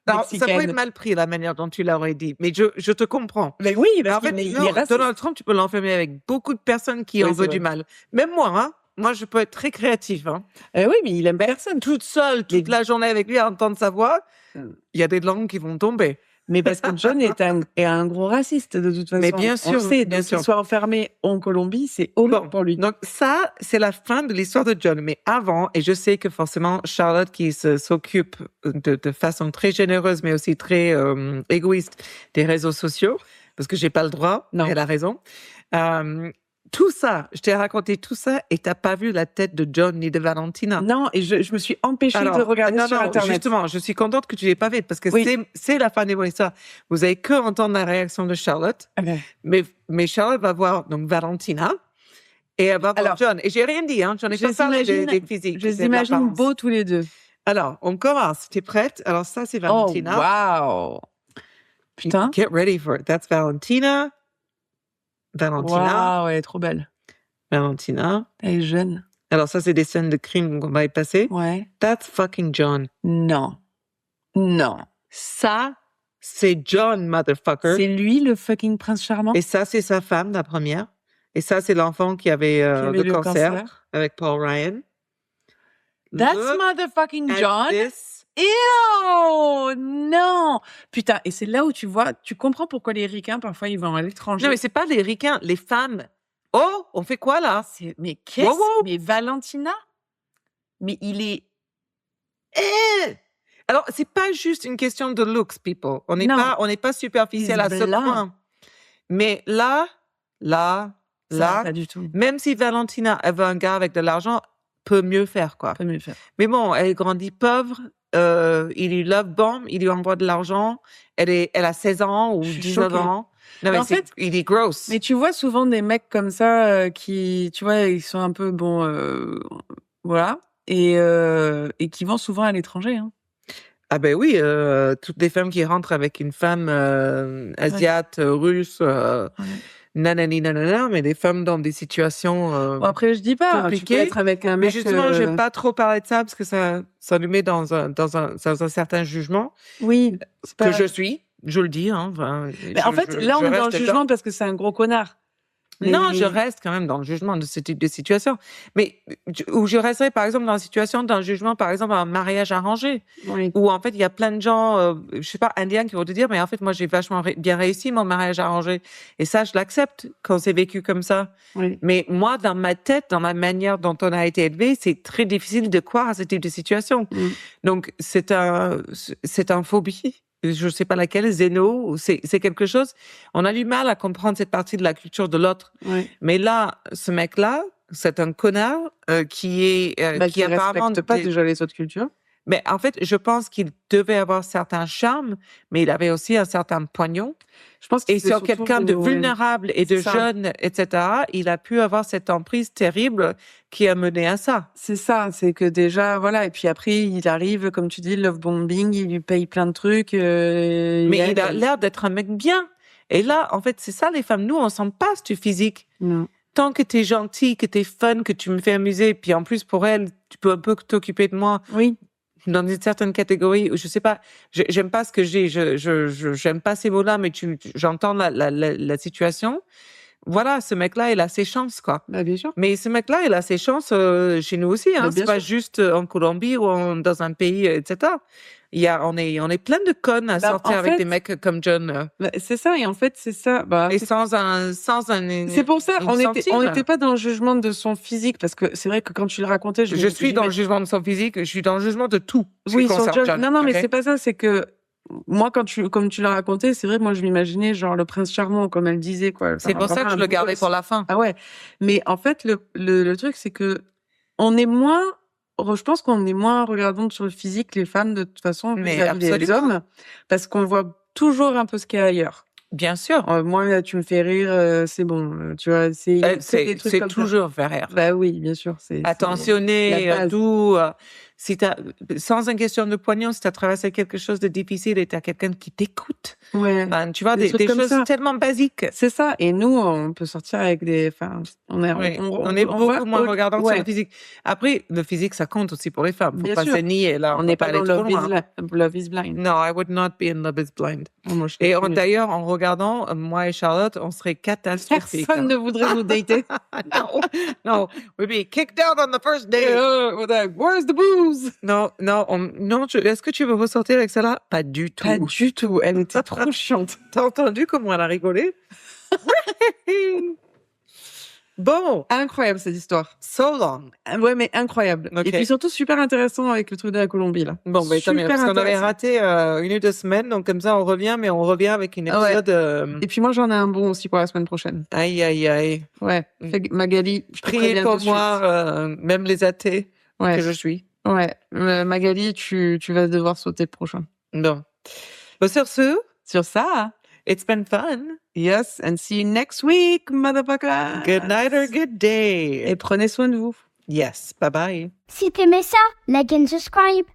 [SPEAKER 3] alors, ça peut
[SPEAKER 2] mexicaines.
[SPEAKER 3] être mal pris la manière dont tu l'aurais dit, mais je te comprends.
[SPEAKER 2] Mais oui,
[SPEAKER 3] Mais
[SPEAKER 2] parce
[SPEAKER 3] en fait,
[SPEAKER 2] qu'il est
[SPEAKER 3] non,
[SPEAKER 2] raciste.
[SPEAKER 3] Donald Trump, tu peux l'enfermer avec beaucoup de personnes qui
[SPEAKER 2] Oui,
[SPEAKER 3] en
[SPEAKER 2] c'est
[SPEAKER 3] veulent
[SPEAKER 2] vrai.
[SPEAKER 3] du mal. Même moi, hein. Moi, je peux être très créative. Hein.
[SPEAKER 2] Oui, mais il aime personne.
[SPEAKER 3] Toute seule, toute la journée avec lui à entendre sa voix, il y a des langues qui vont tomber.
[SPEAKER 2] Mais parce que John est un gros raciste, de toute façon.
[SPEAKER 3] Mais bien
[SPEAKER 2] On
[SPEAKER 3] sûr,
[SPEAKER 2] sait,
[SPEAKER 3] bien
[SPEAKER 2] donc
[SPEAKER 3] sûr.
[SPEAKER 2] qu'il soit enfermé en Colombie, c'est horrible
[SPEAKER 3] Bon,
[SPEAKER 2] pour lui.
[SPEAKER 3] donc ça, c'est la fin de l'histoire de John. Mais avant, et je sais que forcément, Charlotte, qui s'occupe de façon très généreuse, mais aussi très égoïste des réseaux sociaux, parce que j'ai pas le droit,
[SPEAKER 2] Non.
[SPEAKER 3] elle a raison. Tout ça, je t'ai raconté tout ça, et t'as pas vu la tête de John ni de Valentina.
[SPEAKER 2] Non, et je me suis empêchée
[SPEAKER 3] Alors,
[SPEAKER 2] de regarder
[SPEAKER 3] non,
[SPEAKER 2] sur
[SPEAKER 3] non,
[SPEAKER 2] Internet.
[SPEAKER 3] justement, je suis contente que tu l'aies pas fait, parce que
[SPEAKER 2] Oui.
[SPEAKER 3] c'est la fin de l'histoire. Vous avez que entendre la réaction de Charlotte. Mais Charlotte va voir donc Valentina et elle va voir
[SPEAKER 2] Alors,
[SPEAKER 3] John. Et j'ai rien dit, hein. J'en ai
[SPEAKER 2] je
[SPEAKER 3] pas parlé
[SPEAKER 2] les
[SPEAKER 3] des physiques.
[SPEAKER 2] Je les
[SPEAKER 3] c'est de
[SPEAKER 2] imagine
[SPEAKER 3] l'apparence.
[SPEAKER 2] beaux tous les deux.
[SPEAKER 3] Alors, on commence. T'es prête? Alors, ça, c'est
[SPEAKER 2] Oh,
[SPEAKER 3] Valentina.
[SPEAKER 2] waouh! Putain.
[SPEAKER 3] Get ready for it. That's Valentina.
[SPEAKER 2] Waouh, elle est trop belle.
[SPEAKER 3] Valentina.
[SPEAKER 2] Elle est jeune.
[SPEAKER 3] Alors, ça, c'est des scènes de crime qu'on va y passer.
[SPEAKER 2] Ouais.
[SPEAKER 3] That's fucking John.
[SPEAKER 2] Non. Non.
[SPEAKER 3] Ça, c'est John, motherfucker.
[SPEAKER 2] C'est lui, le fucking prince charmant?
[SPEAKER 3] Et ça, c'est sa femme, la première. Et ça, c'est l'enfant qui avait,
[SPEAKER 2] Qui avait
[SPEAKER 3] le cancer avec Paul Ryan.
[SPEAKER 2] That's
[SPEAKER 3] Look
[SPEAKER 2] motherfucking
[SPEAKER 3] at
[SPEAKER 2] John.
[SPEAKER 3] this.
[SPEAKER 2] Ew! Non! Putain, et c'est là où tu vois, tu comprends pourquoi les ricains, parfois, ils vont à l'étranger.
[SPEAKER 3] Non, mais c'est pas les ricains, les femmes. Oh, on fait quoi là?
[SPEAKER 2] Mais qu'est-ce?
[SPEAKER 3] Wow, wow.
[SPEAKER 2] Mais Valentina? Mais il est...
[SPEAKER 3] Eh! Alors, c'est pas juste une question de looks, people. On n'est
[SPEAKER 2] Non.
[SPEAKER 3] pas superficiel
[SPEAKER 2] He's
[SPEAKER 3] à ce
[SPEAKER 2] blanc.
[SPEAKER 3] point. Mais là,
[SPEAKER 2] Ça, pas du tout.
[SPEAKER 3] même si Valentina, elle veut un gars avec de l'argent, peut mieux faire, quoi.
[SPEAKER 2] Pas mieux faire.
[SPEAKER 3] Mais bon, elle grandit pauvre, il lui love bomb, il lui envoie de l'argent, elle a 16 ans ou
[SPEAKER 2] Je suis
[SPEAKER 3] 19
[SPEAKER 2] choquée.
[SPEAKER 3] ans. Non, mais
[SPEAKER 2] En fait,
[SPEAKER 3] il est gross.
[SPEAKER 2] Mais tu vois souvent des mecs comme ça qui, tu vois, ils sont un peu bon, voilà, et qui vont souvent à l'étranger. Hein.
[SPEAKER 3] Ah ben oui, toutes les femmes qui rentrent avec une femme asiate, russe, nanani nanana, mais des femmes dans des situations
[SPEAKER 2] Bon, après, je dis pas, tu peux
[SPEAKER 3] compliquées.
[SPEAKER 2] être avec un
[SPEAKER 3] Mais
[SPEAKER 2] mec.
[SPEAKER 3] justement, je vais pas trop parler de ça parce que ça nous met dans un certain jugement
[SPEAKER 2] Oui, c'est pas...
[SPEAKER 3] que je suis. Je le dis. Hein, enfin,
[SPEAKER 2] Mais en fait, là, on est dans le jugement parce que c'est un gros connard. Mais-
[SPEAKER 3] Non, je reste quand même dans le jugement de ce type de situation. Mais où je resterais, par exemple, dans la situation d'un jugement, par exemple, un mariage arrangé,
[SPEAKER 2] Oui.
[SPEAKER 3] où en fait, il y a plein de gens, je sais pas, indiens qui vont te dire, mais en fait, moi, j'ai vachement bien réussi mon mariage arrangé. Et ça, je l'accepte quand c'est vécu comme ça.
[SPEAKER 2] Oui.
[SPEAKER 3] Mais moi, dans ma tête, dans ma manière dont on a été élevé, c'est très difficile de croire à ce type de situation.
[SPEAKER 2] Mm.
[SPEAKER 3] Donc, c'est un phobie. Je sais pas laquelle, Zeno, c'est quelque chose. On a du mal à comprendre cette partie de la culture de l'autre.
[SPEAKER 2] Oui.
[SPEAKER 3] Mais là, ce mec-là, c'est un connard qui est
[SPEAKER 2] Bah, qui
[SPEAKER 3] apparemment
[SPEAKER 2] respecte pas déjà les autres cultures.
[SPEAKER 3] Mais en fait, je pense qu'il devait avoir certains charmes, mais il avait aussi un certain poignon.
[SPEAKER 2] Je pense
[SPEAKER 3] Et sur quelqu'un de vulnérable et de
[SPEAKER 2] C'est ça.
[SPEAKER 3] jeune, etc., il a pu avoir cette emprise terrible qui a mené à ça.
[SPEAKER 2] C'est ça, c'est que déjà, voilà, et puis après, il arrive, comme tu dis, love bombing, il lui paye plein de trucs.
[SPEAKER 3] Mais il a l'air d'être un mec bien. Et là, en fait, c'est ça, les femmes. Nous, on sent pas ce physique.
[SPEAKER 2] Non.
[SPEAKER 3] Tant que t'es gentil, que t'es fun, que tu me fais amuser, puis en plus, pour elle, tu peux un peu t'occuper de moi.
[SPEAKER 2] Oui.
[SPEAKER 3] dans une certaine catégorie, je sais pas, j'aime pas ce que j'ai, j'aime pas ces mots-là, mais j'entends la situation. Voilà, ce mec-là, il a ses chances, quoi.
[SPEAKER 2] Bah, bien sûr.
[SPEAKER 3] Mais ce mec-là, il a ses chances chez nous aussi, hein.
[SPEAKER 2] Bah,
[SPEAKER 3] C'est
[SPEAKER 2] bien
[SPEAKER 3] pas
[SPEAKER 2] sûr.
[SPEAKER 3] juste en Colombie ou dans un pays, etc. On est plein de connes à
[SPEAKER 2] Bah,
[SPEAKER 3] sortir
[SPEAKER 2] en
[SPEAKER 3] avec
[SPEAKER 2] fait,
[SPEAKER 3] des mecs comme John,
[SPEAKER 2] bah, c'est ça. Et en fait, c'est ça. Bah,
[SPEAKER 3] et sans un,
[SPEAKER 2] c'est pour ça,
[SPEAKER 3] une
[SPEAKER 2] on
[SPEAKER 3] centime.
[SPEAKER 2] n'était pas dans le jugement de son physique, parce que c'est vrai que quand tu le racontais,
[SPEAKER 3] Je suis dans le jugement de son physique, je suis dans le jugement de tout. ce
[SPEAKER 2] Oui,
[SPEAKER 3] qui
[SPEAKER 2] sur
[SPEAKER 3] concerne
[SPEAKER 2] John.
[SPEAKER 3] John,
[SPEAKER 2] Non, mais
[SPEAKER 3] ok?
[SPEAKER 2] c'est pas ça. C'est que moi, comme tu l'as raconté, c'est vrai que moi, je m'imaginais genre le prince charmant, comme elle disait, quoi.
[SPEAKER 3] C'est pour ça que je le gardais pour la fin.
[SPEAKER 2] Ah ouais. Mais en fait, le truc, c'est que on est moins, je pense qu'on est moins regardante sur le physique, les femmes, de toute façon,
[SPEAKER 3] Mais
[SPEAKER 2] vis-à-vis des
[SPEAKER 3] absolument.
[SPEAKER 2] hommes, parce qu'on voit toujours un peu ce qu'il y a ailleurs.
[SPEAKER 3] Bien sûr.
[SPEAKER 2] Moi, tu me fais rire, c'est bon, tu vois, c'est des trucs
[SPEAKER 3] C'est
[SPEAKER 2] comme ça.
[SPEAKER 3] toujours faire rire.
[SPEAKER 2] Bah oui, bien sûr, c'est
[SPEAKER 3] Attentionné,
[SPEAKER 2] la base.
[SPEAKER 3] tout. Si sans une question de poignant, si tu as traversé quelque chose de difficile et tu as quelqu'un qui t'écoute,
[SPEAKER 2] Ouais.
[SPEAKER 3] ben, tu vois,
[SPEAKER 2] Des trucs
[SPEAKER 3] des
[SPEAKER 2] comme
[SPEAKER 3] choses
[SPEAKER 2] ça.
[SPEAKER 3] tellement basiques.
[SPEAKER 2] C'est ça. Et nous, on peut sortir avec des, enfin, on est,
[SPEAKER 3] Oui,
[SPEAKER 2] on
[SPEAKER 3] est
[SPEAKER 2] voit
[SPEAKER 3] beaucoup moins regardant sur
[SPEAKER 2] ouais.
[SPEAKER 3] le physique. Après, le physique, ça compte aussi pour les femmes. Faut
[SPEAKER 2] Bien
[SPEAKER 3] pas
[SPEAKER 2] sûr.
[SPEAKER 3] se nier, là.
[SPEAKER 2] On
[SPEAKER 3] peut
[SPEAKER 2] n'est pas
[SPEAKER 3] aller
[SPEAKER 2] dans
[SPEAKER 3] trop loin.
[SPEAKER 2] Love is Blind.
[SPEAKER 3] No, I would not be in Love is Blind.
[SPEAKER 2] Oh, moi, je
[SPEAKER 3] Et
[SPEAKER 2] te promets.
[SPEAKER 3] d'ailleurs, en regardant, moi et Charlotte, on serait catastrophiques.
[SPEAKER 2] Personne ne voudrait nous dater.
[SPEAKER 3] No, no, we'd be kicked out on the first day.
[SPEAKER 2] Where's the booze?
[SPEAKER 3] Non, est-ce que tu veux ressortir avec ça là? Pas du tout.
[SPEAKER 2] Pas du tout. Elle était trop chiante.
[SPEAKER 3] T'as entendu comment elle a rigolé? Bon,
[SPEAKER 2] Incroyable, cette histoire.
[SPEAKER 3] so long.
[SPEAKER 2] Ouais, mais incroyable.
[SPEAKER 3] Ok.
[SPEAKER 2] Et puis surtout super intéressant avec le truc de la Colombie, là.
[SPEAKER 3] Bon, ben, tant mieux,
[SPEAKER 2] Super
[SPEAKER 3] parce qu'on avait
[SPEAKER 2] intéressant.
[SPEAKER 3] raté 1 ou 2 semaines, donc comme ça on revient, mais on revient avec une
[SPEAKER 2] Ah ouais.
[SPEAKER 3] épisode.
[SPEAKER 2] Et puis moi, j'en ai un bon aussi pour la semaine prochaine.
[SPEAKER 3] Aïe, aïe, aïe.
[SPEAKER 2] Ouais. Magali, je te
[SPEAKER 3] Priez
[SPEAKER 2] préviens
[SPEAKER 3] pour
[SPEAKER 2] tout de suite.
[SPEAKER 3] moi, même les athées
[SPEAKER 2] Ouais.
[SPEAKER 3] que je suis.
[SPEAKER 2] Ouais. Magali, tu vas devoir sauter le prochain.
[SPEAKER 3] Bon. Bon, sur ce,
[SPEAKER 2] Sur ça,
[SPEAKER 3] it's been fun.
[SPEAKER 2] yes, and see you next week, motherfucker.
[SPEAKER 3] Good night or good day.
[SPEAKER 2] Et prenez soin de vous.
[SPEAKER 3] Yes, bye bye.
[SPEAKER 4] Si t'aimais ça, like and subscribe.